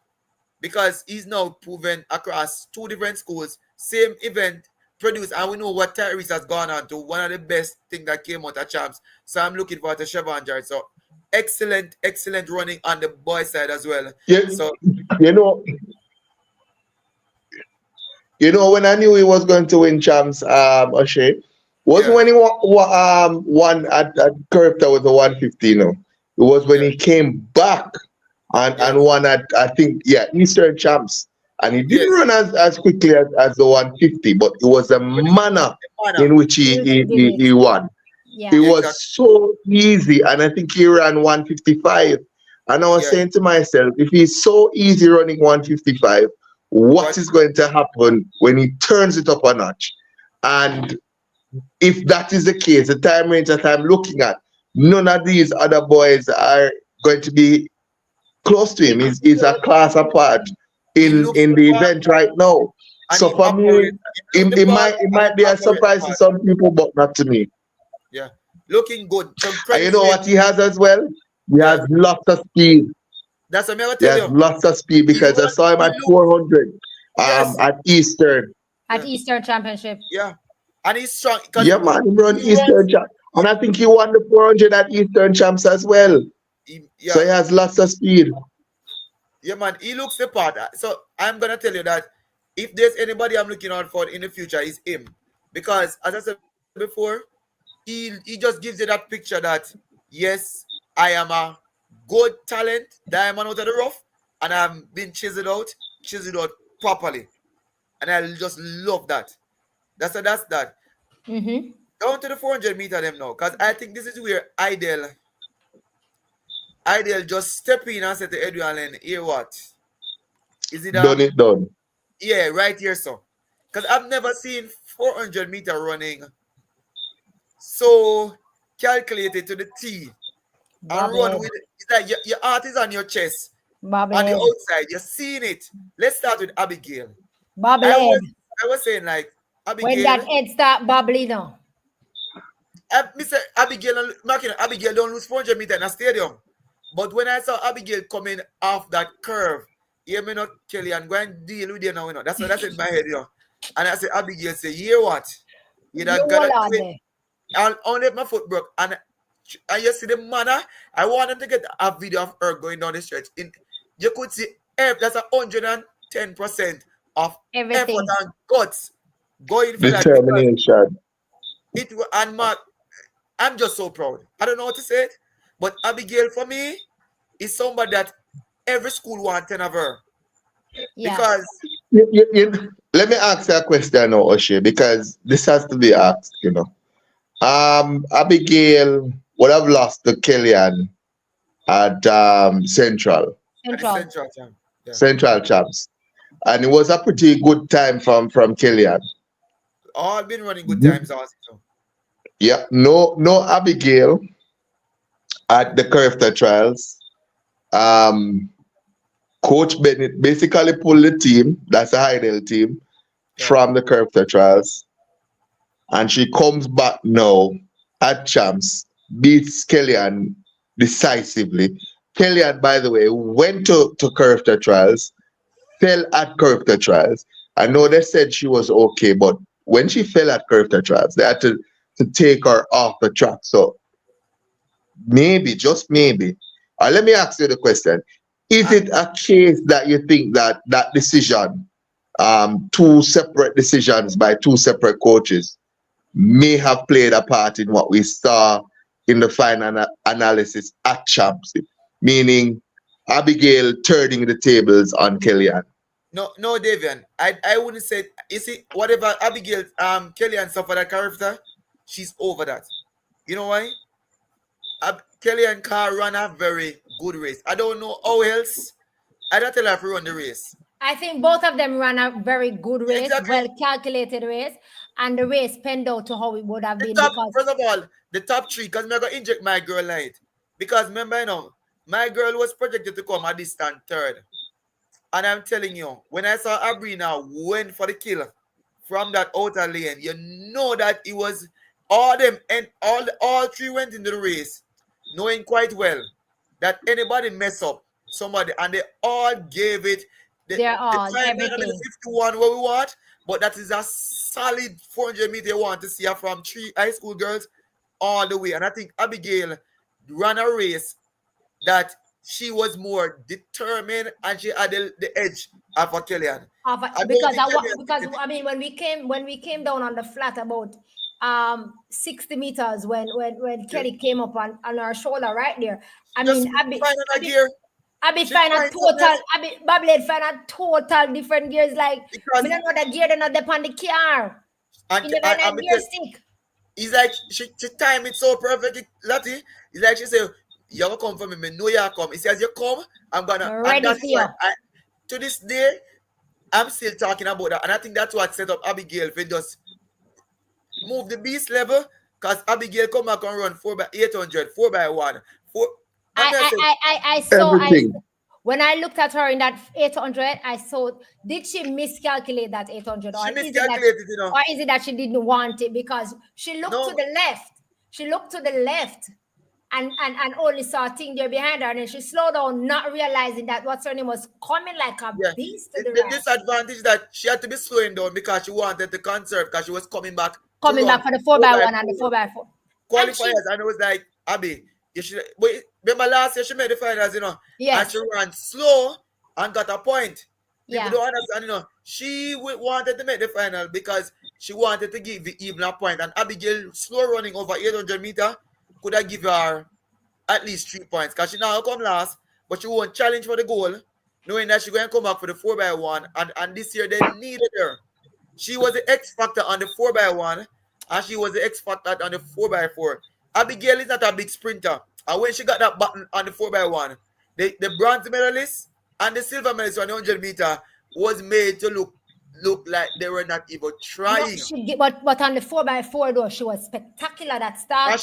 Because he's now proven across 2 different schools, same event produced, and we know what Tyrese has gone on to one of the best things that came out of champs. So I'm looking forward to Chevron Jared. So excellent running on the boy side as well. Yeah, So you know, when I knew he was going to win champs, Oshae, wasn't yeah, when he won at Curved with the 150, It was when yeah, he came back yeah, and won at, I think, Eastern champs. And he didn't yes. run as quickly as the 150, but it was the But manner the manner, in which You should did he it. won. It Yeah. yeah, was exactly. so easy, and I think he ran 155. And I was Yeah, saying to myself, if he's so easy running 155, what what? is going to happen when he turns it up a notch? And if that is the case, the time range that I'm looking at, none of these other boys are going to be close to him. He's a class apart He in looks the the part, event right now. and So he for me, operates. He look the part, it and he might be a operate the surprise to part. some people, but not to me. Yeah, looking good. Some And you credit know to him. what he has as well? He Yeah, has lots of speed. that's what I'm gonna He tell has you. lots of speed because I saw him He at looks 400 yes, at Eastern. At yeah, Eastern Championship. yeah, and he's strong because Yeah, man, he run he runs. Eastern champ. And I think he won the 400 at Eastern champs as well. So Yeah, he has lots of speed. yeah, man. He looks the part. So I'm gonna tell you that if there's anybody I'm looking out for in the future, is him, because as I said before, he just gives you that picture that yes, I am a good talent, diamond out of the rough, and I'm being chiseled out properly, and I just love that. That's that. Mm-hmm. Down to the 400-meter them now, because I think this is where Ideal just step in and say to Edwin and here what? Is it Done it done. yeah, right here, so. Because I've never seen 400-meter running so calculated to the T and run Bobblehead. with it. It's like your heart is on your chest. On the Bobblehead. outside, you're seeing it. Let's start with Abigail. I Bobblehead. was I was saying like When that Abigail, head start bobbling now. Mr. Abigail and Abigail don't lose 400 meters in a stadium. But when I saw Abigail coming off that curve, hear me not Kelly and go and deal with you now, That's what that's in my head, And I said, Abigail say, you hear what? You You gotta hold on do it. there. I'll only my foot broke. And you see the manner, I wanted to get a video of her going down the stretch. You could see that's 110% of Everything. effort and guts going for that. Determination. And Mark, I'm just so proud. I don't know what to say, but Abigail for me is somebody that every school wants to have her. Yeah. Because Let me ask you a question now, Oshae, because this has to be asked, Abigail would have lost to Kellyanne at at the Central. Central Champ. Yeah. Central Champs. And it was a pretty good time from Kellyanne. All been running good times also. Yeah, no Abigail at the character trials. Coach Bennett basically pulled the team, that's a Heidel team, from the character trials. And she comes back now at champs, beats Kellyanne decisively. Kellyanne, by the way, went to character trials, fell at character trials. I know they said she was okay, but when she fell at character trials, they had to take her off the track. So maybe, just maybe. Let me ask you the question. Is it a case that you think that decision, two separate decisions by two separate coaches, may have played a part in what we saw in the final analysis at champs? Meaning Abigail turning the tables on Kellyanne. No, Davion. I wouldn't say. You see, whatever Abigail Kellyanne suffered that character, she's over that. You know why? Kellyanne can run a very good race. I don't know how else. I don't tell her to run the race. I think both of them ran a very good race, Exactly. well calculated race, and the race panned out to how it would have been. First of all, the top three, because I'm going to inject my girl light. Because remember, my girl was projected to come a distant third. And I'm telling you, when I saw Abrina went for the kill from that outer lane, you know that it was all them and all three went into the race, knowing quite well that anybody mess up somebody, and they all gave it. They're all the everything. 51 what we want, but that is a solid 400 meter you want to see her from 3 high school girls all the way. And I think Abigail ran a race that she was more determined and she had the edge of a Kellyanne. Because I mean when we came down on the flat about 60 meters when Kelly came up on her shoulder right there. Abby find a total different gears. Like we don't know the gear, they not depend on the car. And gear stick. It's like she timed it so perfectly, Lati. It's like she said, "You're gonna come for me, I know you come." He says, "You come, I'm gonna." Ready for you. To this day, I'm still talking about that, and I think that's what set up Abigail for just move the beast level. Because Abigail come back and run 4x800, 4x1, 4. I saw when I looked at her in that 800, I saw, did she miscalculate that 800? She miscalculated, Or is it that she didn't want it? Because she looked to the left. She looked to the left and only saw a thing there behind her. And then she slowed down, not realizing that what's her name was coming like a beast to the right. The disadvantage that she had to be slowing down because she wanted to conserve, because she was coming back for the 4x1 and the 4x4. Qualifiers, and it was like, Abby, you should. But remember last year she made the finals, Yes. And she ran slow and got a point. Yeah. People don't understand, She wanted to make the final because she wanted to give even a point. And Abigail, slow running over 800 meters, could have given her at least 3 points. Because she now come last, but she won't challenge for the goal, knowing that she's going to come back for the 4x1. And this year they needed her. She was the X factor on the 4x1, and she was the X factor on the 4x4. Abigail is not a big sprinter. And when she got that button on the 4x1, the bronze medalist and the silver medalist on the 100 meter was made to look like they were not even trying. No, but on the 4x4 though, she was spectacular that start.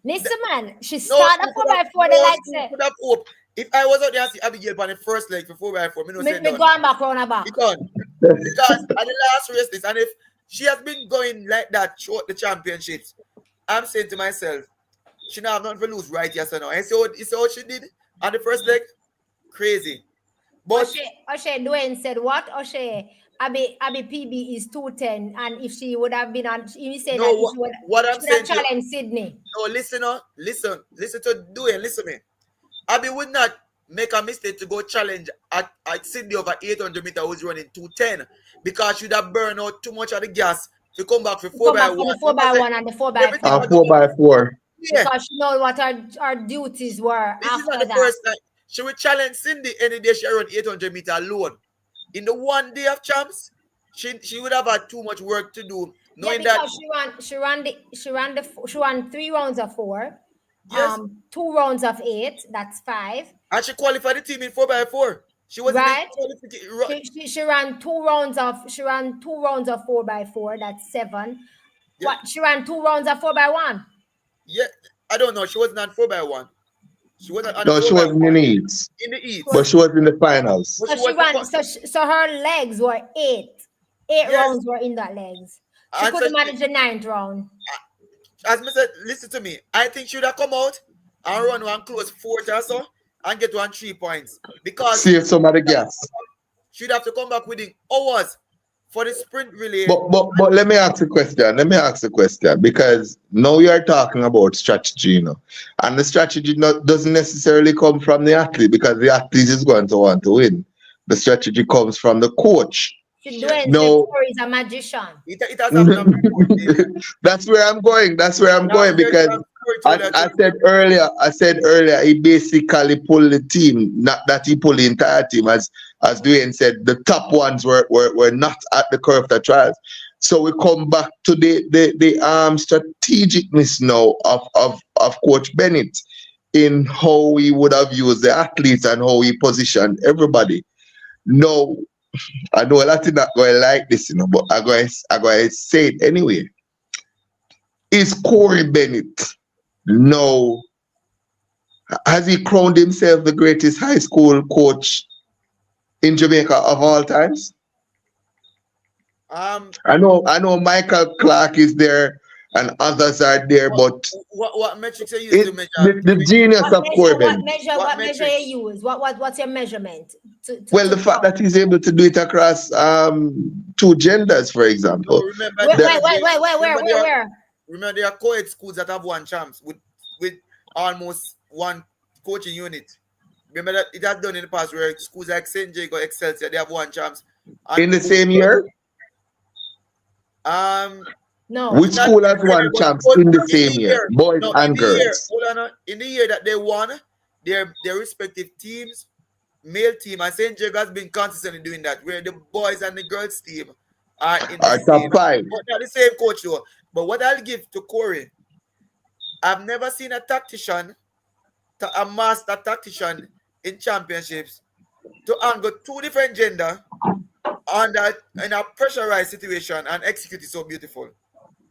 Listen, man, she started 4x4 the like hope. If I was out there and see Abigail on the first leg for 4x4, me going back round about. Because at the last race, and if she has been going like that throughout the championships, I'm saying to myself, she not have nothing to lose right yes or no. And so what she did on the first leg, crazy. But Oshae Dwayne said what? Oshae, Abby PB is 210, and if she would have been on, you say that no, if she would, what she I'm would have saying to you, challenged Sydney. no, listen, listen to Dwayne, listen to me. Abby would not make a mistake to go challenge at Sydney over 800 meters who's running 210 because she'd have burned out too much of the gas to come back for 4 Come by back 1. for the 4x1 and the Everything 4x4. was 4x4. yeah. Because she knows what our duties were This is not after the that. first time. She will challenge Cindy any day she run 800 meters alone. In the one day of champs, she would have had too much work to do. Knowing because that she ran 3 rounds of 4, yes, 2 rounds of 8, that's 5. and she qualified the team in 4x4. She was Right. in the qualification. She ran 2 rounds of 4x4, that's 7. Yeah. What, she ran 2 rounds of 4x1? Yeah, I don't know. She wasn't on 4x1. She wasn't on No, she 4x1. wasn't in the heats. In the heats. But she was in the finals. But So her legs were 8. 8 Yes. rounds were in that legs. She And couldn't so manage the 9th round. as I said, listen to me. I think she would have come out and run one close 4th or so and get 3 points. Because Save some of the gas. she'd have to come back within hours for the sprint relay. But let me ask a question. Because now you are talking about strategy, you know. And the strategy doesn't necessarily come from the athlete because the athlete is going to want to win. The strategy comes from the coach. No, is a magician. It has happened before. That's where I'm going because I said earlier he basically pulled the team, not that he pulled the entire team, as Daveon said, the top ones were not at the curve of trials. So we come back to the strategicness now of Coach Bennett in how he would have used the athletes and how he positioned everybody. No, I know a lot of not going to like this, you know, but I'm going to say it anyway. Is Corey Bennett now, has he crowned himself the greatest high school coach in Jamaica of all times? I know Michael Clarke is there and others are there, but what metrics are you using to measure? The genius of Corey Bennett. What measure you use? What's your measurement? Well, the fact that he's able to do it across 2 genders, for example. No, where? Remember, there are co-ed schools that have won champs with almost one coaching unit. Remember that it has done in the past where schools like St. Jago, Excelsior, they have won champs. In the same year? No. Which school has won champs in the same year? Boys and girls. In the year that they won, their respective teams, male team, and St. Jago has been consistently doing that, where the boys and the girls team are in the top 5. But not the same coach though. But what I'll give to Corey, I've never seen a master tactician in championships to angle 2 different gender in a pressurized situation and execute it so beautiful.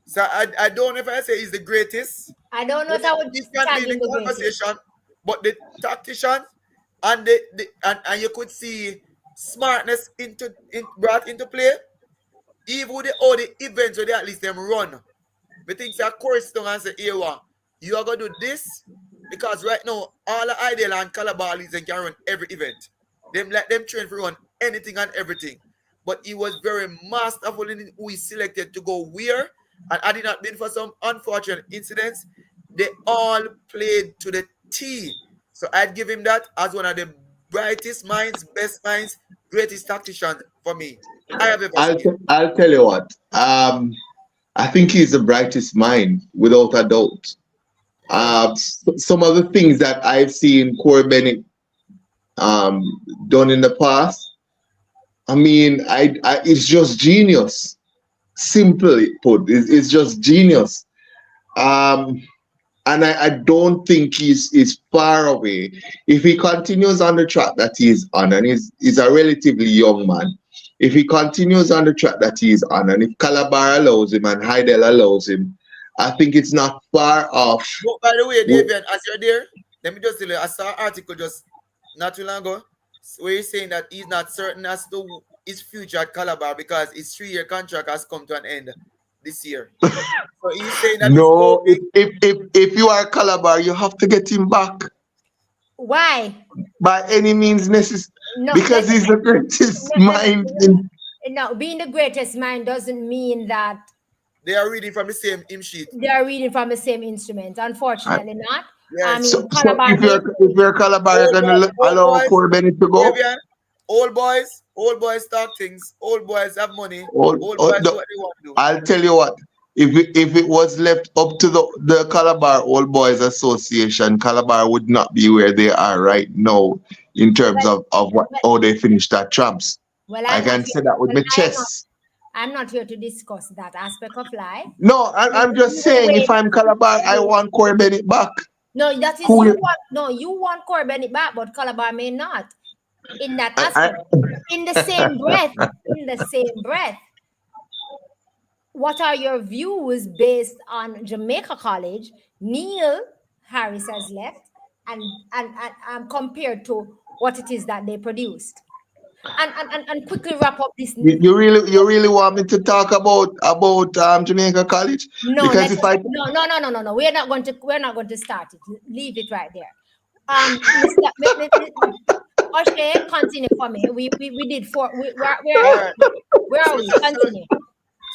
So I don't know if I say he's the greatest. I don't know if I would stand in the conversation, but the tactician and and you could see smartness brought into play. Even with all the events where they at least them run. But things are corresponding and say, Ewa, you are going to do this because right now, all the Ideal and Calabar leagues can run every event. Them let them train for run anything and everything. But he was very masterful in who he selected to go where. And had it not been for some unfortunate incidents, they all played to the T. So I'd give him that as one of the brightest minds, best minds, greatest tacticians for me. I'll tell you what. I think he's the brightest mind, without a doubt. Some of the things that I've seen Corey Bennett done in the past, I mean, it's just genius. Simply put, it's just genius. And I don't think he's far away. If he continues on the track that he's on, and he's a relatively young man, if he continues on the track that he's on, and if Calabar allows him and Heidel allows him, I think it's not far off. Oh, by the way, Daveon, as you're there, let me just tell you, I saw an article just not too long ago where he's saying that he's not certain as to his future at Calabar because his 3-year contract has come to an end. this year. So he's saying that he's No, hoping. if you are Calabar, you have to get him back Why? by any means necessary No, because he's the greatest let, mind in. no, being the greatest mind doesn't mean that They are reading from the same hymn sheet. they are reading from the same instrument. Unfortunately, not. I Yes. mean, So Calabar may. if you're Calabar, you're gonna Old allow boys, Corey Bennett to go. Daveon, old boys talk things. Old boys have money. Old boys do No, what they want to do. I'll tell you what. If it was left up to the Calabar Old Boys Association, Calabar would not be where they are right now in terms Well, of what how they finished that champs. well, I I'm not can here. say that with Well, my chest. I'm not here to discuss that aspect of life. No, I'm just saying if I'm Calabar, I want Corey Bennett back. No, that is Who you will- want. No, you want Corey Bennett back, but Calabar may not. In that I- aspect, in the same breath, what are your views based on Jamaica College? Neil Harris has left, and compared to what it is that they produced, and quickly wrap up this. you really want me to talk about Jamaica College? No, Because if I no. We're not going to start it. Leave it right there. Mr. Oshae, continue for me. We did four. Where are we? Continue.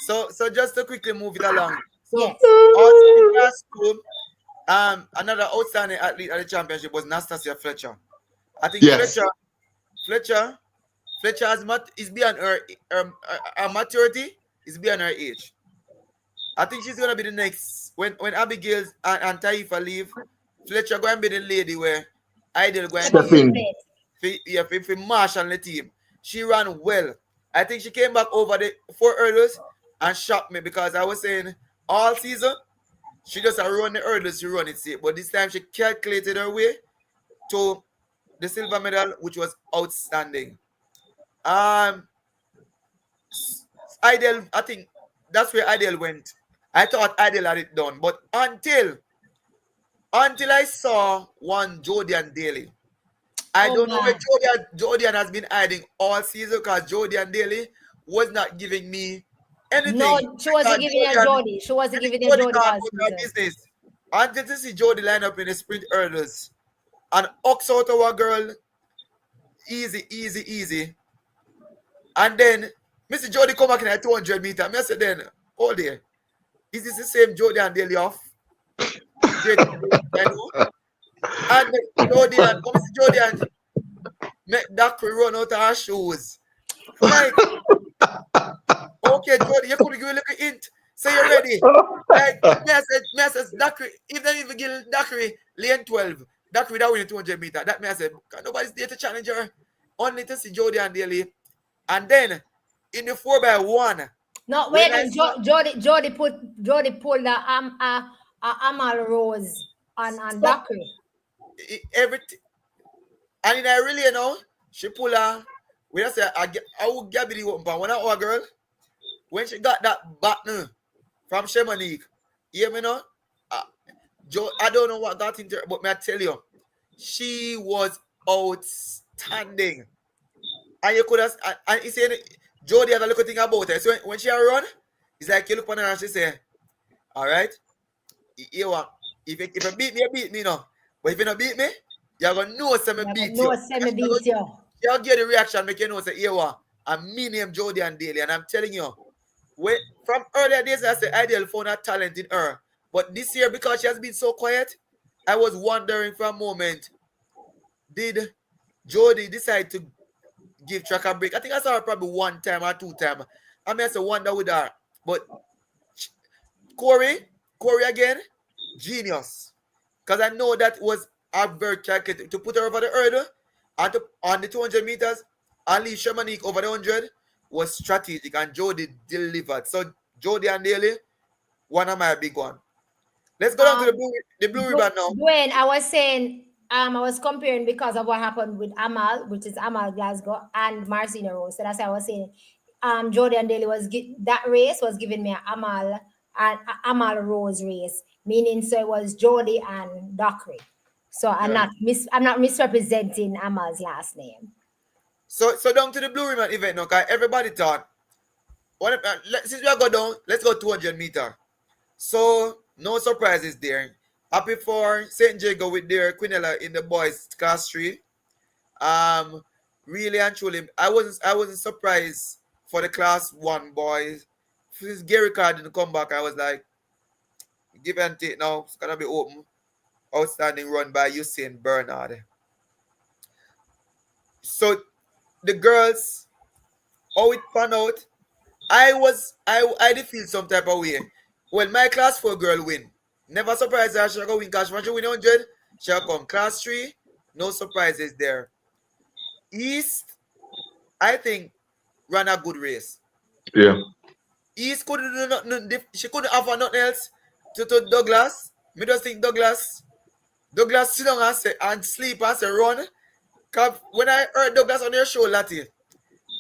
So just to quickly move it along. So Yes. our school, another outstanding athlete at the championship was Nastasia Fletcher. I think Yes. Fletcher is beyond her maturity is beyond her age. I think she's gonna be the next when Abigail and Taifa leave. Fletcher going to be the lady where Idol going Step to in. if marshal the team. She ran well. I think she came back over the 4 hurdles and shocked me because I was saying all season she just run the hurdles, she run it safe. But this time she calculated her way to the silver medal, which was outstanding. Idol, I think that's where Idol went. I thought Idol had it done, but until I saw one Odion Daly. I don't know where Odion has been hiding all season because Odion Daly was not giving me anything. No, she wasn't giving you Jody. She wasn't giving you Jody all season. Business. Until to see Jody line up in the sprint hurdles and ox out our girl, easy. And then Mr. Jody come back in at 200 meters. I said then, hold there. Is this the same Odion Daly off? And Odion make that run out of her shoes. Like, okay, Jody, you could give a little hint. Say you're ready. Like, me said, Dakri, if they even give Dakri lane 12, Dakri that win 200 meters. That me I said, nobody's there to challenge her. Only to see Jody and Daly. And then in the 4x1. No, wait. Jody pulled the Amal Rose on Dakri. Everything. And in I really, she pull her. When I say I will get the open when our girl, when she got that button from Shemanik, you hear me now? I don't know what got into her, but may I tell you, she was outstanding. And you could have, and he said, Jody has a little thing about her. So when she run, it's like you look on her and she say, all right, if you beat me, you beat me now. But if you don't beat me, you're going to know some beat you. You'll get the reaction, make you know, say, I'm me name Jody and Daly. And I'm telling you, from earlier days, I said, Ideal found a talent in her. But this year, because she has been so quiet, I was wondering for a moment, did Jody decide to give Track a break? I think I saw her probably 1 time or 2 times. I mean, I wonder with her. But Corey again, genius. Because I know that was a very calculated to put her over the hurdle and on the 200 meters and leave Shemanik over the 100 was strategic, and Jody delivered. So Jody and Daly, one of my big one. Let's go down to the blue ribbon now. When I was saying, I was comparing because of what happened with Amal, which is Amal Glasgow, and Marcina Rose. So that's why I was saying, Jody and Daly that race was giving me an Amal Rose race, meaning so it was Jody and Dockery. So I'm not misrepresenting Amal's last name. So down to the blue ribbon event now, because everybody thought Since we are go down, let's go 200 meter. So no surprises there. Happy for St. Jago with their Quinella in the boys class 3. Um, really and truly, I wasn't surprised for the class 1 boys. Since Gary Card didn't come back, I was like, give and take now. It's gonna be open. Outstanding run by Usain Bernard. So the girls, how it panned out, I did feel some type of way. Well, my class 4 girl win. Never surprised her she'll go win cash. When she win 100, she'll come. Class 3, no surprises there. East, I think, ran a good race. Yeah. East couldn't do nothing. She couldn't offer nothing else to Douglas. Me just think Douglas sit down and sleep and say run. Cause when I heard Douglas on your show, Lati,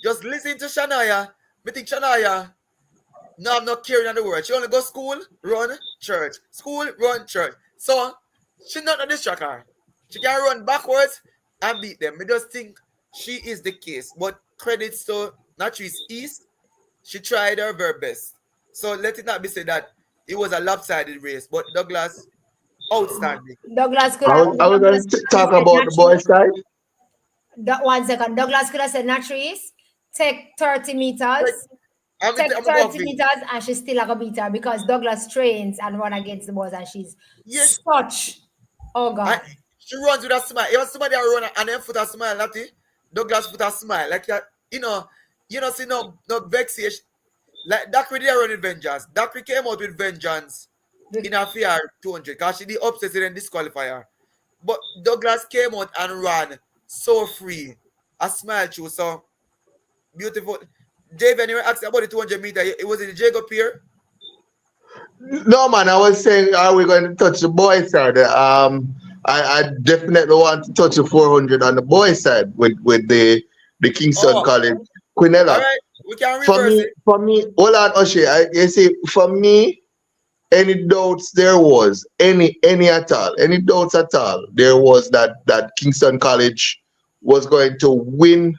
just listen to Shania. Me think Shania, no, I'm not caring on the world. She only go school, run, church. School, run, church. So, she not a distract. She can run backwards and beat them. I just think she is the case. But credits to Natrice East, she tried her very best. So, let it not be said that it was a lopsided race. But Douglas, outstanding. Douglas could I have. was going to talk about the boys' side. 1 second. Douglas could have said Natrice, take 30 meters. Take 30 meters and she's still a beat her because Douglas trains and run against the boys and she's such. Oh God. She runs with a smile. Even somebody run and then put a smile, Lati. Douglas put a smile. Like see no vexation. Like Dakri they running vengeance. Dakri came out with vengeance in a fair 200 because she did upset and disqualify her. But Douglas came out and ran so free. A smile too. So beautiful. Daveon, you were asking about the 200 meter. It was in the Jago Pier. No, man, I was saying, are we going to touch the boys' side? I definitely want to touch the 400 on the boys' side with the Kingston College Quinella. All right, we can reverse it. For me, hold on, Oshae. You see, for me, any doubts there was, any at all, any doubts at all, there was that Kingston College was going to win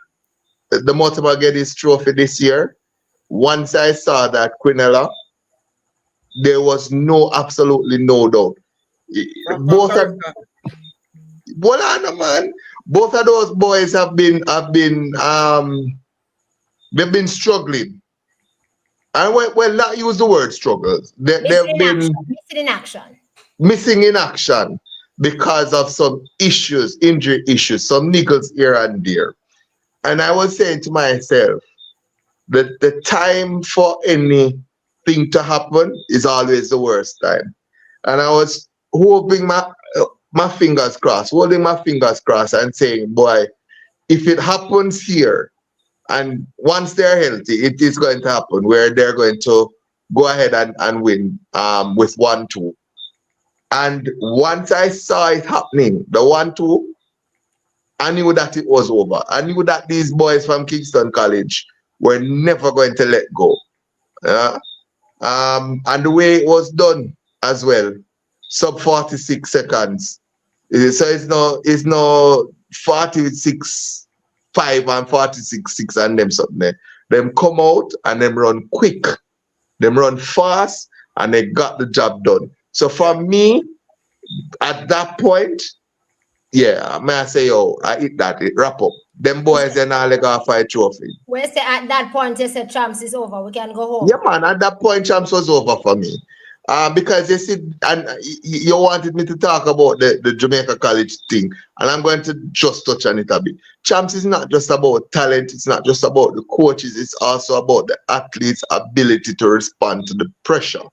the Mortimer Geddes Trophy this year. Once I saw that Quinella, there was absolutely no doubt. Both of those boys have been they've been struggling. And well, not use the word struggles. They've been missing in action because of some issues, injury issues, some niggles here and there. And I was saying to myself that the time for anything to happen is always the worst time. And I was holding my fingers crossed and saying, boy, if it happens here, and once they're healthy, it is going to happen where they're going to go ahead and win with 1-2. And once I saw it happening, the 1-2, I knew that it was over. I knew that these boys from Kingston College were never going to let go. And the way it was done as well, sub 46 seconds. So it's no 46.5 and 46.6 and them something there. Them come out and them run quick. Them run fast and they got the job done. So for me, at that point, yeah, may I say, I hit that, it wrap up. Them boys are now like a fight trophy. Where say at that point you said Champs is over, we can go home. Yeah, man, at that point Champs was over for me. Because you see, and you wanted me to talk about the Jamaica College thing, and I'm going to just touch on it a bit. Champs is not just about talent, it's not just about the coaches, it's also about the athletes' ability to respond to the pressure.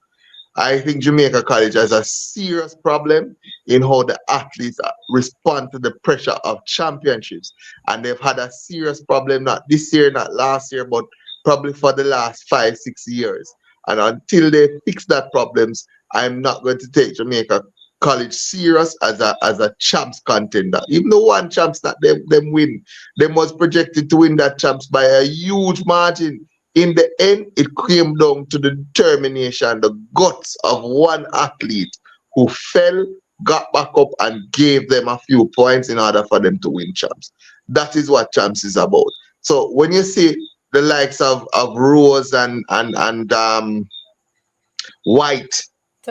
I think Jamaica College has a serious problem in how the athletes respond to the pressure of championships. And they've had a serious problem, not this year, not last year, but probably for the last 5-6 years. And until they fix that problems, I'm not going to take Jamaica College serious as a champs contender. Even though one champs that them win, them was projected to win that champs by a huge margin. In the end, it came down to the determination, the guts of one athlete who fell, got back up, and gave them a few points in order for them to win champs. That is what champs is about. So when you see the likes of Rose and White,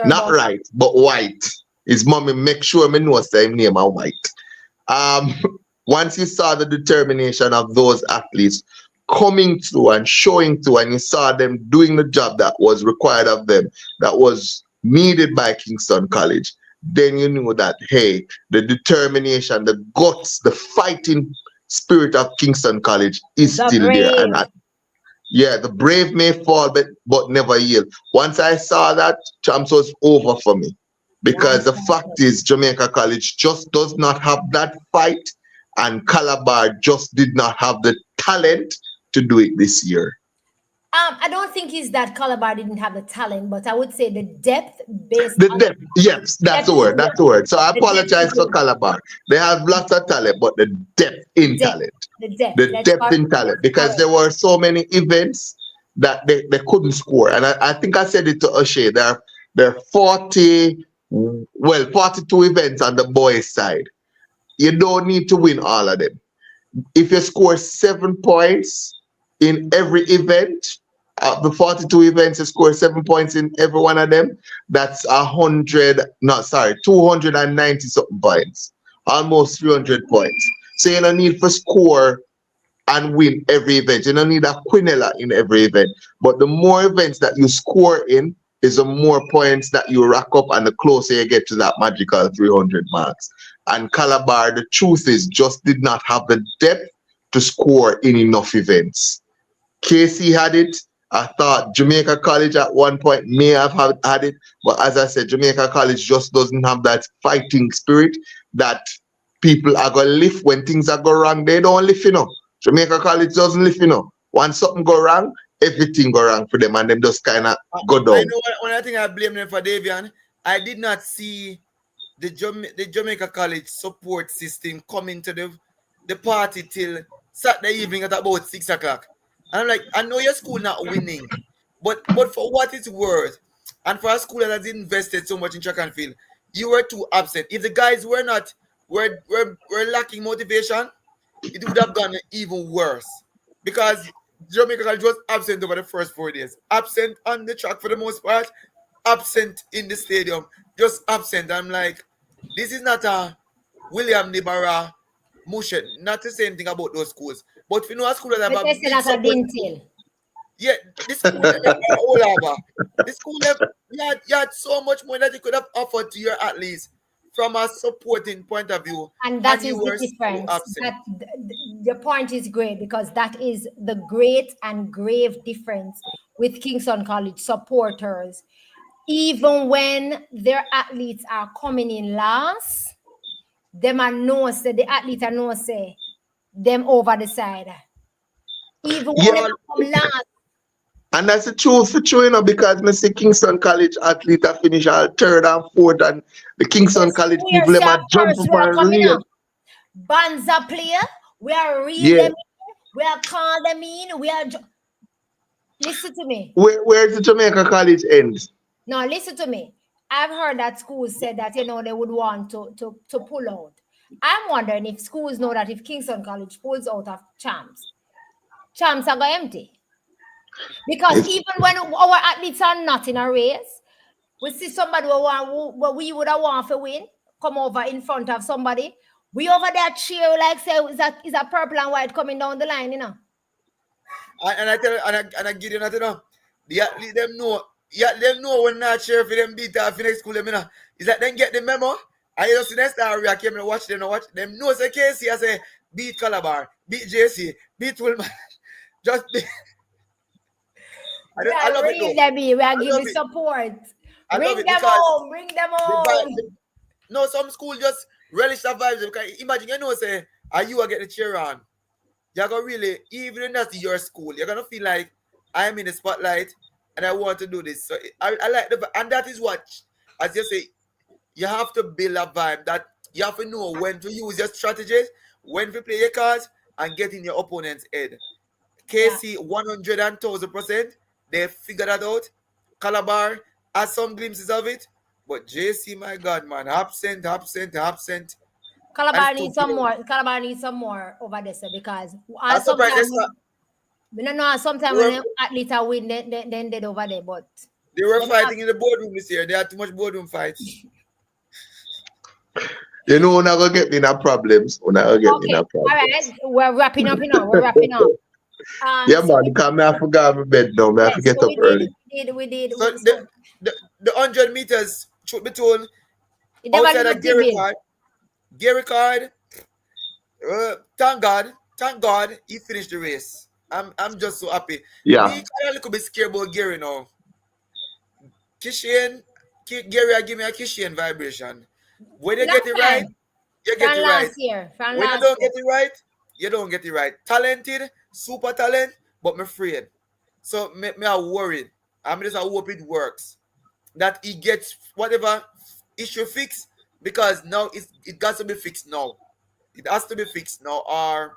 not Turbo. right, but White. His mommy make sure me know the same name are White. Um, once you saw the determination of those athletes coming through and showing through, and you saw them doing the job that was required of them, that was needed by Kingston College, then you knew that, hey, the determination, the guts, the fighting spirit of Kingston College is The still there. brave. And yeah, the brave may fall, but never yield. Once I saw that, champs was over for me. Because the fact is, Jamaica College just does not have that fight, and Calabar just did not have the talent to do it this year. I don't think it's that Calabar didn't have the talent, but I would say the depth based The on depth, yes, that's depth the is word, that's the there. word. So I The depth is apologize for there. Calabar. They have lots of talent, but the depth in Depth. talent. The depth. The depth in talent, because there were so many events that they couldn't score. And I think I said it to Oshae. There are 42 events on the boys' side. You don't need to win all of them. If you score 7 points in every event, the 42 events, you score 7 points in every one of them, that's 290 something points, almost 300 points. So you don't need to score and win every event. You don't need a quinella in every event. But the more events that you score in is the more points that you rack up, and the closer you get to that magical 300 marks. And Calabar, the truth is, just did not have the depth to score in enough events. KC had it. I thought Jamaica College at one point may have had it, but as I said, Jamaica College just doesn't have that fighting spirit that people are going to lift when things are going wrong. They don't lift, Jamaica College doesn't lift, Once something go wrong, everything go wrong for them, and them just kind of go down. I know one thing I blame them for, Daveon. I did not see the Jamaica College support system coming to the party till Saturday evening at about 6 o'clock. And I'm like, I know your school not winning, but for what it's worth, and for a school that has invested so much in track and field, you were too absent. If the guys were lacking motivation, it would have gone even worse. Because Jamaica College was absent over the first 4 days. Absent on the track for the most part, absent in the stadium, just absent. I'm like, this is not a William Nibara Mushet, not the same thing about those schools. But if you know a school that have a big support, yeah, this school all over. This school you had so much more that you could have offered to your athletes from a supporting point of view. And that is the difference. The point is great, because that is the great and grave difference with Kingston College supporters. Even when their athletes are coming in last, them are no say, the athletes are no say them over the side. Even when they come last. And that's the truth for true, because I see Kingston College athlete that finish all third and fourth, and the Kingston College people them are jump up and real. Banza player, we are real them in, we are call them in, we are listen to me. Where's the Jamaica College end? No, listen to me. I've heard that schools said that they would want to pull out. I'm wondering if schools know that if Kingston College pulls out of champs are going empty. Because even when our athletes are not in a race, we see somebody who we would have want to win, come over in front of somebody. We over there cheer like say is a purple and white coming down the line, And I tell you, and I give you nothing, the athlete them know when not cheer for them beat off the next school, them, Is that then get the memo? I just see next time I came and watch them, them know say KC I say beat Calabar, beat JC, beat Wilman. Just beat. I love it. We are giving support. Bring them home. No, some school just relish the vibes. Because imagine, say, are you get the cheer on? You're going to really, even if that's your school, you're going to feel like I'm in the spotlight and I want to do this. So I like and that is what, as you say, you have to build a vibe that you have to know when to use your strategies, when to play your cards, and get in your opponent's head. KC 100,000%. They figured that out. Calabar has some glimpses of it. But JC, my God, man, absent. Calabar needs some more. Calabar needs some more over there, because I'm surprised. We don't know. Sometimes They when were, an athlete are win, then they over there. But they were them have, fighting in the boardroom this year. They had too much boardroom fights. You know, we're not gonna get me in a problems. We're not gonna get me in okay. a All problems. right. We're wrapping up now. We're wrapping up. Yeah, So man, because me I forgot my bed now. Me I have to yes, get so up early. So so the 100 meters, truth be told, it never outside look of Daveon. Gary Card, thank God, he finished the race. I'm just so happy. Me Yeah. kind of a little bit scared about Gary now. Kishian, Gary, I give me a Kishian vibration. When you get Long it right, time you get from it right. last year. From When you last don't year. get it right, you don't get it right. Talented, super talent, but me afraid. So me are worried. I'm just I hope it works. That he gets whatever issue fixed because now it got to be fixed now. It has to be fixed now, or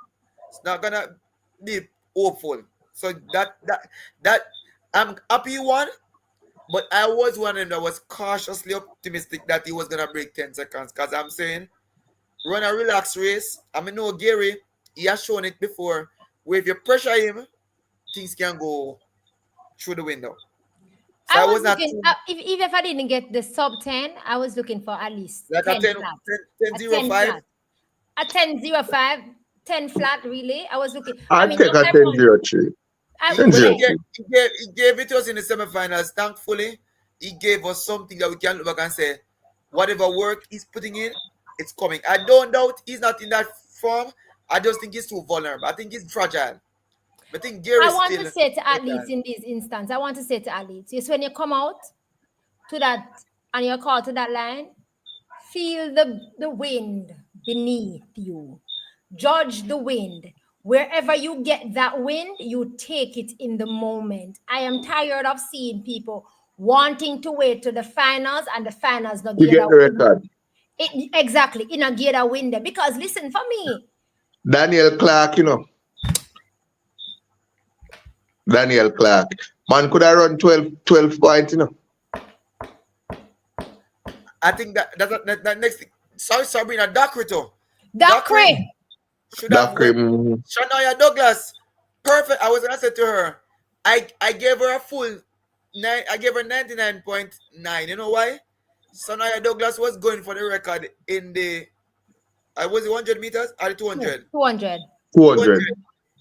it's not gonna be hopeful. So that I'm happy one, but I was one of them that was cautiously optimistic that he was gonna break 10 seconds. Cause I'm saying run a relaxed race. I mean no Gary, he has shown it before. Where if you pressure him, things can go through the window. So I I was was not looking too if I didn't get the sub 10, I was looking for at least like a 10 10, flat. 10, A 10 10 05. flat. A 10.05, 10 flat really. I was looking. I I mean, take not a everyone. 10-03. When 10-03. Yeah. he gave it to us in the semifinals, thankfully, he gave us something that we can look back and say, whatever work he's putting in, it's coming. I don't doubt he's not in that form. I just think he's too vulnerable. I think he's fragile. I think I Gary's want to still say to athletes fragile. in this instance, I want to say to athletes, is when you come out to that and you're called to that line, feel the wind beneath you. Judge the wind. Wherever you get that wind, you take it in the moment. I am tired of seeing people wanting to wait to the finals and the finals not You get get a the win. record. Exactly, in a get a win there. Because listen, for me, Daniel Clarke, you know. Daniel Clarke. Man could have run 12 points, you know. I think that next thing. Sorry, Sabrina, Dakrito. Dakre, Should have That went. cream. Shania Douglas, perfect. I was gonna say to her, I gave her a full nine. I gave her 99.9. You know why? Shania Douglas was going for the record in the. I was it 100 meters or the 200. 200. 200. 200.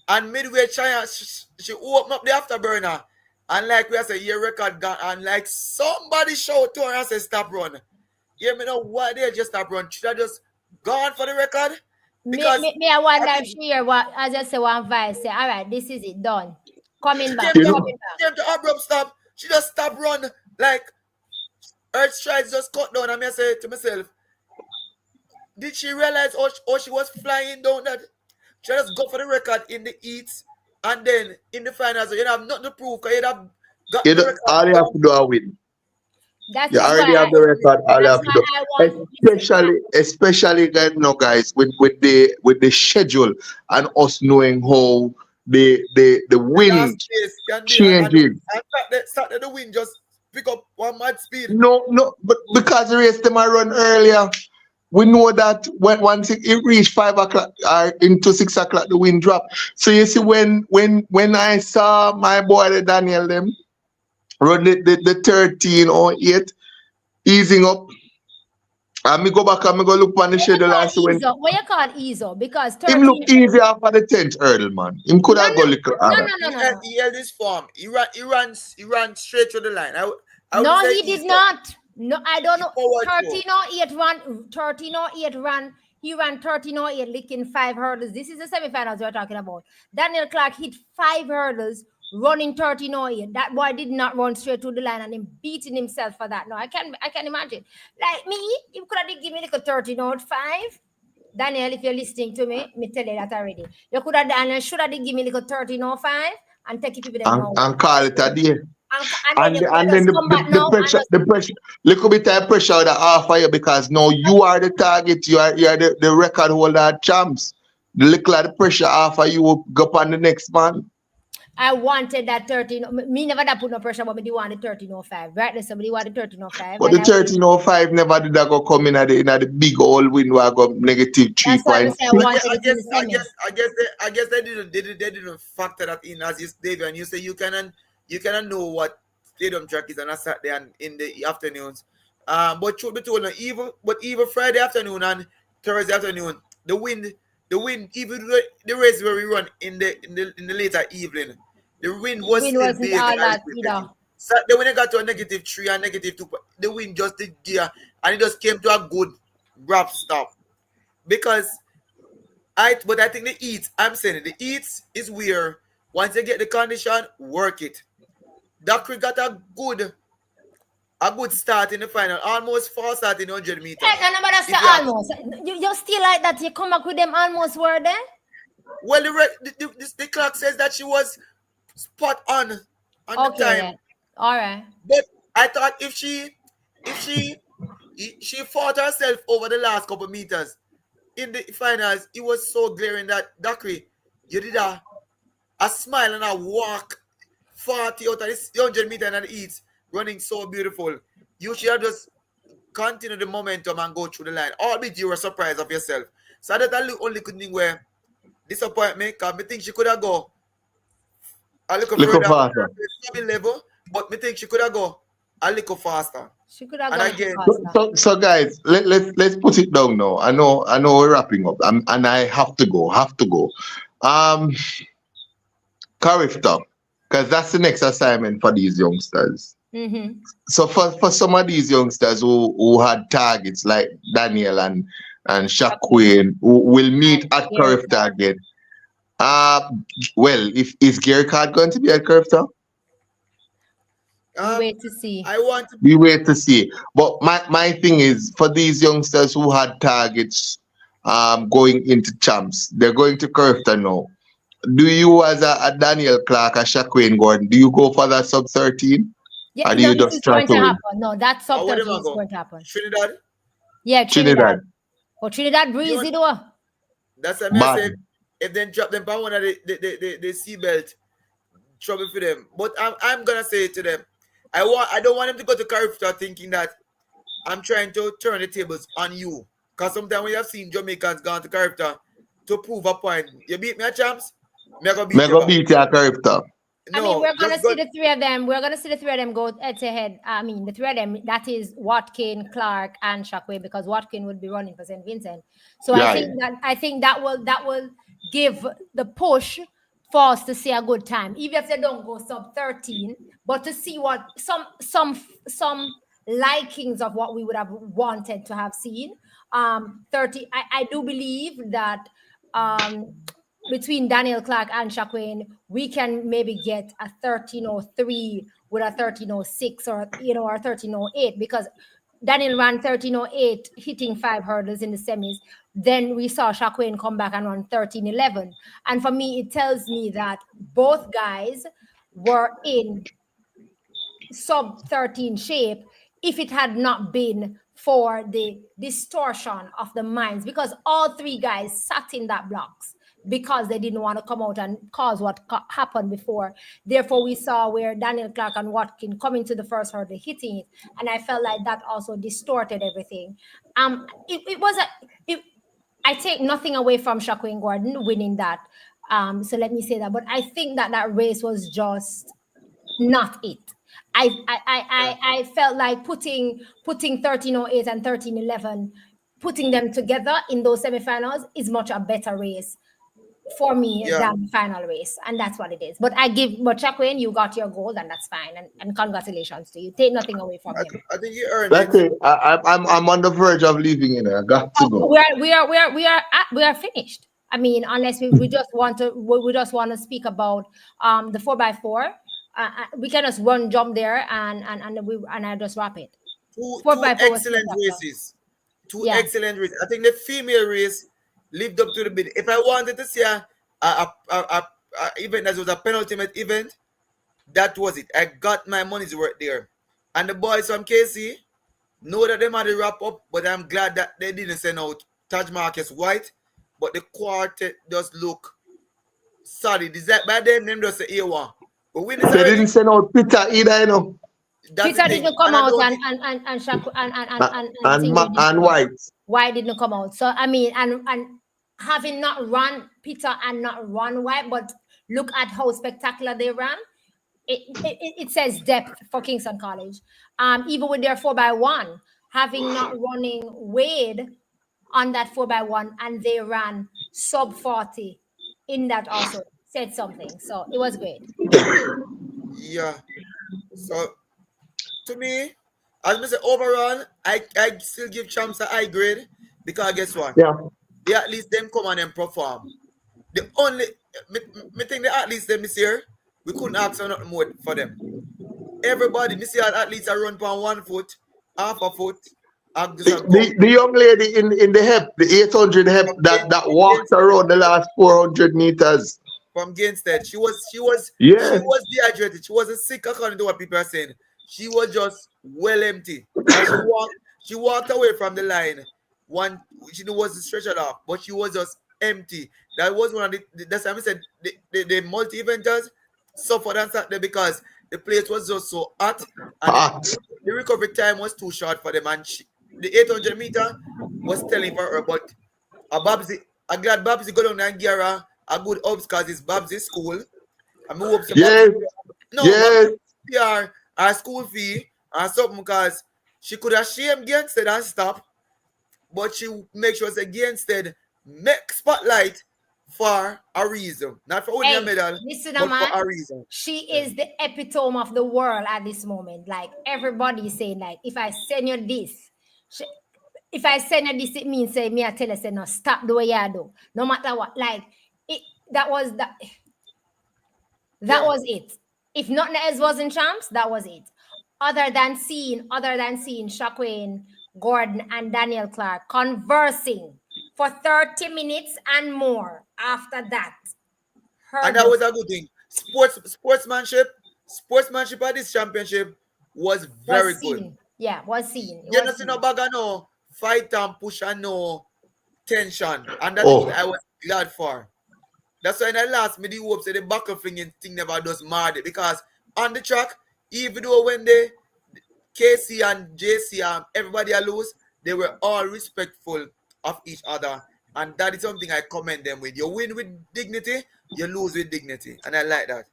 And midway, China, she opened up the afterburner. And like we say, your record gone. And like somebody showed to her and said, stop run. Yeah, me know why they just stop run. Should I just gone for the record? Because Me I wonder I if she hear what I just say one vice say, all right, this is it, done. Coming she back, came You to know, coming back. came to abrupt stop. She just stopped run. Like her strides just cut down. And I say to myself, did she realize how she was flying down that? She just go for the record in the heats and then in the finals. You have nothing to prove because you have gotten the record all you have down. to do is win. That You is already why have the record. All you that's have to why do, I want listen. especially guys, no guys, with the schedule and us knowing how the The last wind place can be changes. and Saturday the wind just pick up one mad speed. No, but because the race them I run earlier, we know that when once it reach 5 o'clock or into 6 o'clock, the wind drop. So you see, when I saw my boy the Daniel them run the 13:08, easing up, and me go back and me go look on the What you schedule call and see when ESO? What you call ESO? Because him look 13. easy after the 10th hurdle, man. Him could No, have go no, little no, harder. no, no, no, no. He held his form. He ran straight to the line. I would No, say he he's did not. No, I don't he know. powered through. 1308 run, 1308 run. He ran 1308, licking 5 hurdles. This is the semifinals we're talking about. Daniel Clarke hit 5 hurdles, running 1308. That boy did not run straight to the line and him beating himself for that. No, I can imagine. Like me, you could have given me like a 1305. Daniel, if you're listening to me tell you that already. You could have Daniel should have given me like a 1305 and take it people them now. And call it a day. And then you could And have then just come back the now and pressure, just little bit of pressure that off of you because now you are the target, you are the record holder champs. The little of the pressure off of you will go up on the next man. I wanted that 13. Me never that put no pressure, but me do want the 1305. Right? Somebody wanted 1305. But And the 1305 never did that go come in the big old win where I got negative that's why I say I 3.6. wanted it in the semi. I guess they didn't factor that in as you Daveon. And you say you cannot know what stadium track is on a Saturday and in the afternoons. But truth be told, even Friday afternoon and Thursday afternoon, the wind, even the race where we run in the later evening, the wind was Wind still wasn't based all on that the either. Saturday when it got to a -3 and -2, the wind just did gear and it just came to a good wrap stop. Because I think the eats, I'm saying it, the eats is where once you get the condition, work it. Dakri got a good start in the final, almost fast start in 100 meters. Hey, no, but that's If you have- almost. You still like that? You come back with them almost word there? Well, the clock says that she was spot on the Okay, time. then. All right. But I thought if she fought herself over the last couple meters in the finals, it was so glaring that Dakri, you did a smile and a walk 40 out of this 100 meter and the eats running so beautiful. You should have just continue the momentum and go through the line. Albeit you were surprised of yourself. So that's the only good thing where disappointment, because I think she could have go a little further faster. level, but I think she could have go a little faster. She could have And gone again, faster. So guys, let's put it down now. I know we're wrapping up, and I have to go. Character, because that's the next assignment for these youngsters. Mm-hmm. So for some of these youngsters who had targets like Daniel and Shaquille, who will meet at Gary character again. Well, if is Gary Card going to be at character? We wait to see. I want to We wait to see. But my thing is for these youngsters who had targets going into champs, they're going to character now. Do you as a Daniel Clarke, a Shaquille Gordon, do you go for that sub 13? Yeah, Or do no, you this just is try going to to win? happen. No, that sub where 13 them I is go? going to happen. Trinidad. Yeah, Trinidad. Trinidad. Oh, Trinidad breezy though. That's what I Bad. say. If they drop them by one of the seatbelt, trouble for them. But I'm gonna say to them, I don't want them to go to character thinking that I'm trying to turn the tables on you. Because sometimes we have seen Jamaicans gone to character to prove a point. You beat me at champs, me I go beat Me you go back. beat your character. I mean, No, we're gonna just see the three of them. We're gonna see the three of them go head to head. I mean, the three of them. That is Watkin, Clarke, and Shockwave, because Watkin would be running for St. Vincent. So Right. I think that will give the push for us to see a good time, even if they don't go sub 13, but to see what some likings of what we would have wanted to have seen. 30. I do believe that between Daniel Clarke and Shaquille, we can maybe get a 1303 with a 1306 or or 1308, because Daniel ran 1308 hitting 5 hurdles in the semis. Then we saw Shaquille come back and run 1311. And for me, it tells me that both guys were in sub 13 shape if it had not been for the distortion of the minds, because all three guys sat in that blocks because they didn't want to come out and cause what happened before. Therefore, we saw where Daniel Clarke and Watkin coming to the first hurdle, hitting it, and I felt like that also distorted everything. I take nothing away from Shaquille Gordon winning that. So let me say that, but I think that race was just not it. I felt like putting 1308 and 1311, putting them together in those semifinals is much a better race for me than the final race, and that's what it is. But Chakwen, you got your gold, and that's fine, and congratulations to you. Take nothing away from him. I think you earned That's it. it. I'm on the verge of leaving in. I got to go. We are finished. I mean, unless we just want to speak about the 4x4. We can just jump there and I just wrap it. Two excellent races. Excellent races. I think the female race lived up to the bid. If I wanted to see a event that was a penultimate event, that was it. I got my money's worth there. And the boys from KC know that they had to wrap up, but I'm glad that they didn't send out Taj Marcus White. But the quartet does look Sorry, this that by then them just say A1. But win this They already. didn't send out Peter either, you know. That's the Peter thing. didn't come And I out don't and Shaku and And Tingle didn't and come out. White. Why didn't come out? So I mean, and having not run Peter and not run White, but look at how spectacular they ran. It says depth for Kingston College. Even with their 4x1, having not running Wade on that 4x1, and they ran sub 40 in that also said something. So it was great. yeah. So to me, as I say overall, I still give Champs a high grade because guess what? Yeah. They at least them come on and perform. The only me think the athletes them this year, we couldn't ask for nothing more for them. Everybody, me see at least I run on 1 foot, half a foot, and just a go The young lady in the HEP, the 800 HEP from that walked around the last 400 meters. from Gainstead. She Yeah. was dehydrated. She wasn't sick according to what people are saying. She was just well empty. Cause she walked away from the line. She wasn't stretched off, but she was just empty. That was one of that's why I said the multi eventers suffered on Saturday because the place was just so hot and Hot. the recovery time was too short for them. And the 800-meter was telling for her, but I'm glad Babsy got on and give her a good ups because it's Babsy's school. I mean, hope Yes. Yes. Babsy her school fee and something because she could have shamed Gainstead and stop, but she make sure say Gainstead make spotlight for a reason, not for winning a medal, listen, but man, for a reason. she is the epitome of the world at this moment. Like everybody is saying, like, if I send you this, if I send you this, it means say me I tell you say no, stop the way you do. No matter what. Like that was it. If nothing else was in Champs, that was it. Other than seeing Shockwayne, Gordon, and Daniel Clarke conversing for 30 minutes and more after that. And that was a good thing. Sportsmanship at this championship was very good. Yeah, was seen. You don't see no bag of no fight and push and no tension. And that's what I was glad for. That's why in the last me the hope say the buckle flinging thing never does mad it. Because on the track, even though when they KC and JC and everybody lose, they were all respectful of each other. And that is something I commend them with. You win with dignity, you lose with dignity. And I like that.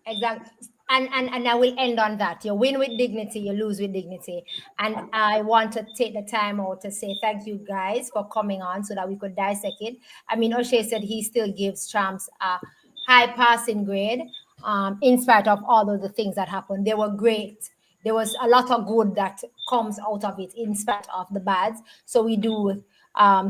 Exactly. And I will end on that. You win with dignity, you lose with dignity. And I want to take the time out to say thank you guys for coming on so that we could dissect it. I mean, Oshae said he still gives Champs a high passing grade, in spite of all of the things that happened. They were great. There was a lot of good that comes out of it in spite of the bads. So we do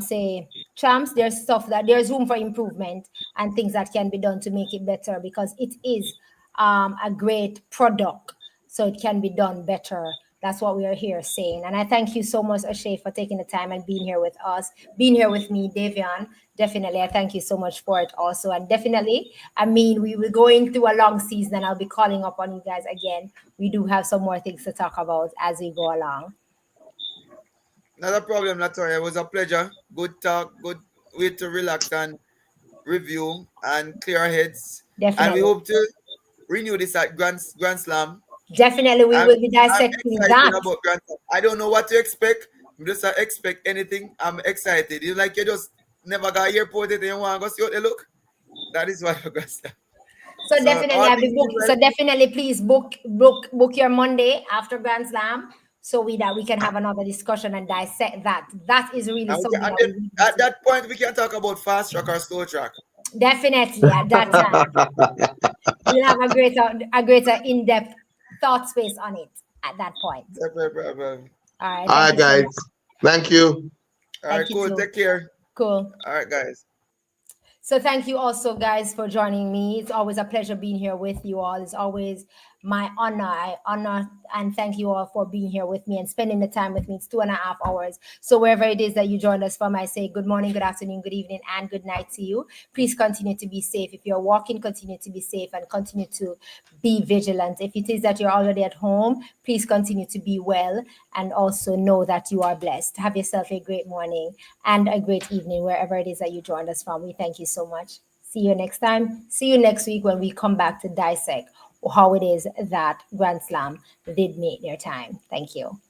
say, Champs, there's room for improvement and things that can be done to make it better because it is a great product, so it can be done better. That's what we are here saying. And I thank you so much, Oshae, for taking the time and being here with us, being here with me, Daveon. Definitely, I thank you so much for it also. And definitely, I mean, we were going through a long season and I'll be calling up on you guys again. We do have some more things to talk about as we go along. Not a problem, Latoya. It was a pleasure. Good talk, good way to relax and review and clear our heads. Definitely. And we hope to renew this at Grand Slam. Definitely, we will be dissecting that. About Grand Slam. I don't know what to expect. Just expect anything. I'm excited. It's like you just never got airport and you want to go see what they look. That is what Grand Slam. So definitely, I'll be booked. So definitely, please book your Monday after Grand Slam, so that we can have another discussion and dissect that. That is really something. At that point, we can talk about fast track or slow track. Definitely, at that time, we'll have a greater in-depth thought space on it at that point. All right, guys. Thank you. All right, cool. Take care. Cool. All right, guys. So thank you also, guys, for joining me. It's always a pleasure being here with you all. It's always my honor. I honor and thank you all for being here with me and spending the time with me. It's 2.5 hours. So wherever it is that you joined us from, I say good morning, good afternoon, good evening, and good night to you. Please continue to be safe. If you're walking, continue to be safe and continue to be vigilant. If it is that you're already at home, please continue to be well and also know that you are blessed. Have yourself a great morning and a great evening wherever it is that you joined us from. We thank you so much. See See you next time. See you next week when we come back to dissect how it is that Grand Slam did make their time. Thank you.